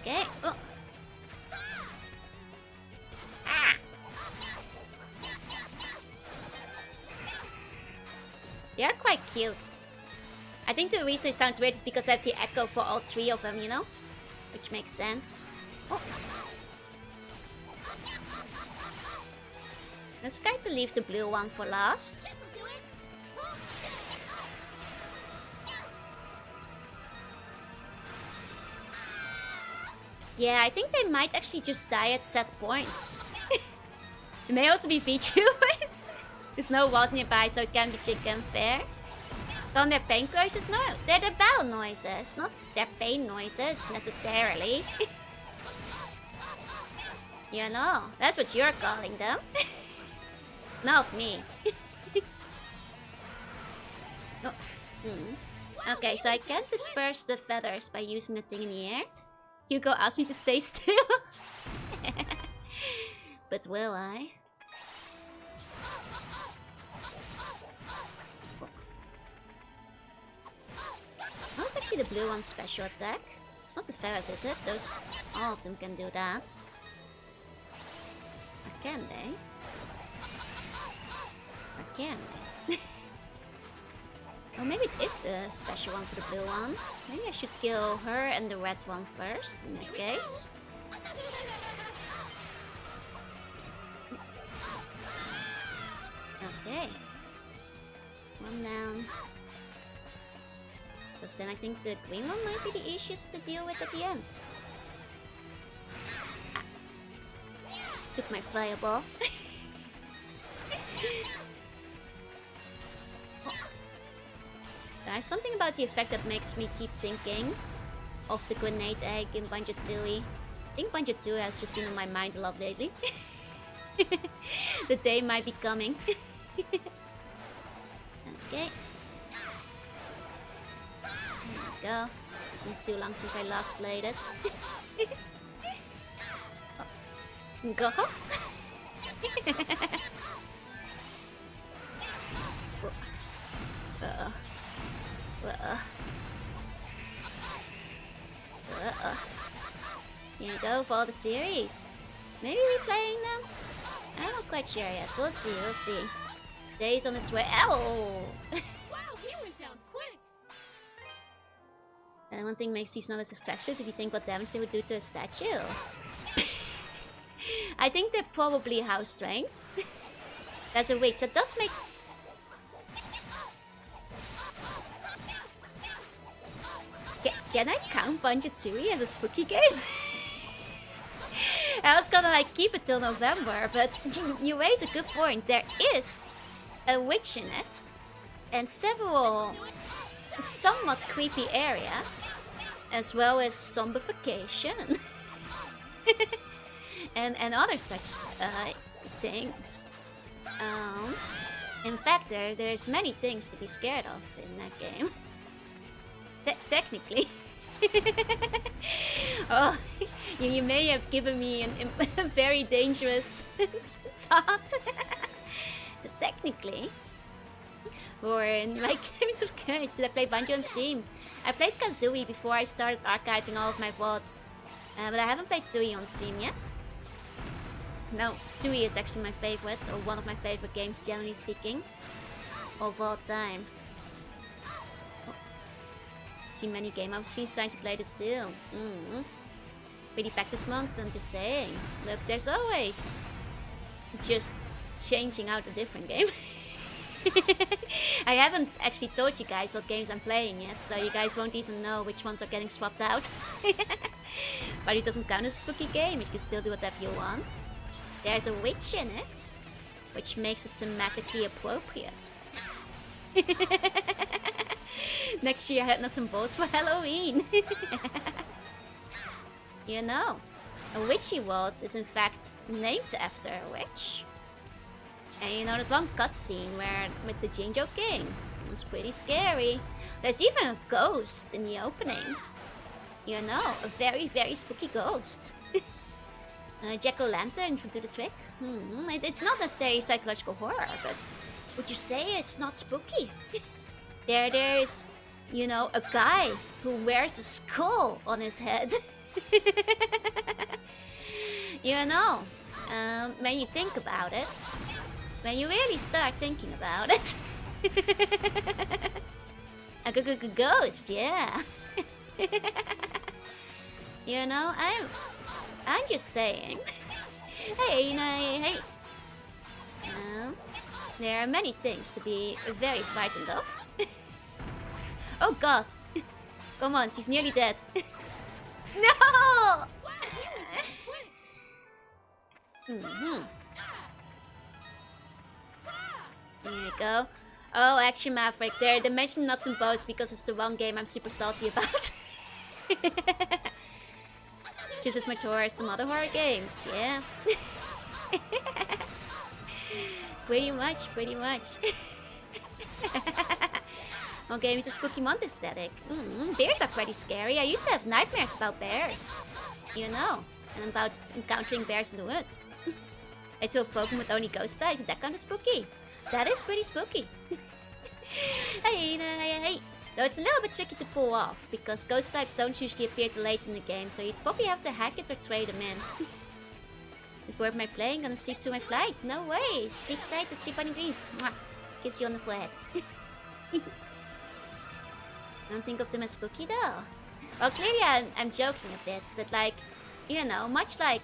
Okay. Oh. Ah. They are quite cute. I think the reason it sounds weird is because I have the echo for all three of them, you know? Which makes sense. Oh. Let's try to leave the blue one for last. Yeah, I think they might actually just die at set points. It may also be VTubers. There's no wall nearby, so it can be chicken fair. Don't their pain noises? No, they're the bell noises, not their pain noises, necessarily. You know, that's what you're calling them. Not me. Oh. Okay, so I can't disperse the feathers by using the thing in the air. Hugo asked me to stay still. But will I? was actually the blue one's special attack? It's not the ferrets, is it? All of them can do that. Or can they? Or can they? Oh, maybe it is the special one for the blue one. Maybe I should kill her and the red one first, in that case. Okay. One down. Because then I think the green one might be the easiest to deal with at the end. Ah. Took my fireball. There's something about the effect that makes me keep thinking of the grenade egg in Banjo-Tooie. I think Banjo-Tooie has just been on my mind a lot lately. The day might be coming. Okay. There we go. It's been too long since I last played it. Oh. Go! Here you go for all the series. Maybe replaying them? I'm not quite sure yet. We'll see, we'll see. Day's on its way. Ow! Wow, he went down quick. And one thing makes these not as attractive if you think what damage they would do to a statue. I think they're probably house trained. That's a witch. That does make... Can I count Banjo-Tooie as a spooky game? I was gonna like keep it till November, but you raise a good point. There is a witch in it, and several somewhat creepy areas, as well as zombification and other such things. In fact, there's many things to be scared of in that game. Technically. Oh, you may have given me a very dangerous thought. Technically. Or in my games of courage, did I play Banjo on Steam? I played Kazooie before I started archiving all of my VODs. But I haven't played Tooie on Steam yet. No, Tooie is actually my favorite, or one of my favorite games, generally speaking, of all time. See many game up streams trying to play this too. Pretty practice monks, but I'm just saying. Look, there's always just changing out a different game. I haven't actually told you guys what games I'm playing yet, so you guys won't even know which ones are getting swapped out. But it doesn't count as a spooky game, you can still do whatever you want. There's a witch in it, which makes it thematically appropriate. Next year I had nuts and bolts for Halloween. You know, a witchy world is in fact named after a witch. And you know that one cutscene where with the Jinjo King, it's pretty scary. There's even a ghost in the opening. You know, a very, very spooky ghost. Jack-o'-lantern would do the trick. It's not necessarily psychological horror, but would you say it's not spooky? There's, you know, a guy who wears a skull on his head. You know, when you think about it, when you really start thinking about it, a ghost, yeah. You know, I'm just saying. Hey, hey. There are many things to be very frightened of. Oh god! Come on, she's nearly dead. No! There you go. Oh, Action Maverick. They mentioned nuts and bolts because it's the one game I'm super salty about. Just as much horror as some other horror games, yeah. Pretty much. One game is a spooky monster aesthetic. Bears are pretty scary. I used to have nightmares about bears. You know, and about encountering bears in the woods. I do have Pokemon with only ghost type. That kind of spooky. That is pretty spooky. Hey. Though it's a little bit tricky to pull off, because ghost types don't usually appear till late in the game, so you'd probably have to hack it or trade them in. It's worth my playing, gonna sleep through my flight. No way! Sleep tight to sleep on your dreams. Mwah. Kiss you on the forehead. Don't think of them as spooky though. Well, clearly I'm joking a bit, but like, you know, much like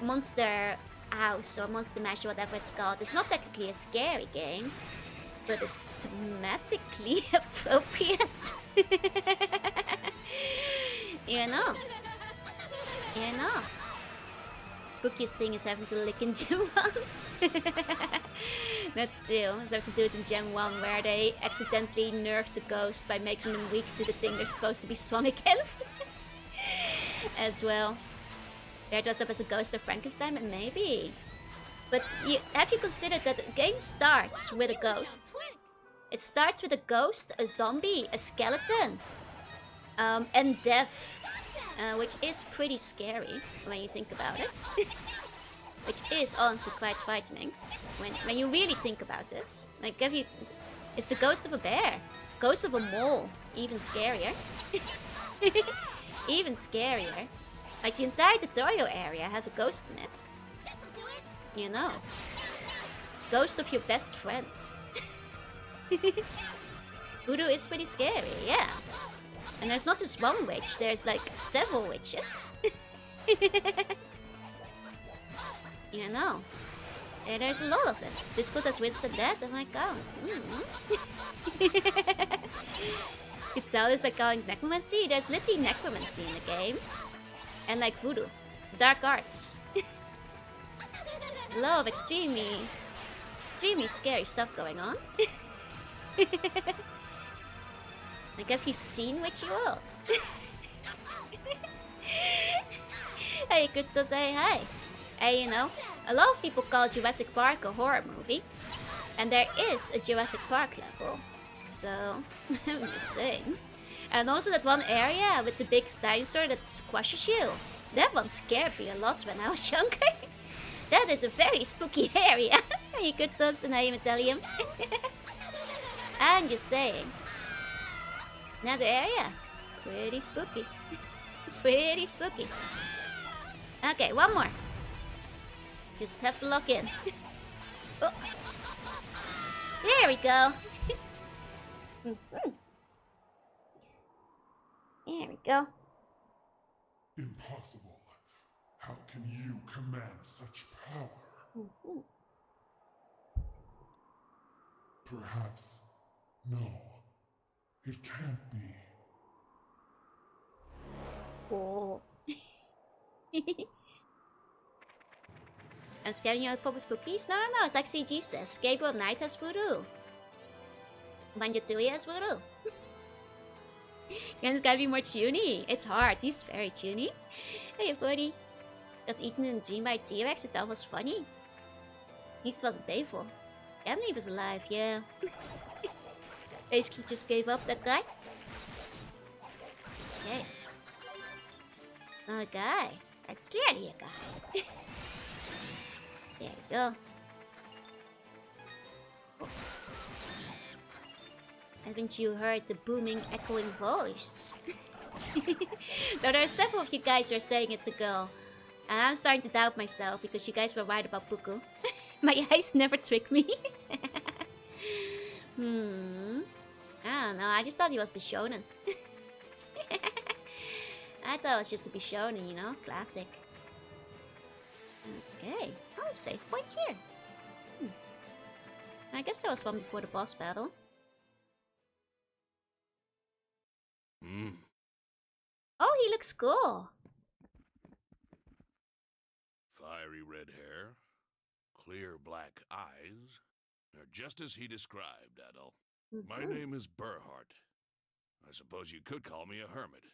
Monster House or Monster Mash or whatever it's called, it's not technically a scary game, but it's thematically appropriate. You know. You know. Spookiest thing is having to lick in Gem 1. That's true. I have to do it in Gem 1 where they accidentally nerf the ghost by making them weak to the thing they're supposed to be strong against. As well. There it was up as a ghost of Frankenstein, and maybe. But have you considered that the game starts with a ghost? It starts with a ghost, a zombie, a skeleton, and death. Which is pretty scary when you think about it. Which is honestly quite frightening when you really think about this. Like, it's the ghost of a bear, ghost of a mole, even scarier. Even scarier. Like, the entire tutorial area has a ghost in it. You know, ghost of your best friend. Voodoo is pretty scary, yeah. And there's not just one witch, there's like several witches. You know. And there's a lot of them. This good as witches and dead, oh my god. It sounds by calling necromancy. There's literally necromancy in the game. And like voodoo. Dark arts. A lot of extremely scary stuff going on. Like, have you seen Witchy World? Hey, good to say hi. Hey, you know, a lot of people call Jurassic Park a horror movie. And there is a Jurassic Park level. So, I'm just saying. And also that one area with the big dinosaur that squashes you. That one scared me a lot when I was younger. That is a very spooky area. Hey, good to say hi, Metallium. I'm just saying. Another area. Pretty spooky. Pretty spooky. Okay, one more. Just have to lock in. Oh. There we go. There we go. Impossible. How can you command such power? Perhaps. No. It can't be. Oh. I'm scaring you out proper spookies? No, it's like CG says. Gabriel Knight has voodoo. Banjo-Tooie has voodoo. Ken's gotta be more tuney. It's hard. He's very tuney. Hey, buddy. Got eaten in a dream by a T-Rex. I thought was funny. At least it wasn't painful. And he was alive, yeah. Basically just gave up that guy. Okay. Another guy. That's clearly a guy. There we go. Oh. Haven't you heard the booming, echoing voice? Though there are several of you guys who are saying it's a girl. And I'm starting to doubt myself because you guys were right about Puku. My eyes never trick me. I don't know, I just thought he was Bishonen. I thought it was just a Bishonen, you know? Classic. Okay. Oh, save point here. I guess there was one before the boss battle. Oh, he looks cool. Fiery red hair, clear black eyes. They're just as he described, Adol. My name is Burhart. I suppose you could call me a hermit,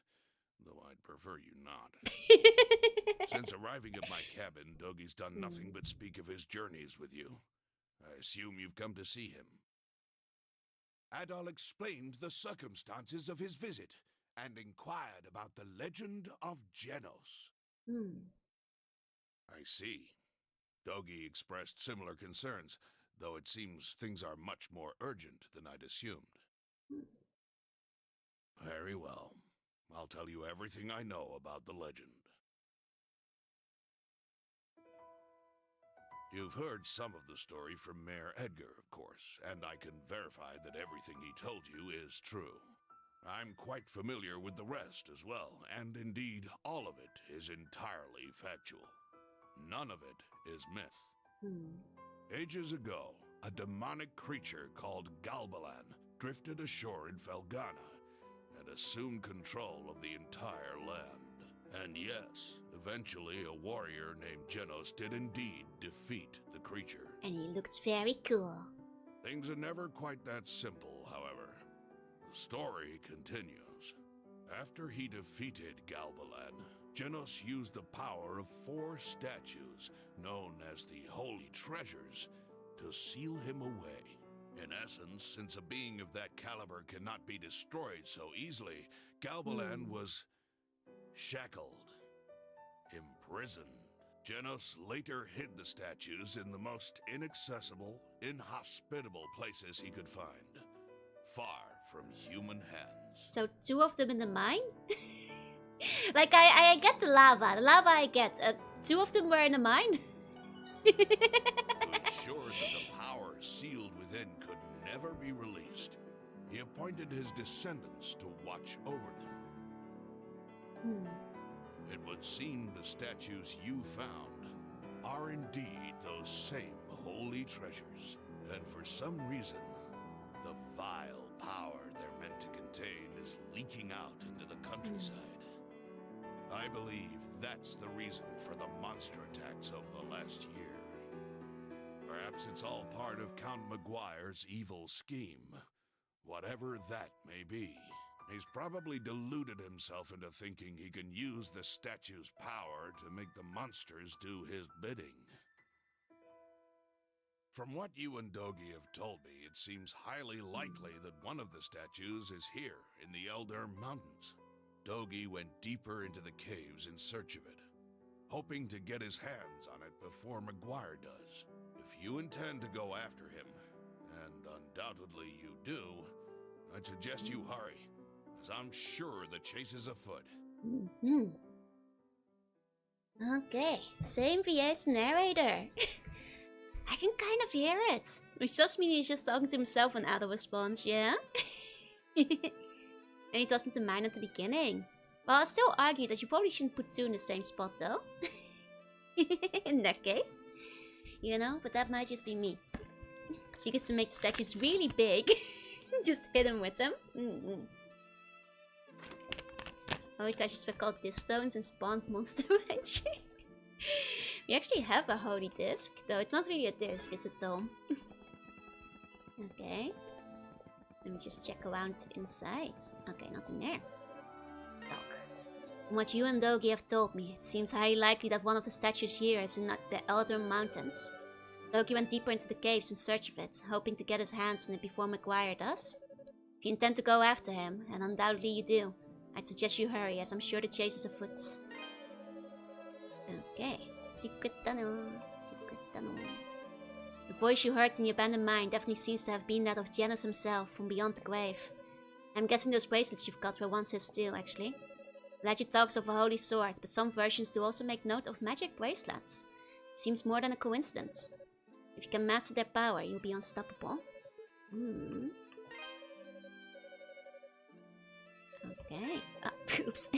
though I'd prefer you not. Since arriving at my cabin, Dogi's done nothing but speak of his journeys with you. I assume you've come to see him. Adol explained the circumstances of his visit and inquired about the legend of Genos. I see. Dogi expressed similar concerns, though it seems things are much more urgent than I'd assumed. Very well. I'll tell you everything I know about the legend. You've heard some of the story from Mayor Edgar, of course, and I can verify that everything he told you is true. I'm quite familiar with the rest as well, and indeed, all of it is entirely factual. None of it is myth. Ages ago, a demonic creature called Galbalan drifted ashore in Felghana and assumed control of the entire land. And yes, eventually a warrior named Genos did indeed defeat the creature. And he looked very cool. Things are never quite that simple, however. The story continues. After he defeated Galbalan, Genos used the power of 4 statues, known as the Holy Treasures, to seal him away. In essence, since a being of that caliber cannot be destroyed so easily, Galbalan was shackled, imprisoned. Genos later hid the statues in the most inaccessible, inhospitable places he could find, far from human hands. So 2 of them in the mine? Like, I get the lava. The lava I get. 2 of them were in the mine? To ensure that the power sealed within could never be released, he appointed his descendants to watch over them. It would seem the statues you found are indeed those same holy treasures, and for some reason, the vile power they're meant to contain is leaking out into the countryside. I believe that's the reason for the monster attacks of the last year. Perhaps it's all part of Count Maguire's evil scheme, whatever that may be. He's probably deluded himself into thinking he can use the statue's power to make the monsters do his bidding. From what you and Dogi have told me, it seems highly likely that one of the statues is here in the Elder Mountains. Dogi went deeper into the caves in search of it, hoping to get his hands on it before Maguire does. If you intend to go after him, and undoubtedly you do, I'd suggest you hurry, as I'm sure the chase is afoot. Okay, same VS narrator. I can kind of hear it. Which does mean he's just talking to himself when Ada responds, yeah? And he doesn't mind at the beginning. Well, I'll still argue that you probably shouldn't put 2 in the same spot, though. In that case. You know, but that might just be me. So you get to make the statues really big. Just hit them with them. Holy treasures were called disc stones and spawned Monster Rancher. We actually have a holy disc, though it's not really a disc, it's a tome. Okay. Let me just check around inside. Okay, nothing there. Look. From what you and Dogi have told me, it seems highly likely that one of the statues here is in the Elder Mountains. Dogi went deeper into the caves in search of it, hoping to get his hands on it before Maguire does. If you intend to go after him, and undoubtedly you do, I'd suggest you hurry, as I'm sure the chase is afoot. Okay. Secret tunnel. Secret tunnel. The voice you heard in the abandoned mine definitely seems to have been that of Genos himself from beyond the grave. I'm guessing those bracelets you've got were once his too, actually. Legend talks of a holy sword, but some versions do also make note of magic bracelets. Seems more than a coincidence. If you can master their power, you'll be unstoppable. Okay. Oops.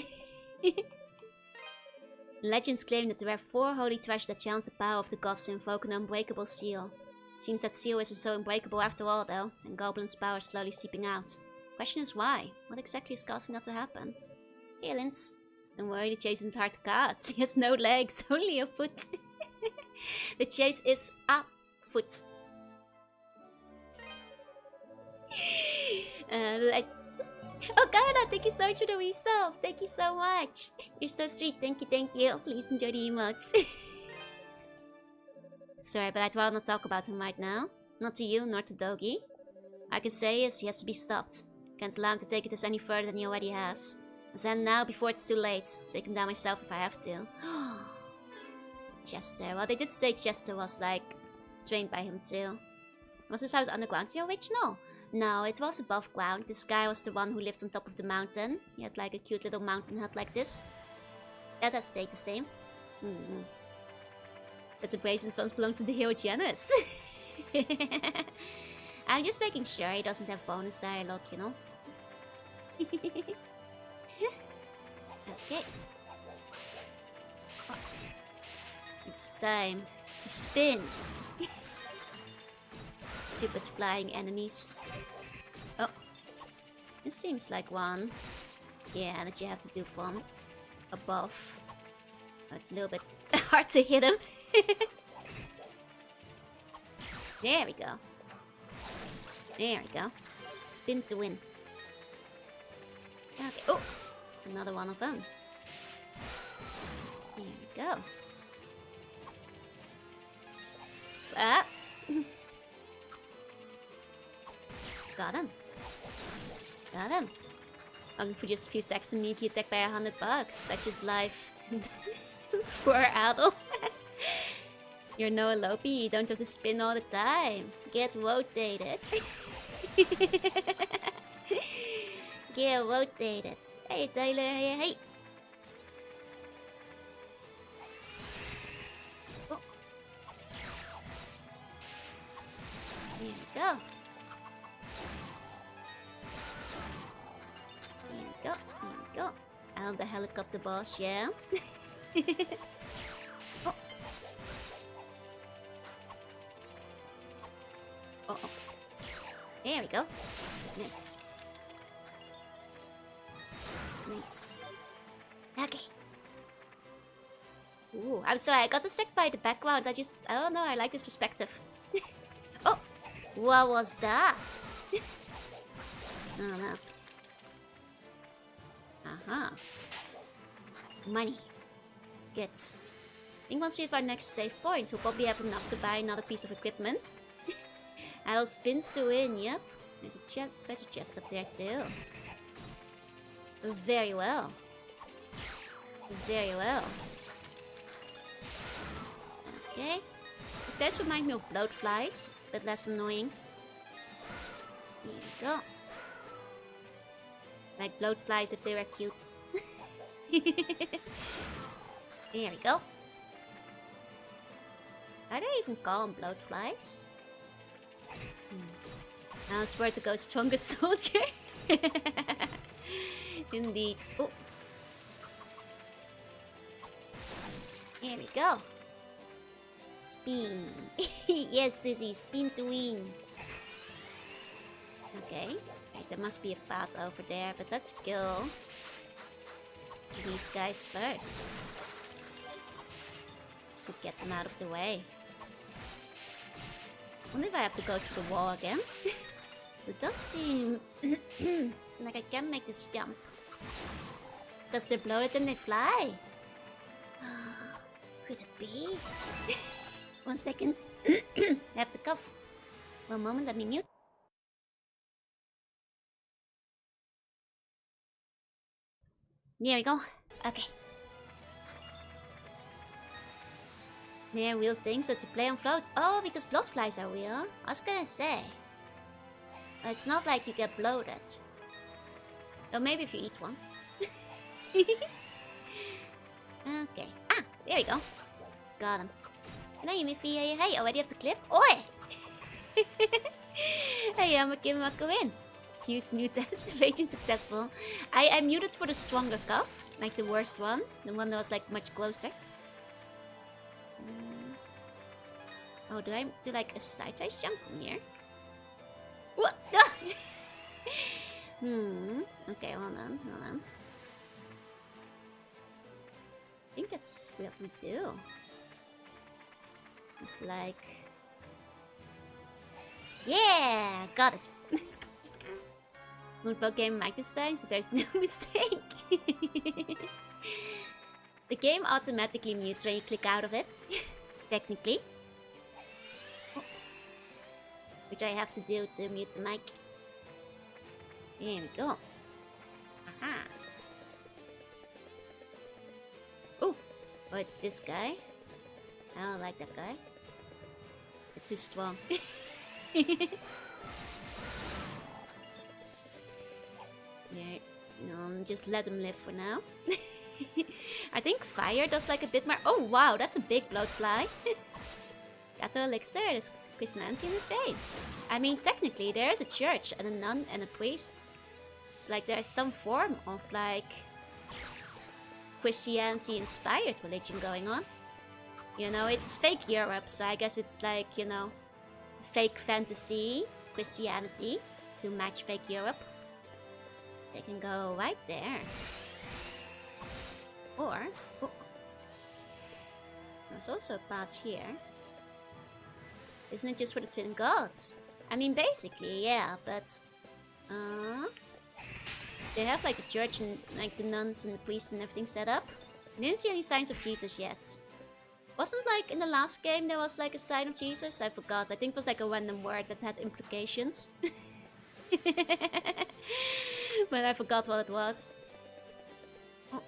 Legends claim that there are 4 holy treasures that channel the power of the gods to invoke an unbreakable seal. Seems that seal isn't so unbreakable after all, though, and Goblin's power is slowly seeping out. Question is why? What exactly is causing that to happen? Hey, Linz. Don't worry, the chase isn't hard to catch. He has no legs, only a foot. The chase is afoot. Oh, Garda, thank you so much for the resub. Thank you so much. You're so sweet. Thank you. Please enjoy the emotes. Sorry, but I'd rather not talk about him right now. Not to you, nor to Dogi. All I can say is he has to be stopped. Can't allow him to take it any further than he already has. I'll send now before it's too late. Take him down myself if I have to. Chester. Well, they did say Chester was, like, trained by him too. Was his house underground? The original? No, it was above ground. This guy was the one who lived on top of the mountain. He had like a cute little mountain hut like this. Yeah, that stayed the same. But the brazen stones belong to the hero Janus. I'm just making sure he doesn't have bonus dialogue, you know. Okay. It's time to spin. Stupid flying enemies. Oh. This seems like one. Yeah, that you have to do from above. Oh, it's a little bit hard to hit him. There we go. There we go. Spin to win. Okay. Oh! Another one of them. There we go. Ah! Got him. Got him. For just a few seconds, immediately attacked by 100 bugs. Such is life. Poor Adel. You're no Lopi, you don't have to spin all the time. Get rotated. Get rotated. Hey Taylor, hey. Oh. There we go. There we go, there we go. And the helicopter boss, yeah. Oh. Oh, oh. There we go. Nice. Nice. Okay. Ooh, I'm sorry, I got distracted by the background. I don't know, I like this perspective. Oh! What was that? I don't know. Uh-huh. Money. Good. I think once we have our next save point, we'll probably have enough to buy another piece of equipment. Adel spins to win, yep. There's a treasure chest up there too. Very well. Very well. Okay. These guys remind me of bloatflies, but less annoying. Here we go. Like bloatflies if they were cute. There we go. Are they even called bloatflies? I swear to go strongest soldier. Indeed. Oh. Here we go. Spin. Yes, Sissy, spin to win. Okay. Right, there must be a path over there, but let's go these guys first. So get them out of the way. I wonder if I have to go to the wall again. It does seem like I can make this jump. Because they're bloated and they fly. Could it be? 1 second. I have to cough. 1 moment, let me mute. There we go. Okay. They're real things, so it's a play on floats. Oh, because bloatflies are real. I was gonna say. It's not like you get bloated. Or maybe if you eat one. Okay. Ah, there we go. Got him. Hello, Miffy. Hey, already have the clip? Oi! Hey, I'm gonna win. Fuse mute activation successful. I muted for the stronger cough. Like the worst one. The one that was like much closer. Oh, do I do like a sideways jump from here? What? Ah! Okay, hold on, hold on. I think that's what we do. It's like... Yeah! Got it! Notebook game mic this time, so there's no mistake. The game automatically mutes when you click out of it. Technically. Oh. Which I have to do to mute the mic. There we go. Aha. Oh, it's this guy. I don't like that guy. They're too strong. Yeah, no, just let them live for now. I think fire does like a bit more. Oh wow, that's a big bloatfly. Got the elixir, there's Christianity in the shade. I mean, technically there's a church and a nun and a priest. It's like there's some form of like Christianity inspired religion going on. You know, it's fake Europe, so I guess it's like, you know, fake fantasy Christianity to match fake Europe. They can go right there. Or, oh, there's also a path here. Isn't it just for the twin gods? I mean, basically, yeah, but they have like the church and like the nuns and the priests and everything set up. I didn't see any signs of Jesus yet. Wasn't like in the last game there was like a sign of Jesus? I forgot. I think it was like a random word that had implications. But I forgot what it was. Oh.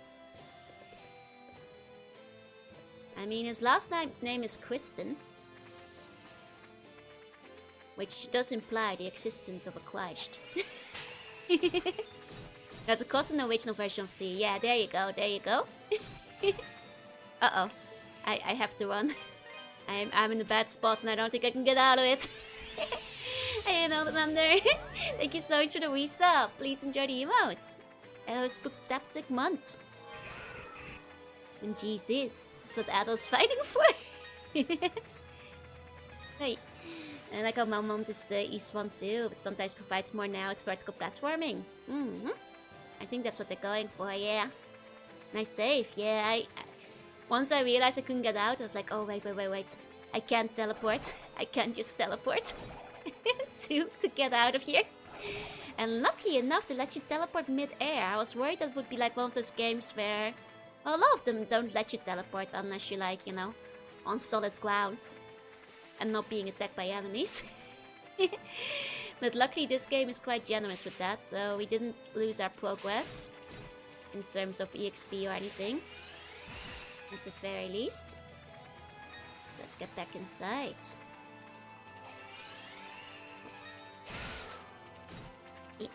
I mean, his last name is Kristen. Which does imply the existence of a Christ. There's of course an original version of 3. Yeah, there you go, there you go. Uh-oh. I have to run. I'm in a bad spot and I don't think I can get out of it. Hey, Elder Thunder. Thank you so much for the resub. Please enjoy the emotes. It was Spooktastic month. And Jesus, that's what adults fighting for. Hey. I like how Melmont is the East one too, but sometimes provides more now. It's vertical platforming. I think that's what they're going for, yeah. Nice save, yeah. Once I realized I couldn't get out, I was like, oh, wait. I can't teleport. I can't just teleport to get out of here. And lucky enough to let you teleport mid-air. I was worried that would be like one of those games where, well, a lot of them don't let you teleport unless you're like, you know, on solid ground and not being attacked by enemies. But luckily this game is quite generous with that, so we didn't lose our progress in terms of EXP or anything, at the very least. So let's get back inside. Yeah.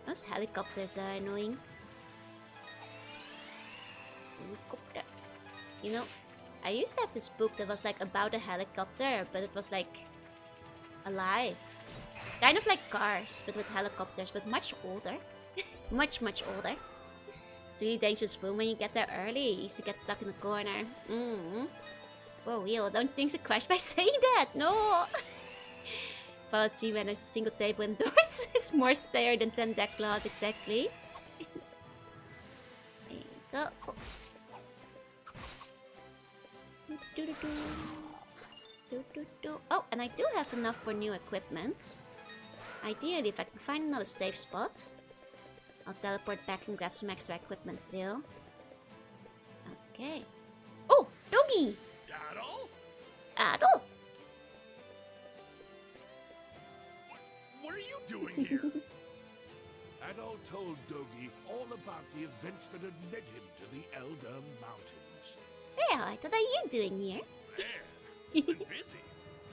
Those helicopters are annoying. Helicopter. You know, I used to have this book that was like about a helicopter, but it was like alive. Kind of like Cars, but with helicopters, but much older. much older. It's really dangerous room when you get there early. You used to get stuck in the corner. Whoa, Will, don't think so crash by saying that. No! Fallout 3 when there's a single table indoors is more stare than 10 deck claws, exactly. There you go. Oh, and I do have enough for new equipment. Ideally, if I can find another safe spot, I'll teleport back and grab some extra equipment too. Okay. Oh, Doggy! Adol? Adol! What are you doing here? Adol told Dogi all about the events that had led him to the Elder Mountains. Bearheart, what are you doing here? Man, been busy.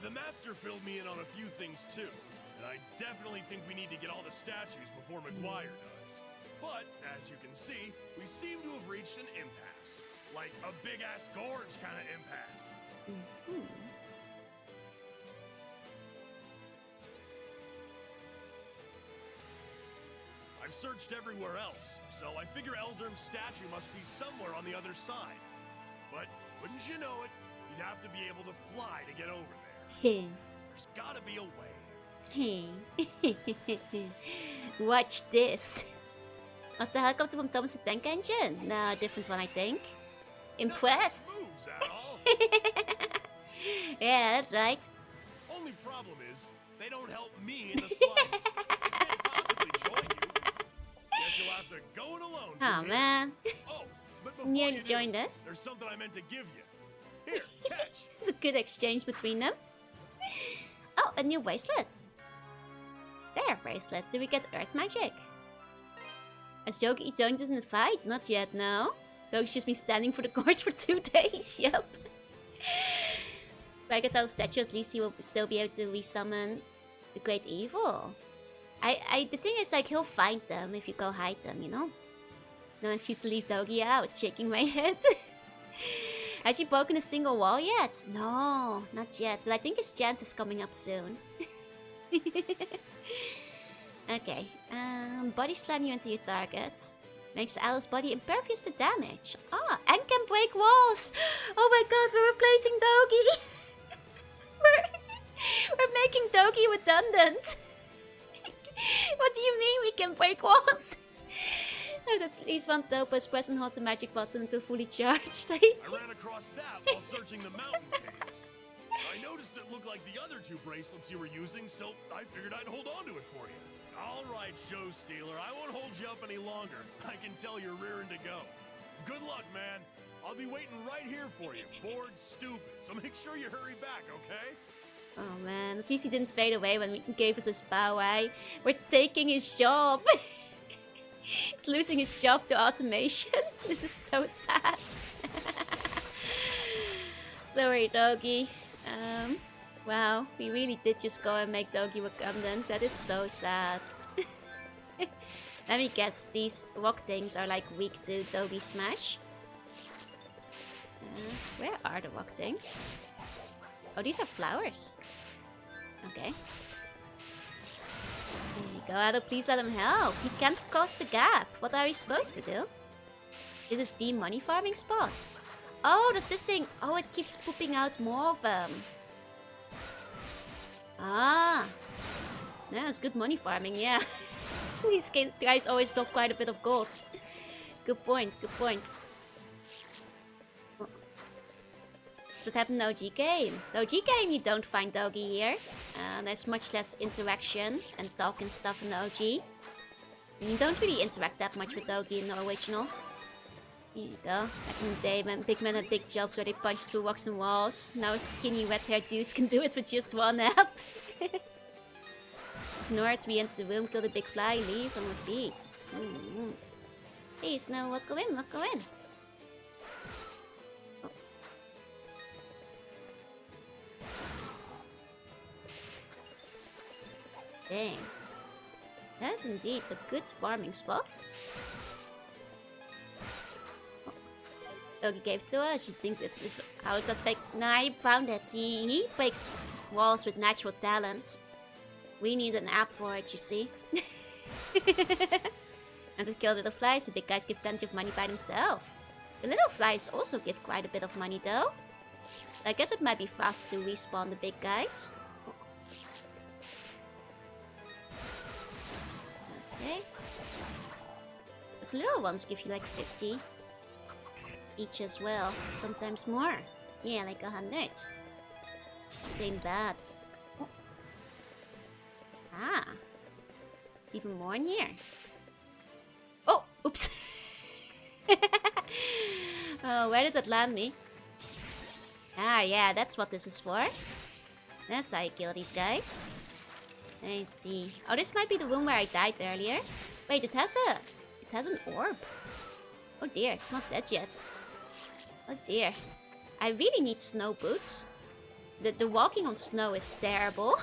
The Master filled me in on a few things too, and I definitely think we need to get all the statues before McGuire does. But, as you can see, we seem to have reached an impasse. Like a big-ass gorge kind of impasse. I've searched everywhere else, so I figure Eldurm's statue must be somewhere on the other side. But, wouldn't you know it, you'd have to be able to fly to get over there. There's gotta be a way. Watch this. Was the helicopter from Thomas the Tank Engine? No, a different one, I think. Impressed. Moves, Adol. Yeah, that's right. Only problem is, they don't help me in the slightest. I can't possibly join you. Guess you'll have to go it alone. Oh, man. Oh, but before Nearly you do, joined us. there's something I meant to give you. Here, catch. It's a good exchange between them. Oh, a new bracelet. There, bracelet. Do we get Earth Magic? Has Yogi joined us in the fight? Not yet, no. Yogi's just been standing for the course for 2 days, yep. If I get out of statue, at least he will still be able to resummon the Great Evil. The thing is, like, he'll find them if you go hide them, you know? No, I choose to leave Doggy out, shaking my head. Has he broken a single wall yet? No, not yet. But I think his chance is coming up soon. Okay. Body slam you into your target. Makes Adul's body impervious to damage. Ah, and can break walls! Oh my god, we're replacing Doggy! we're making Doggy redundant! What do you mean we can break walls? There's at least one Topaz. Press and hold the magic button until fully charged. I ran across that while searching the mountain caves. I noticed it looked like the other 2 bracelets you were using, so I figured I'd hold on to it for you. Alright, show stealer, I won't hold you up any longer. I can tell you're rearing to go. Good luck, man. I'll be waiting right here for you. Bored stupid, so make sure you hurry back, okay? Oh man, at least he didn't fade away when he gave us his power. We're taking his job. He's losing his job to automation. This is so sad. Sorry, Doggy. Wow, we really did just go and make Doggy redundant. That is so sad. Let me guess, these rock things are like weak to Doggy Smash. Where are the rock things? Oh, these are flowers. Okay. There you go, Adel, please let him help. He can't cross the gap. What are we supposed to do? This is the money farming spot. Oh, does this thing... Oh, it keeps pooping out more of them. Ah. Yeah, it's good money farming, yeah. These guys always drop quite a bit of gold. Good point, good point. Does it happen in OG game? The OG game, you don't find Doggy here. There's much less interaction and talk and stuff in the OG. You don't really interact that much with Doggy in the original. Here you go. Back in the day, big men had big jobs where they punched through rocks and walls. Now skinny red-haired dudes can do it with just one app. Ignore it, we enter the room, kill the big fly, leave, and repeat. Hey, Snow, what go in, what go in? Oh. Dang. That's indeed a good farming spot. Doggy gave to us. You think that is how it does break? No, I found it. He breaks walls with natural talent. We need an app for it, you see. And to kill little flies, the big guys give plenty of money by themselves. The little flies also give quite a bit of money though. I guess it might be fast to respawn the big guys. Okay. Those little ones give you like 50 each as well, sometimes more. Yeah, like 100. Ain't bad. Oh. Ah, there's even more in here. Oh, oops. Oh, where did that land me? Ah, yeah, that's what this is for. That's how you kill these guys. I see. Oh, this might be the room where I died earlier. Wait, it has an orb. Oh dear, it's not dead yet. Oh dear. I really need snow boots. The walking on snow is terrible.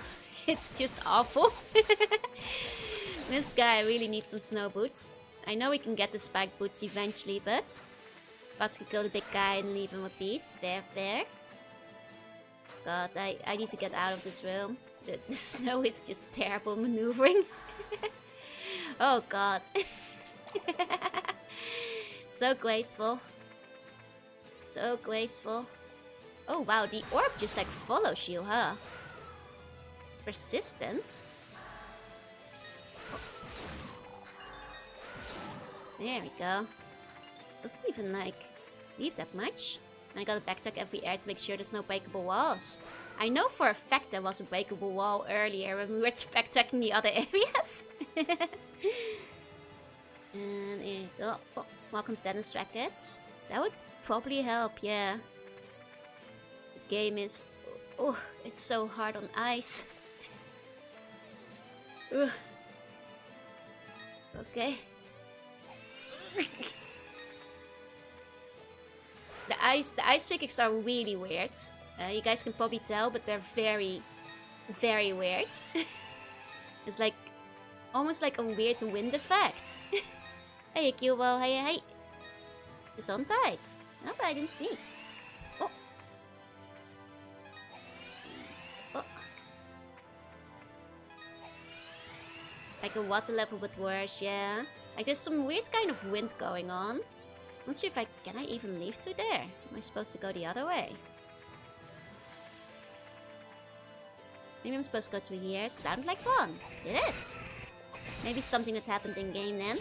It's just awful. This guy really needs some snow boots. I know we can get the spike boots eventually, but... First we kill the big guy and leave him repeat. Fair. God, I need to get out of this room. The snow is just terrible maneuvering. Oh god. So graceful. So graceful. Oh wow, the orb just like follows you, huh? Persistence? There we go. Doesn't even like leave that much. I gotta backtrack every air to make sure there's no breakable walls. I know for a fact there was a breakable wall earlier when we were backtracking the other areas. And there you go. Oh, welcome tennis rackets. That would probably help, yeah. The game is... Oh, it's so hard on ice. Ugh. Okay. The ice physics are really weird. You guys can probably tell, but they're very, very weird. It's like Almost like a weird wind effect. Hey, Cubo, hey. Gezondheid. Oh, but I didn't sneeze. Oh. Oh. Like a water level but worse, yeah. Like there's some weird kind of wind going on. Not sure if can I even leave through there? Am I supposed to go the other way? Maybe I'm supposed to go through here. It sounded like fun. Did it? Maybe something that happened in game then.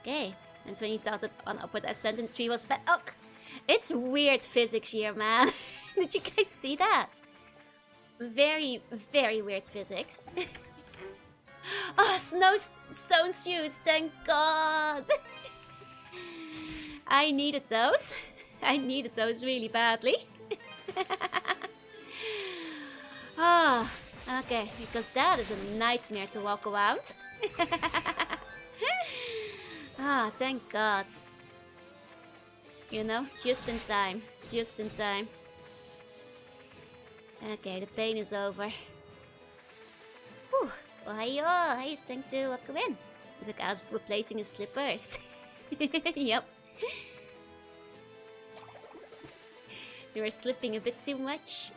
Okay. And when you thought that on upward ascendant 3 was bad. Oh! It's weird physics here, man. Did you guys see that? Very, very weird physics. Oh, stone shoes, thank God. I needed those. I needed those really badly. Ah, okay, because that is a nightmare to walk around. Ah, thank God. You know, just in time. Just in time. Okay, the pain is over. Whew. Oh, hey, it's time to walk in. Look, I was replacing his slippers. Yep. You were slipping a bit too much.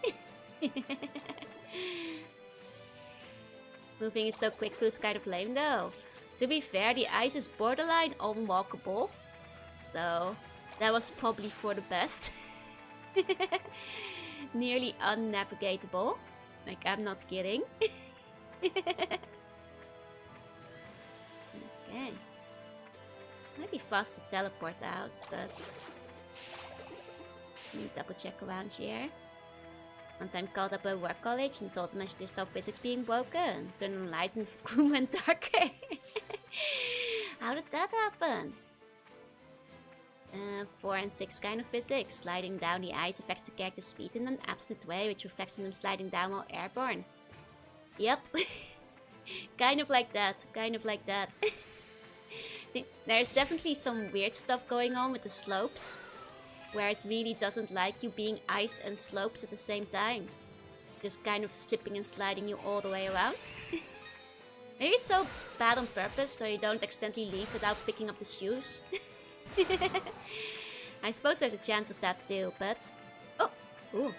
Moving it so quick feels kind of lame though. To be fair, the ice is borderline unwalkable. So, that was probably for the best. Nearly unnavigatable. Like, I'm not kidding. Okay. Might be fast to teleport out, but... Let me double check around here. One time called up a work college and told them I should saw physics being broken. Turned on light and the room went darker. How did that happen? 4 and 6 kind of physics. Sliding down the ice affects the character's speed in an absolute way, which reflects on them sliding down while airborne. Yep. Kind of like that. Kind of like that. There's definitely some weird stuff going on with the slopes, where it really doesn't like you being ice and slopes at the same time. Just kind of slipping and sliding you all the way around. Maybe it's so bad on purpose, so you don't accidentally leave without picking up the shoes. I suppose there's a chance of that too, but... Oh! Ooh.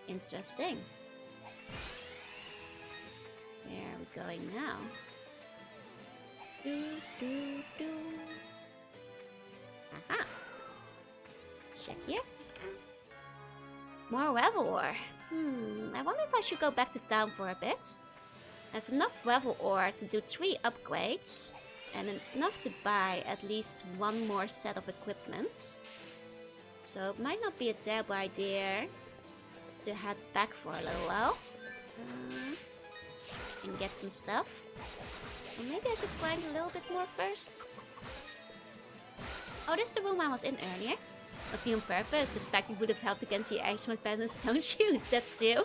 Interesting. Where are we going now? Aha! Check here. More revel ore. I wonder if I should go back to town for a bit. I have enough revel ore to do 3 upgrades. And enough to buy at least 1 more set of equipment. So it might not be a terrible idea to head back for a little while. And get some stuff. Or maybe I could grind a little bit more first. Oh, this is the room I was in earlier. Must be on purpose, but the fact it would have helped against the ice mode and stone shoes. That's 2.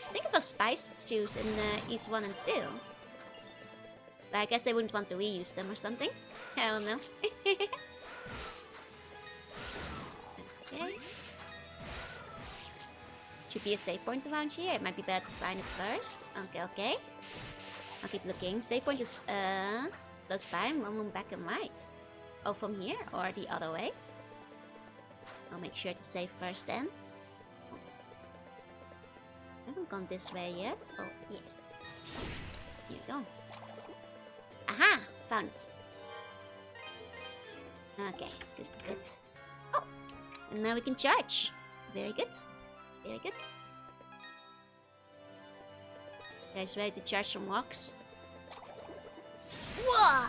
I think it was spice shoes in East 1 and 2. But I guess they wouldn't want to reuse them or something. I don't know. Okay. Should be a save point around here. It might be better to find it first. Okay. I'll keep looking. Save point is close by and 1 room back and right. Oh, from here or the other way? I'll make sure to save first then. I haven't gone this way yet. Oh, yeah. Here we go. Aha! Found it. Okay, good. Oh! And now we can charge. Very good. Very good. Guys, ready to charge some rocks? Whoa!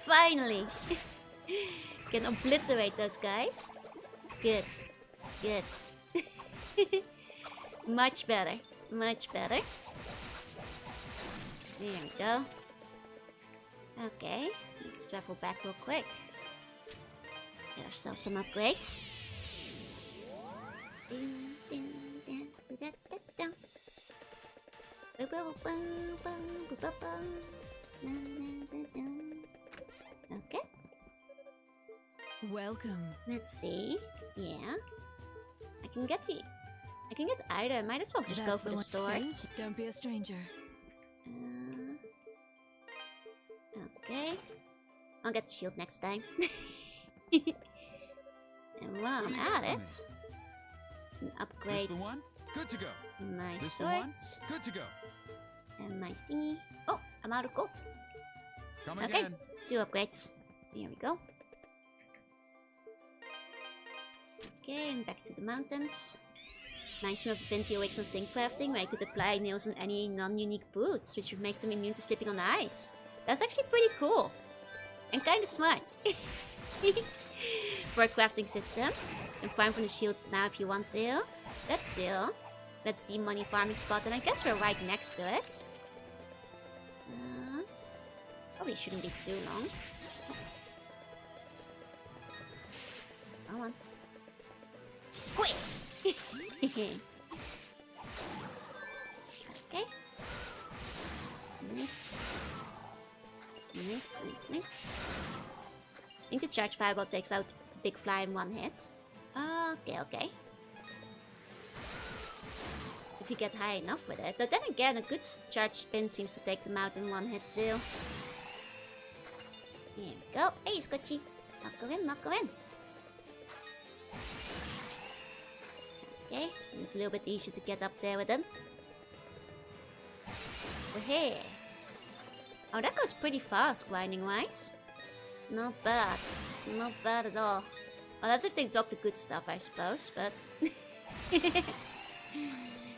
Finally! Can obliterate those guys. Good. Much better. Much better. There we go. Okay, let's travel back real quick. Get ourselves some upgrades. Okay. Welcome. Let's see. Yeah. I can get the I can get either. Might as well just go for the sword. Don't be a stranger. Okay. I'll get the shield next time. And while I'm at it, upgrade This the one? Good to go. my This the one? swords Good to go. and my thingy. Oh, I'm out of gold. Come Okay, again. 2 upgrades. Here we go. Okay, and back to the mountains. Reminds me of the Vinci original zinc crafting, where I could apply nails on any non-unique boots, which would make them immune to slipping on the ice. That's actually pretty cool. And kinda smart. For a crafting system. And farm from the shields now if you want to. That's the money farming spot, and I guess we're right next to it. Probably shouldn't be too long. Come on. Quick! Okay. Nice. Nice. I think the charge fireball takes out Big Fly in 1 hit. Okay. If you get high enough with it. But then again, a good charge spin seems to take them out in 1 hit too. Here we go. Hey, Scotchy. Knock her in. Okay, it's a little bit easier to get up there with them. We're here. Oh, that goes pretty fast, grinding-wise. Not bad. Not bad at all. Well, that's if they drop the good stuff, I suppose, but...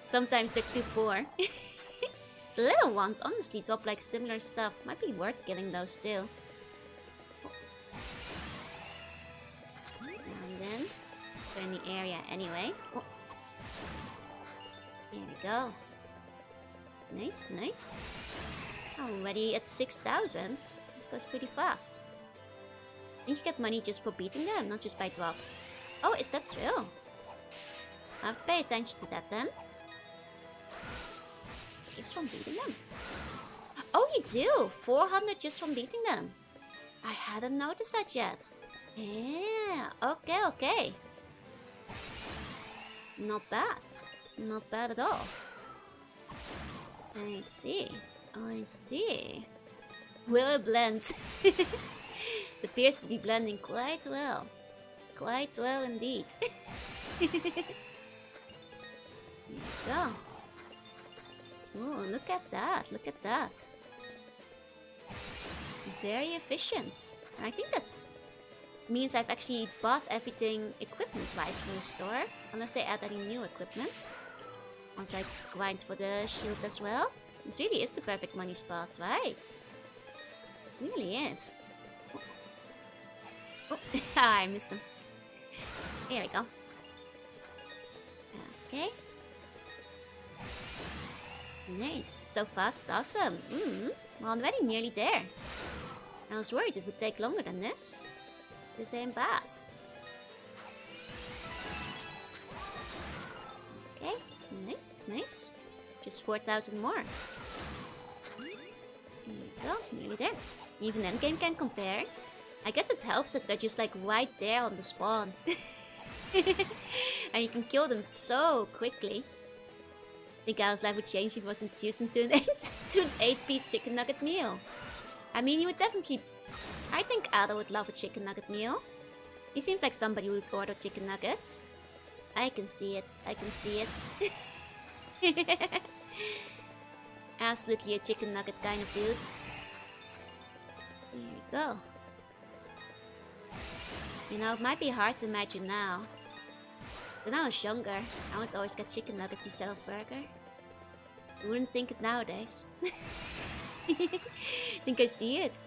sometimes they're too poor. The little ones honestly drop like similar stuff. Might be worth killing those too. And then... they're in the area anyway. Oh. Here we go. Nice. Already at 6,000. This goes pretty fast. I think you get money just for beating them, not just by drops. Oh, is that true? I have to pay attention to that then. Just from beating them. Oh, you do! 400 just from beating them. I hadn't noticed that yet. Yeah, okay. Not bad. Not bad at all. I see. Will it blend? It appears to be blending quite well. Quite well indeed. Here we go. Oh, look at that. Very efficient. And I think that's means I've actually bought everything equipment-wise from the store. Unless they add any new equipment. Once I grind for the shield as well. This really is the perfect money spot, right? It really is. Oh, I missed them. Here we go. Okay. Nice. So fast, awesome. Well, I'm already nearly there. I was worried it would take longer than this. This ain't bad. Okay, nice. Just 4,000 more. Here we go, nearly there. Even endgame can compare. I guess it helps that they're just like right there on the spawn. And you can kill them so quickly. I think Al's life would change if he was introduced into an 8-piece chicken nugget meal. I mean, you would definitely... I think Ada would love a chicken nugget meal. He seems like somebody who would order chicken nuggets. I can see it. Absolutely a chicken nugget kind of dude. Here we go. You know, it might be hard to imagine now. When I was younger, I would always get chicken nuggets instead of burger. You wouldn't think it nowadays. Think I see it.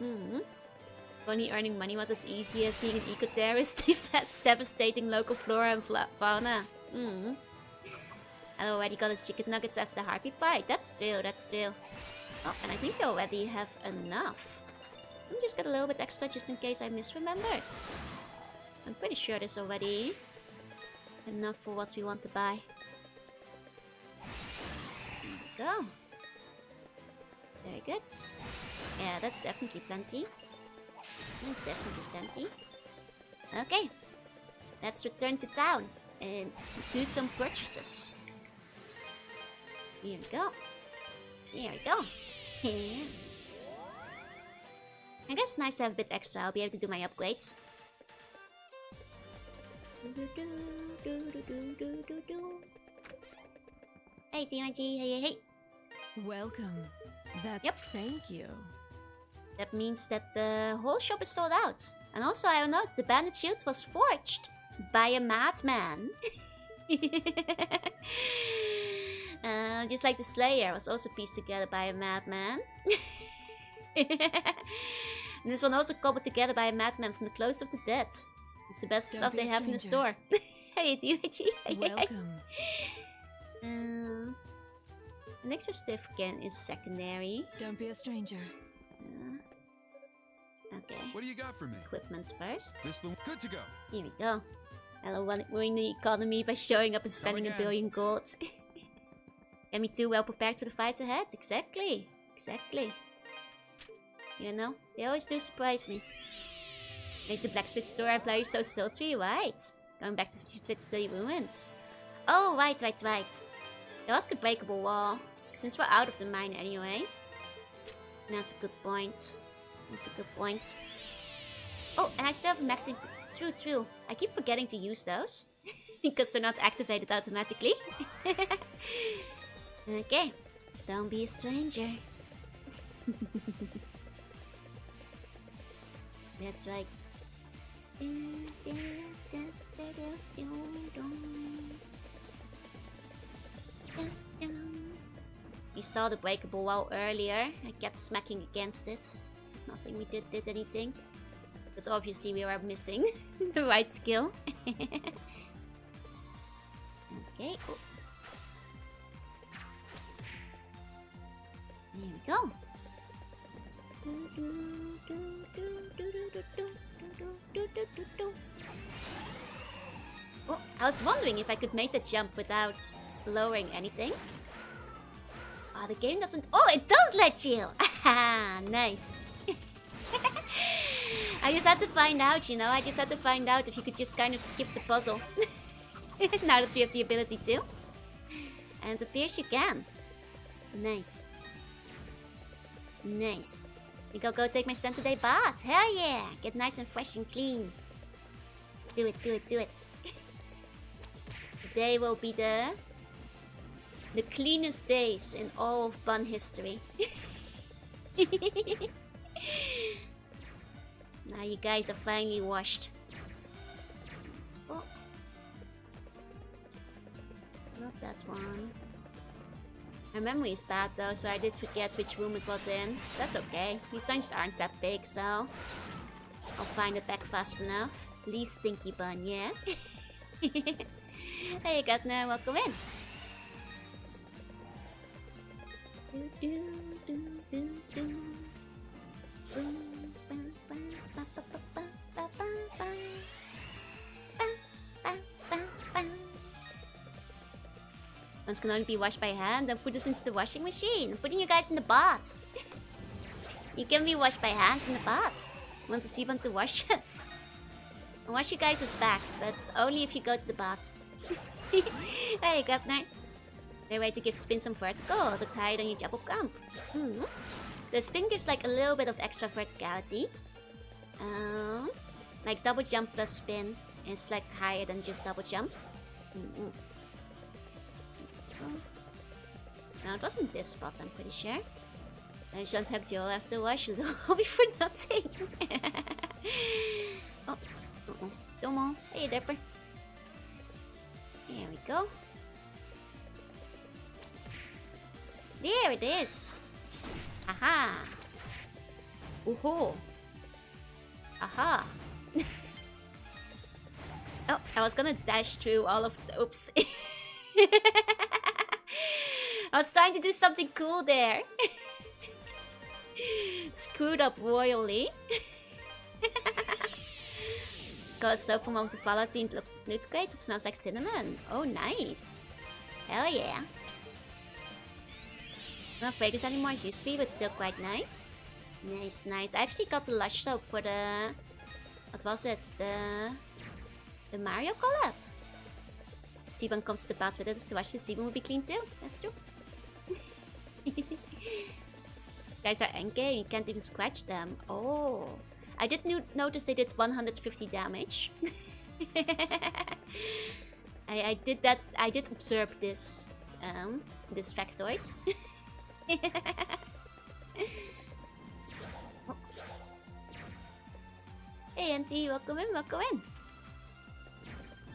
Funny, earning money was as easy as being an eco-terrorist, devastating local flora and fauna. I already got his chicken nuggets after the harpy fight. That's true. Oh, and I think I already have enough. Let me just get a little bit extra just in case I misremembered. I'm pretty sure there's already enough for what we want to buy. There we go. Very good. Yeah, that's definitely plenty. Okay. Let's return to town and do some purchases. Here we go. Here we go. I guess it's nice to have a bit extra. I'll be able to do my upgrades. Hey, TMG. Hey. Welcome. That's Yep. Thank you. That means that the whole shop is sold out. And also, I don't know, the bandit shield was forged by a madman. Just like the Slayer was also pieced together by a madman. And this one also cobbled together by a madman from the Close of the Dead. It's the best Don't stuff be they a have in the stranger. store. Hey, TMG. Welcome. Elixir certificate is secondary. Don't be a stranger. Okay. What do you got for me? Equipment first. This the good to go. Here we go. Hello, winning the economy by showing up and spending a again. billion gold. Get me too well prepared for the fights ahead. Exactly. You know, they always do surprise me. Make the blacksmith store and play so sultry, right? Going back to the ruins. Oh, right. There was the breakable wall. Since we're out of the mine anyway. That's a good point. Oh, and I still have maxing. True. I keep forgetting to use those. Because they're not activated automatically. Okay. Don't be a stranger. That's right. We saw the breakable wall earlier. I kept smacking against it. Nothing we did anything. Because obviously we were missing the right skill. Okay. Oh. There we go. Oh, I was wondering if I could make the jump without lowering anything. Oh, the game doesn't... Oh, it does let you! Ah, nice. I just had to find out, you know? I just had to find out if you could just kind of skip the puzzle. Now that we have the ability to. And it appears you can. Nice. Think I'll go take my Saturday bath. Hell yeah! Get nice and fresh and clean. Do it. Today will be the cleanest days in all of Bun history. Now you guys are finally washed. Oh. Not that one. My memory is bad though, so I did forget which room it was in. That's okay. These dungeons aren't that big, so I'll find it back fast enough. Please, Stinky Bun, yeah? Hey, Gutner, welcome in. Ones can only be washed by hand. Then put this into the washing machine. I'm putting you guys in the bath. You can be washed by hand in the bath. Want to see one to wash us? I'll wash you guys' back, but only if you go to the bath. Hey, Gupner. They're ready to give spin some vertical. Look higher than your double jump. The spin gives like a little bit of extra verticality. Like double jump plus spin is like higher than just double jump. No, it wasn't this spot, I'm pretty sure. I shan't have Joel as the wash the hobby for nothing. Oh, Domo. Hey, Dapper. There we go. There it is. Aha. Ooh. Aha. Oh, I was gonna dash through all of the... Oops. I was trying to do something cool there. Screwed up royally. Got a soap from home to follow to loot crate. It smells like cinnamon. Oh, nice. Hell yeah. Not fragrance anymore as used to be, but still quite nice. Nice. I actually got the Lush soap for the... What was it? The Mario collab. Seaban comes to the bath with it to wash the Seaban will be clean too. That's true. Guys are endgame, you can't even scratch them. Oh. I did notice they did 150 damage. I did that. I did observe this this factoid. Oh. Hey Auntie, welcome in, welcome in.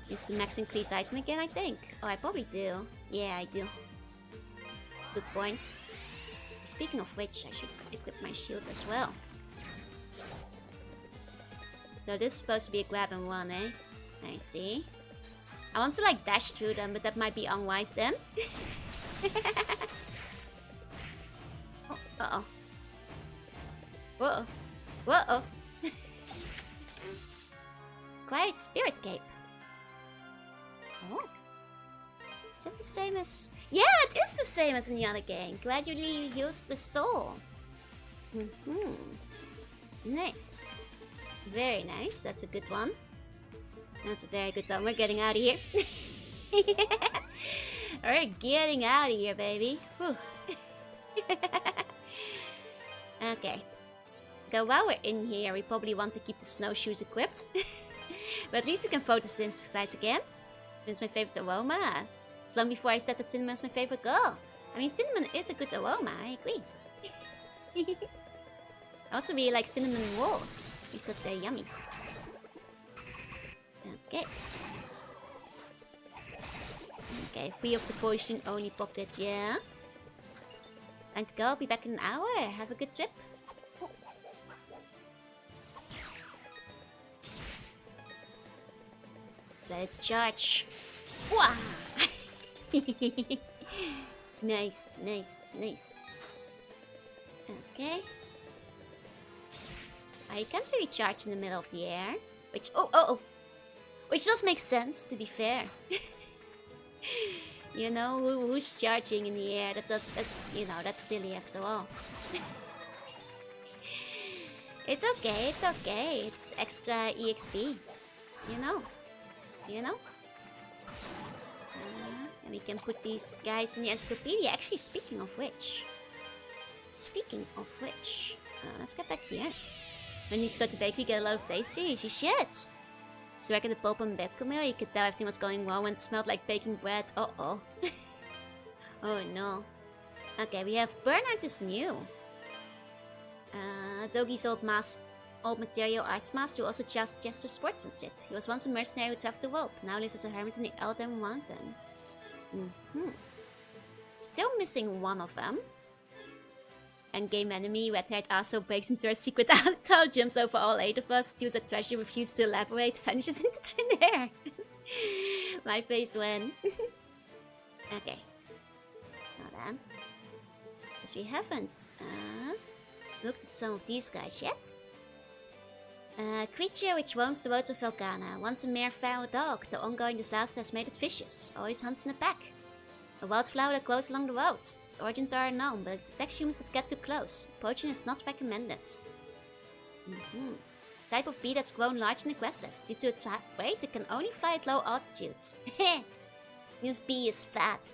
Use the max increase item again, I think. Oh, I probably do. Yeah, I do. Good point. Speaking of which, I should equip my shield as well. So this is supposed to be a grab and run, eh? I see. I want to like dash through them, but that might be unwise then. Oh, uh-oh. Whoa. Whoa. Quiet Spirit Cape. Oh. Is that the same as... Yeah, it is the same as in the other game. Gradually heals the soul. Nice. Very nice. That's a good one. That's a very good one. We're getting out of here. We're getting out of here, baby. Whew. Okay. Though while we're in here, we probably want to keep the snowshoes equipped. But at least we can photosynthesize again. It's my favorite aroma. It's long before I said that cinnamon is my favorite girl. I mean, cinnamon is a good aroma, I agree. I also really like cinnamon rolls, because they're yummy. Okay. Okay, free of the poison only pocket, yeah. Time to go, I'll be back in an hour. Have a good trip. Let's charge. Wow! Nice, nice, nice. Okay. I can't really charge in the middle of the air. Which, which does make sense, to be fair. You know, who's charging in the air? That's silly after all. It's okay, it's okay. It's extra EXP. You know? And we can put these guys in the encyclopedia. Actually, speaking of which, let's get back here. We need to go to bakery, get a lot of pastries. You should. So back at the pulp and baker mill, you could tell everything was going wrong when it smelled like baking bread. Uh-oh. Oh no. Okay, we have Bernard is new. Dogi's old material arts master who also just Jester sportsmanship. He was once a mercenary who traveled the world, now lives as a hermit in the Elden Mountain. Still missing one of them. Endgame enemy, red-haired asshole breaks into our secret avatar, jumps over all 8 of us, steals a treasure, refuses to elaborate, vanishes into thin air. My face when. Okay. Now then. Because we haven't looked at some of these guys yet. Creature which roams the roads of Felghana. Once a mere feral dog, the ongoing disaster has made it vicious. Always hunts in a pack. A wildflower that grows along the road. Its origins are unknown, but it detects humans that get too close. Poaching is not recommended. Type of bee that's grown large and aggressive. Due to its weight, it can only fly at low altitudes. This bee is fat.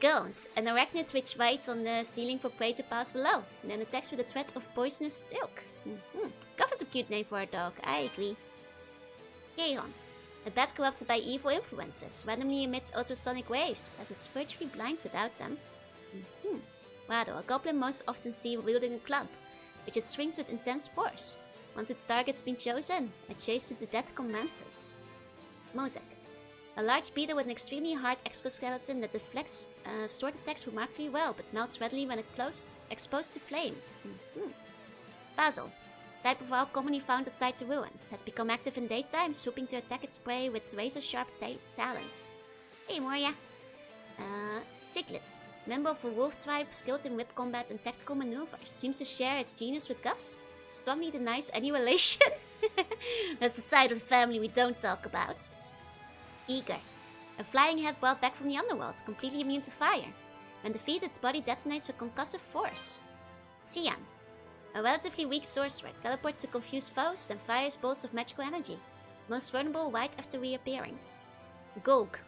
Gones, an arachnid which waits on the ceiling for prey to pass below, and then attacks with a threat of poisonous silk. Covers a cute name for a dog, I agree. Keon, a bat corrupted by evil influences, randomly emits ultrasonic waves, as it's virtually blind without them. Rado, a goblin most often seen wielding a club, which it swings with intense force. Once its target's been chosen, a chase to the death commences. Mosek, a large beetle with an extremely hard exoskeleton that deflects sword attacks remarkably well, but melts readily when exposed to flame. Basil, type of owl commonly found outside the ruins, has become active in daytime, swooping to attack its prey with razor-sharp talons. Hey Moria! Siglet, member of a wolf tribe skilled in whip combat and tactical maneuvers, seems to share its genius with Guffs, strongly denies any relation. That's the side of the family we don't talk about. Eager, a flying head brought back from the underworld, completely immune to fire. When defeated, its body detonates with concussive force. Sian, a relatively weak sorcerer, teleports to confuse foes, then fires bolts of magical energy. Most vulnerable right after reappearing. Gulg.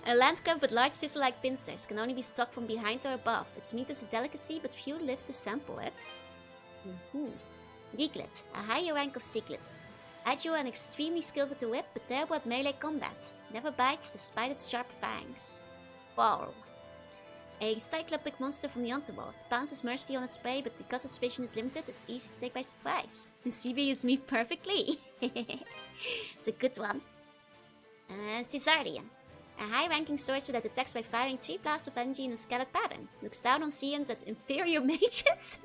A land crab with large scissor-like pincers can only be struck from behind or above. Its meat is a delicacy, but few live to sample it. Diglett, a higher rank of Seaglets. Agile and extremely skilled with the whip, but terrible at melee combat. Never bites despite its sharp fangs. Ball. A cyclopic monster from the underworld. Pounces mercilessly on its prey, but because its vision is limited, it's easy to take by surprise. CB used me perfectly. It's a good one. Caesarian. A high-ranking sorcerer that attacks by firing 3 blasts of energy in a scattered pattern. Looks down on Seans as inferior mages.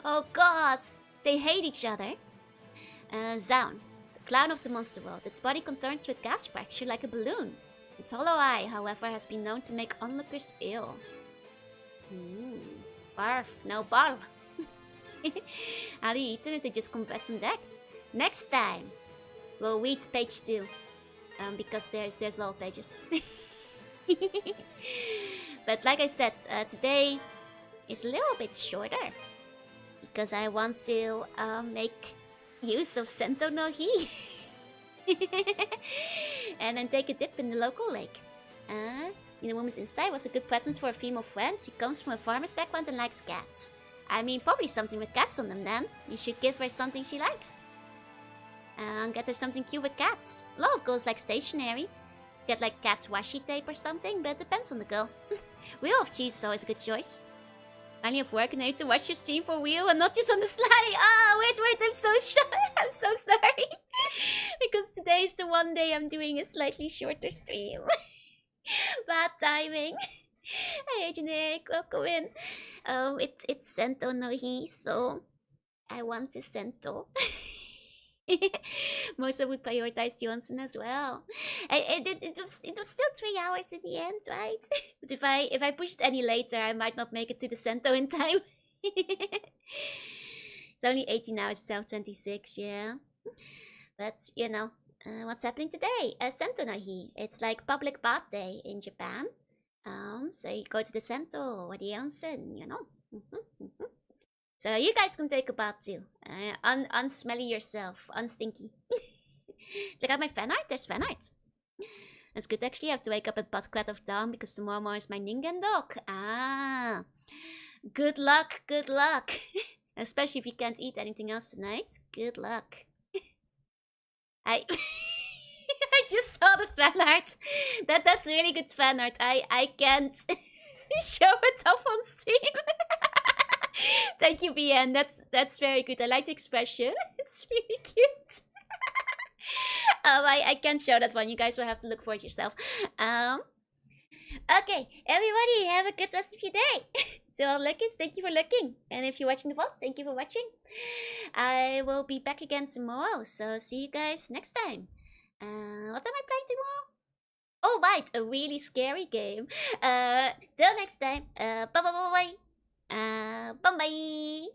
Oh god, they hate each other. Zaun. The clown of the monster world. Its body contorts with gas pressure like a balloon. Its hollow eye, however, has been known to make onlookers ill. Barf. No barf. How do you eat them if they just come and decked? Next time, we'll read page 2. Because there's a lot of pages. But like I said, today is a little bit shorter. Because I want to make use of Sento no Hi. And then take a dip in the local lake. The woman's inside was a good present for a female friend. She comes from a farmer's background and likes cats. I mean, probably something with cats on them then. You should give her something she likes. Get her something cute with cats. A lot of girls like stationery. Get like cat washi tape or something, but it depends on the girl. Wheel of Cheese is always a good choice. Finally off work and I need to watch your stream for Wheel and not just on the sly. Wait, I'm so shy. I'm so sorry. Because today is the one day I'm doing a slightly shorter stream. Bad timing. Hey, Generic, welcome in. It's Sento no Hi, so I want to Sento. Most would prioritize Johnson as well. It was still 3 hours in the end, right? But if I pushed any later, I might not make it to the Sento in time. It's only 18 hours instead of 26, yeah. But you know, what's happening today? Sento no Hi. It's like public bath day in Japan. So you go to the Sento or the onsen, you know. So you guys can take a bath too. Unsmelly yourself. Unstinky. Check out my fan art. There's fan art. That's good actually. I have to wake up at butt crack of dawn because tomorrow is my Ningen dog. Good luck. Good luck. Especially if you can't eat anything else tonight. Good luck. I just saw the fan art. That's really good fan art. I can't show it off on stream. Thank you, BN. That's very good. I like the expression. It's really cute. I can't show that one. You guys will have to look for it yourself. Okay, everybody, have a good rest of your day. To all lookers, thank you for looking. And if you're watching the VOD, thank you for watching. I will be back again tomorrow, so see you guys next time. What am I playing tomorrow? Oh, right, a really scary game. Till next time. Bye. Bye.